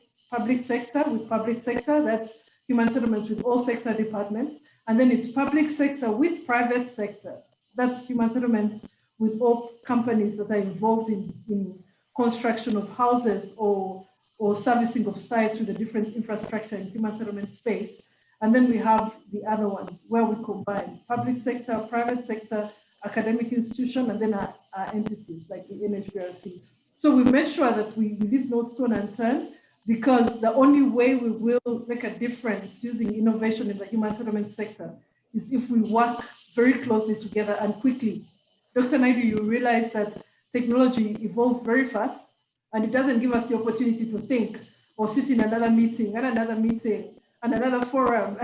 sector with public sector, that's human settlements with all sector departments. And then it's public sector with private sector, that's human settlements with all companies that are involved in construction of houses or servicing of sites with the different infrastructure in human settlement space. And then we have the other one where we combine public sector, private sector, academic institution, and then our entities like the NHBRC. So we made sure that we leave no stone unturned, because the only way we will make a difference using innovation in the human settlement sector is if we work very closely together and quickly. Dr. Naidu, you realize that technology evolves very fast, and it doesn't give us the opportunity to think or sit in another meeting and another meeting and another forum.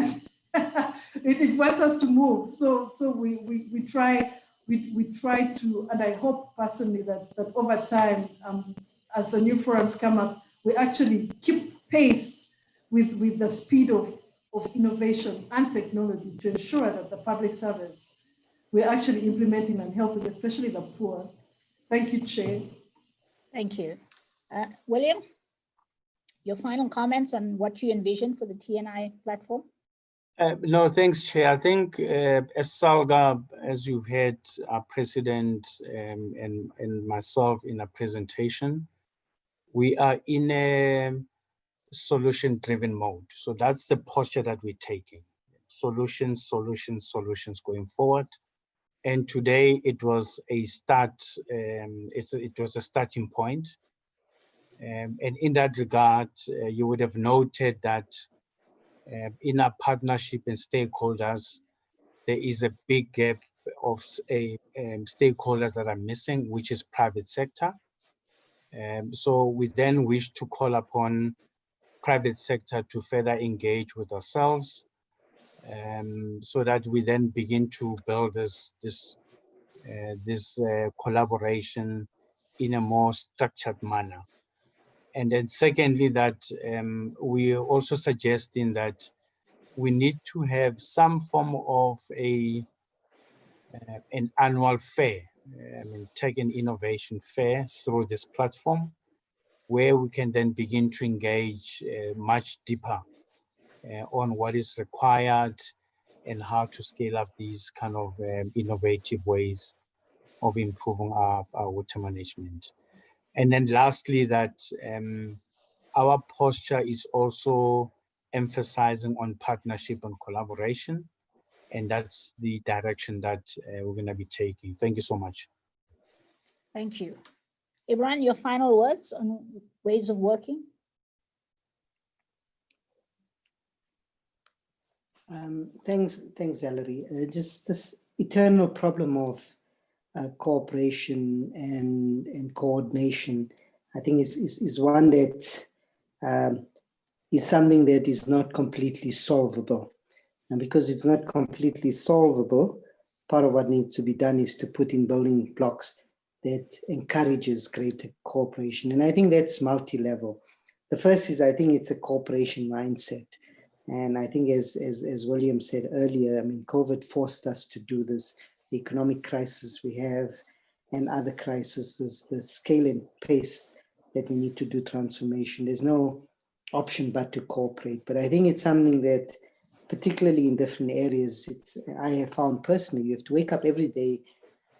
It wants us to move. So we try to, and I hope personally that over time, as the new forums come up, we actually keep pace with the speed of innovation and technology to ensure that the public service we're actually implementing and helping, especially the poor. Thank you, Chair. Thank you. William, your final comments on what you envision for the TNI platform? No, thanks, Chair. I think as Salga, as you've heard our president and myself in a presentation, we are in solution-driven mode. So that's the posture that we're taking. Solutions, solutions, solutions going forward. And today it was a start, it was a starting point. And in that regard, you would have noted that in our partnership and stakeholders, there is a big gap of stakeholders that are missing, which is private sector. So we then wish to call upon private sector to further engage with ourselves, so that we then begin to build this collaboration in a more structured manner. And then secondly, that we are also suggesting that we need to have some form of an annual fair, tech and innovation fair through this platform, where we can then begin to engage much deeper on what is required and how to scale up these kind of innovative ways of improving our water management. And then lastly, that our posture is also emphasizing on partnership and collaboration. And that's the direction that we're going to be taking. Thank you so much. Thank you. Imran, your final words on ways of working? Thanks, Valerie. Just this eternal problem of cooperation and coordination, I think is one that is something that is not completely solvable. And because it's not completely solvable, part of what needs to be done is to put in building blocks that encourages greater cooperation. And I think that's multi-level. The first is, I think it's a cooperation mindset. And I think as William said earlier, I mean, COVID forced us to do this. The economic crisis we have and other crises, the scale and pace that we need to do transformation. There's no option but to cooperate. But I think it's something that, particularly in different areas, I have found personally, you have to wake up every day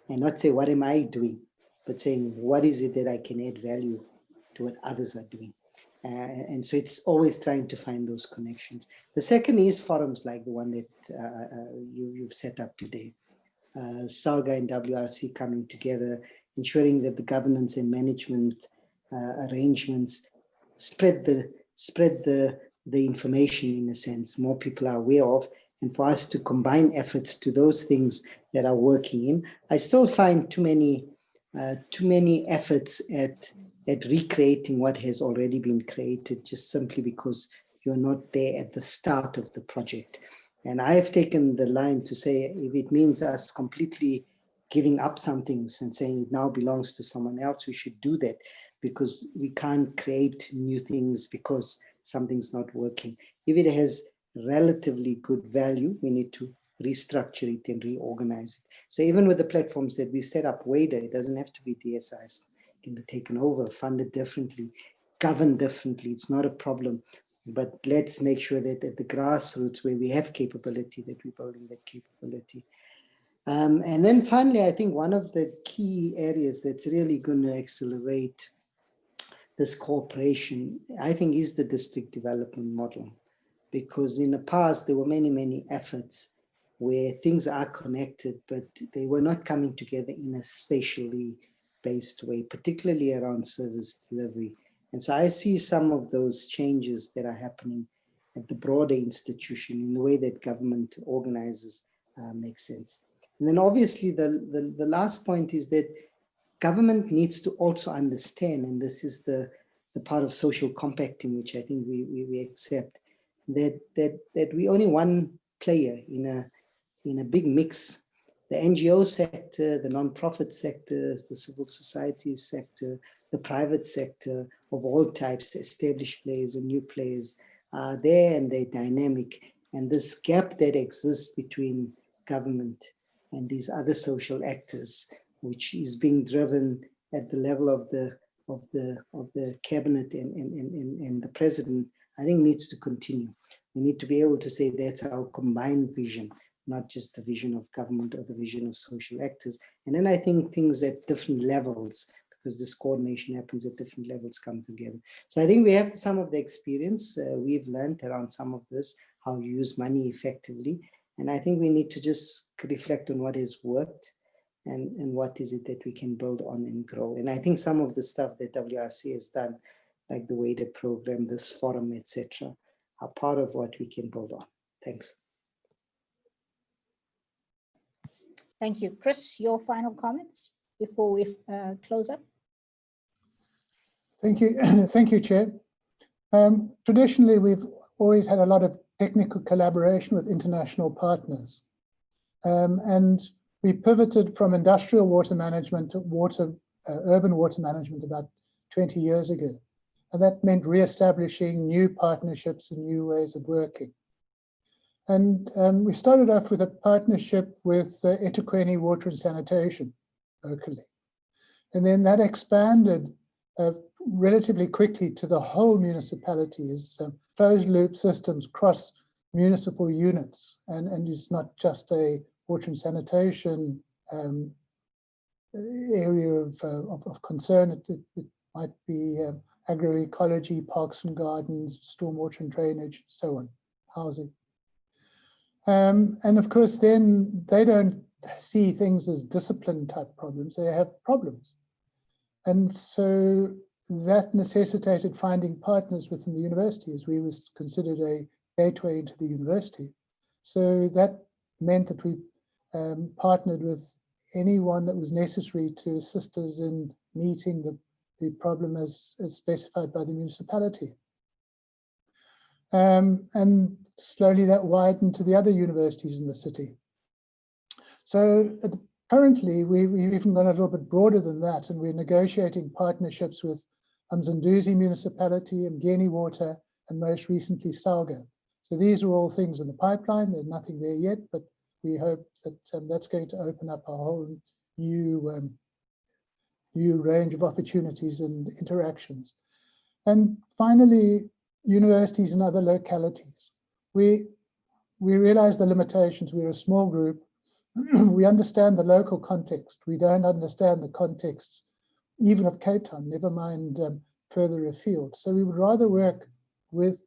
and not say, what am I doing? But saying, what is it that I can add value to what others are doing? And so it's always trying to find those connections. The second is forums like the one that you've set up today. Salga and WRC coming together, ensuring that the governance and management arrangements spread the information, in a sense, more people are aware of, and for us to combine efforts to those things that are working in. I still find too many efforts at recreating what has already been created, just simply because you're not there at the start of the project. And I have taken the line to say, if it means us completely giving up some things and saying it now belongs to someone else, we should do that, because we can't create new things because something's not working. If it has relatively good value, we need to restructure it and reorganize it. So even with the platforms that we set up, WADA, it doesn't have to be DSIs. It can be taken over, funded differently, governed differently. It's not a problem. But let's make sure that at the grassroots where we have capability, that we're building that capability. And then finally, I think one of the key areas that's really going to accelerate this cooperation, I think, is the district development model. Because in the past, there were many efforts where things are connected, but they were not coming together in a spatially based way, particularly around service delivery. And so I see some of those changes that are happening at the broader institution in the way that government organizes makes sense. And then obviously the last point is that government needs to also understand, and this is the part of social compacting, which I think we accept, that we only one player in a big mix. The NGO sector, the non-profit sectors, the civil society sector, the private sector of all types, established players and new players are there, and they're dynamic. And this gap that exists between government and these other social actors, which is being driven at the level of the cabinet and the president, I think needs to continue. We need to be able to say that's our combined vision, not just the vision of government or the vision of social actors. And then I think things at different levels, because this coordination happens at different levels come together. So I think we have some of the experience we've learned around some of this, how you use money effectively. And I think we need to just reflect on what has worked and what is it that we can build on and grow. And I think some of the stuff that WRC has done, like the WADA program, this forum, etc., are part of what we can build on. Thanks. Thank you. Chris, your final comments before we close up? Thank you. Thank you, Chair. Traditionally, we've always had a lot of technical collaboration with international partners. And we pivoted from industrial water management to urban water management about 20 years ago. And that meant re-establishing new partnerships and new ways of working. And we started off with a partnership with eThekwini Water and Sanitation locally. And then that expanded relatively quickly to the whole municipality as closed loop systems cross municipal units. And it's not just a water and sanitation area of concern. It might be agroecology, parks and gardens, stormwater and drainage, so on, housing. And of course, then they don't see things as discipline type problems, they have problems. And so that necessitated finding partners within the university, as we was considered a gateway into the university. So that meant that we partnered with anyone that was necessary to assist us in meeting the problem as specified by the municipality. And slowly that widened to the other universities in the city. So currently we've even gone a little bit broader than that, and we're negotiating partnerships with Mzanduzi Municipality, Mgeni Water, and most recently Salga. So these are all things in the pipeline. There's nothing there yet, but we hope that that's going to open up a whole new range of opportunities and interactions. And finally, universities and other localities. We realize the limitations. We're a small group. We understand the local context. We don't understand the context even of Cape Town, never mind further afield. So we would rather work with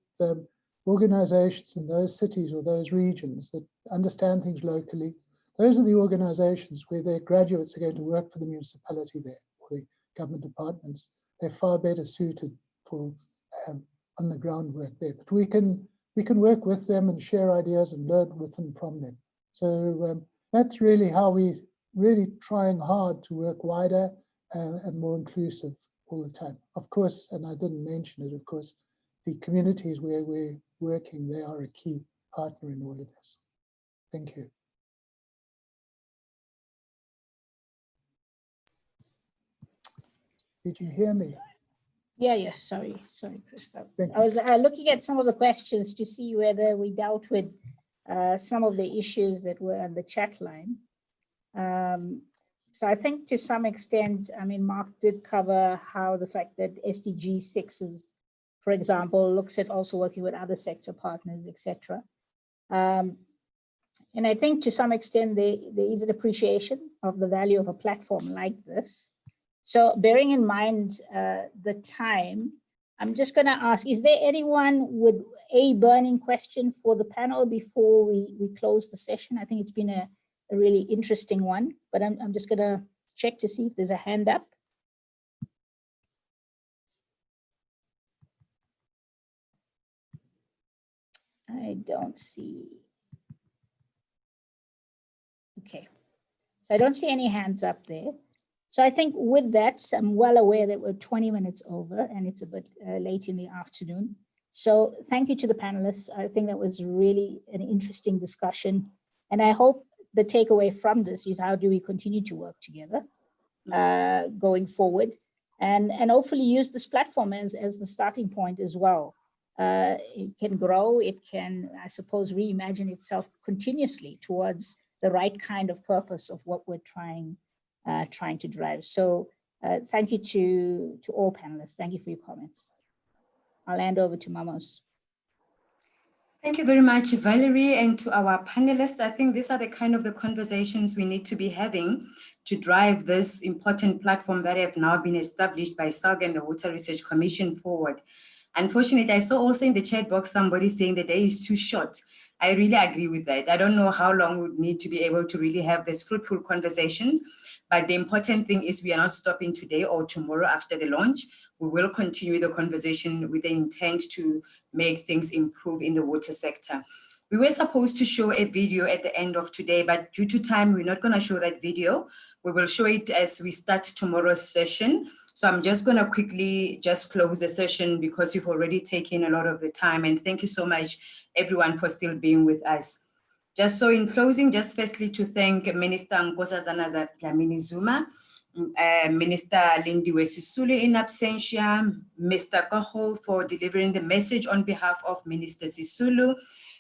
organizations in those cities or those regions that understand things locally. Those are the organizations where their graduates are going to work for the municipality there, or the government departments. They're far better suited for on the ground work there. But we can work with them and share ideas and learn with them from them. So that's really how we really trying hard to work wider and more inclusive all the time. Of course, and I didn't mention it, of course, the communities where we're working, they are a key partner in all of this. Thank you. Did you hear me? Yeah, sorry, Chris. I was looking at some of the questions to see whether we dealt with some of the issues that were on the chat line. So I think to some extent, I mean, Mark did cover how the fact that SDG 6 is, for example, looks at also working with other sector partners, etc. And I think to some extent, there is an appreciation of the value of a platform like this. So bearing in mind the time, I'm just going to ask, is there anyone with a burning question for the panel before we close the session? I think it's been a really interesting one, but I'm just going to check to see if there's a hand up. I don't see. Okay, so I don't see any hands up there. So I think with that, I'm well aware that we're 20 minutes over and it's a bit late in the afternoon. So thank you to the panelists. I think that was really an interesting discussion. And I hope the takeaway from this is how do we continue to work together going forward and hopefully use this platform as the starting point as well. It can grow, it can, I suppose, reimagine itself continuously towards the right kind of purpose of what we're trying to drive. So thank you to all panelists. Thank you for your comments. I'll hand over to Mamos. Thank you very much, Valerie, and to our panelists. I think these are the kind of the conversations we need to be having to drive this important platform that have now been established by Salga and the Water Research Commission forward. Unfortunately, I saw also in the chat box somebody saying the day is too short. I really agree with that. I don't know how long we would need to be able to really have these fruitful conversations, but the important thing is we are not stopping today or tomorrow after the launch. We will continue the conversation with the intent to make things improve in the water sector. We were supposed to show a video at the end of today, but due to time, we're not going to show that video. We will show it as we start tomorrow's session. So I'm just going to quickly just close the session because you've already taken a lot of the time. And thank you so much, everyone, for still being with us. Just so in closing, just firstly to thank Minister Nkosazana Dlamini-Zuma, Minister Lindiwe Sisulu in absentia, Mr. Kahol for delivering the message on behalf of Minister Sisulu,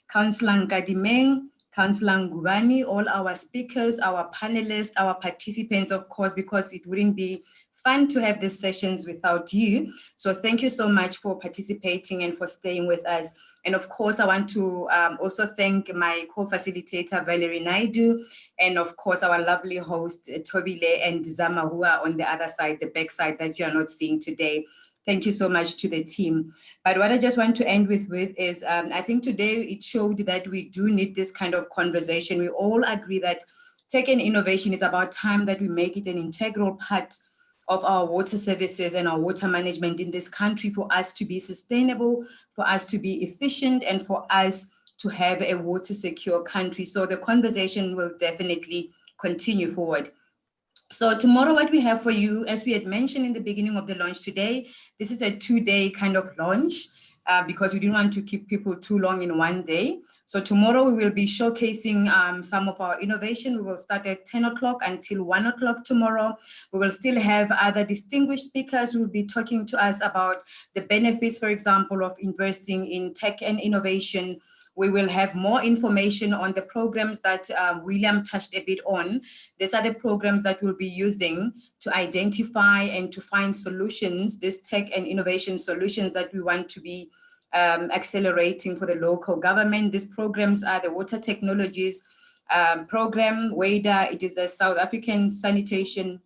Councillor Nkadimeng, Councillor Ngubani, all our speakers, our panelists, our participants, of course, because it wouldn't be fun to have these sessions without you. So thank you so much for participating and for staying with us. And of course, I want to also thank my co-facilitator, Valerie Naidu, and of course, our lovely host, Tobile and Zama, who are on the other side, the back side that you are not seeing today. Thank you so much to the team. But what I just want to end with is, I think today it showed that we do need this kind of conversation. We all agree that tech and innovation is about time that we make it an integral part of our water services and our water management in this country for us to be sustainable, for us to be efficient, and for us to have a water secure country. So the conversation will definitely continue forward. So tomorrow what we have for you, as we had mentioned in the beginning of the launch today, this is a 2-day kind of launch because we didn't want to keep people too long in one day. So tomorrow we will be showcasing some of our innovation. We will start at 10 o'clock until 1 o'clock tomorrow. We will still have other distinguished speakers who will be talking to us about the benefits, for example, of investing in tech and innovation. We will have more information on the programs that William touched a bit on. These are the programs that we'll be using to identify and to find solutions, these tech and innovation solutions that we want to be accelerating for the local government. These programs are the Water Technologies Program, WADA. It is the South African Sanitation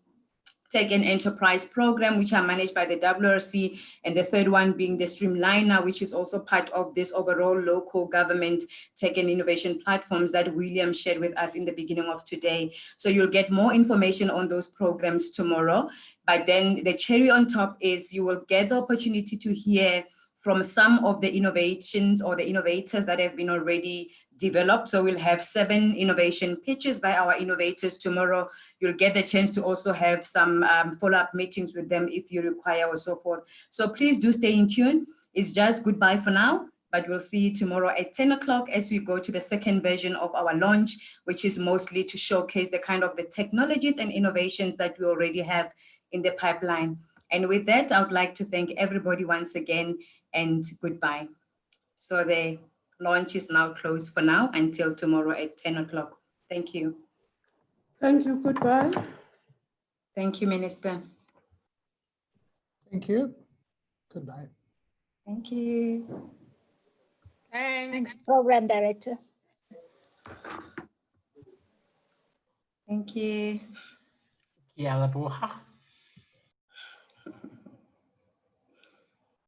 Tech and Enterprise Program, which are managed by the WRC, and the third one being the Streamliner, which is also part of this overall local government tech and innovation platforms that William shared with us in the beginning of today. So you'll get more information on those programs tomorrow. But then the cherry on top is you will get the opportunity to hear from some of the innovations or the innovators that have been already developed. So we'll have 7 innovation pitches by our innovators tomorrow. You'll get the chance to also have some follow-up meetings with them if you require or so forth. So please do stay in tune. It's just goodbye for now, but we'll see you tomorrow at 10 o'clock as we go to the second version of our launch, which is mostly to showcase the kind of the technologies and innovations that we already have in the pipeline. And with that, I would like to thank everybody once again and goodbye. So the launch is now closed for now until tomorrow at 10 o'clock. Thank you. Thank you. Goodbye. Thank you, Minister. Thank you. Goodbye. Thank you. Thanks, Program Director. Thank you. Yeah,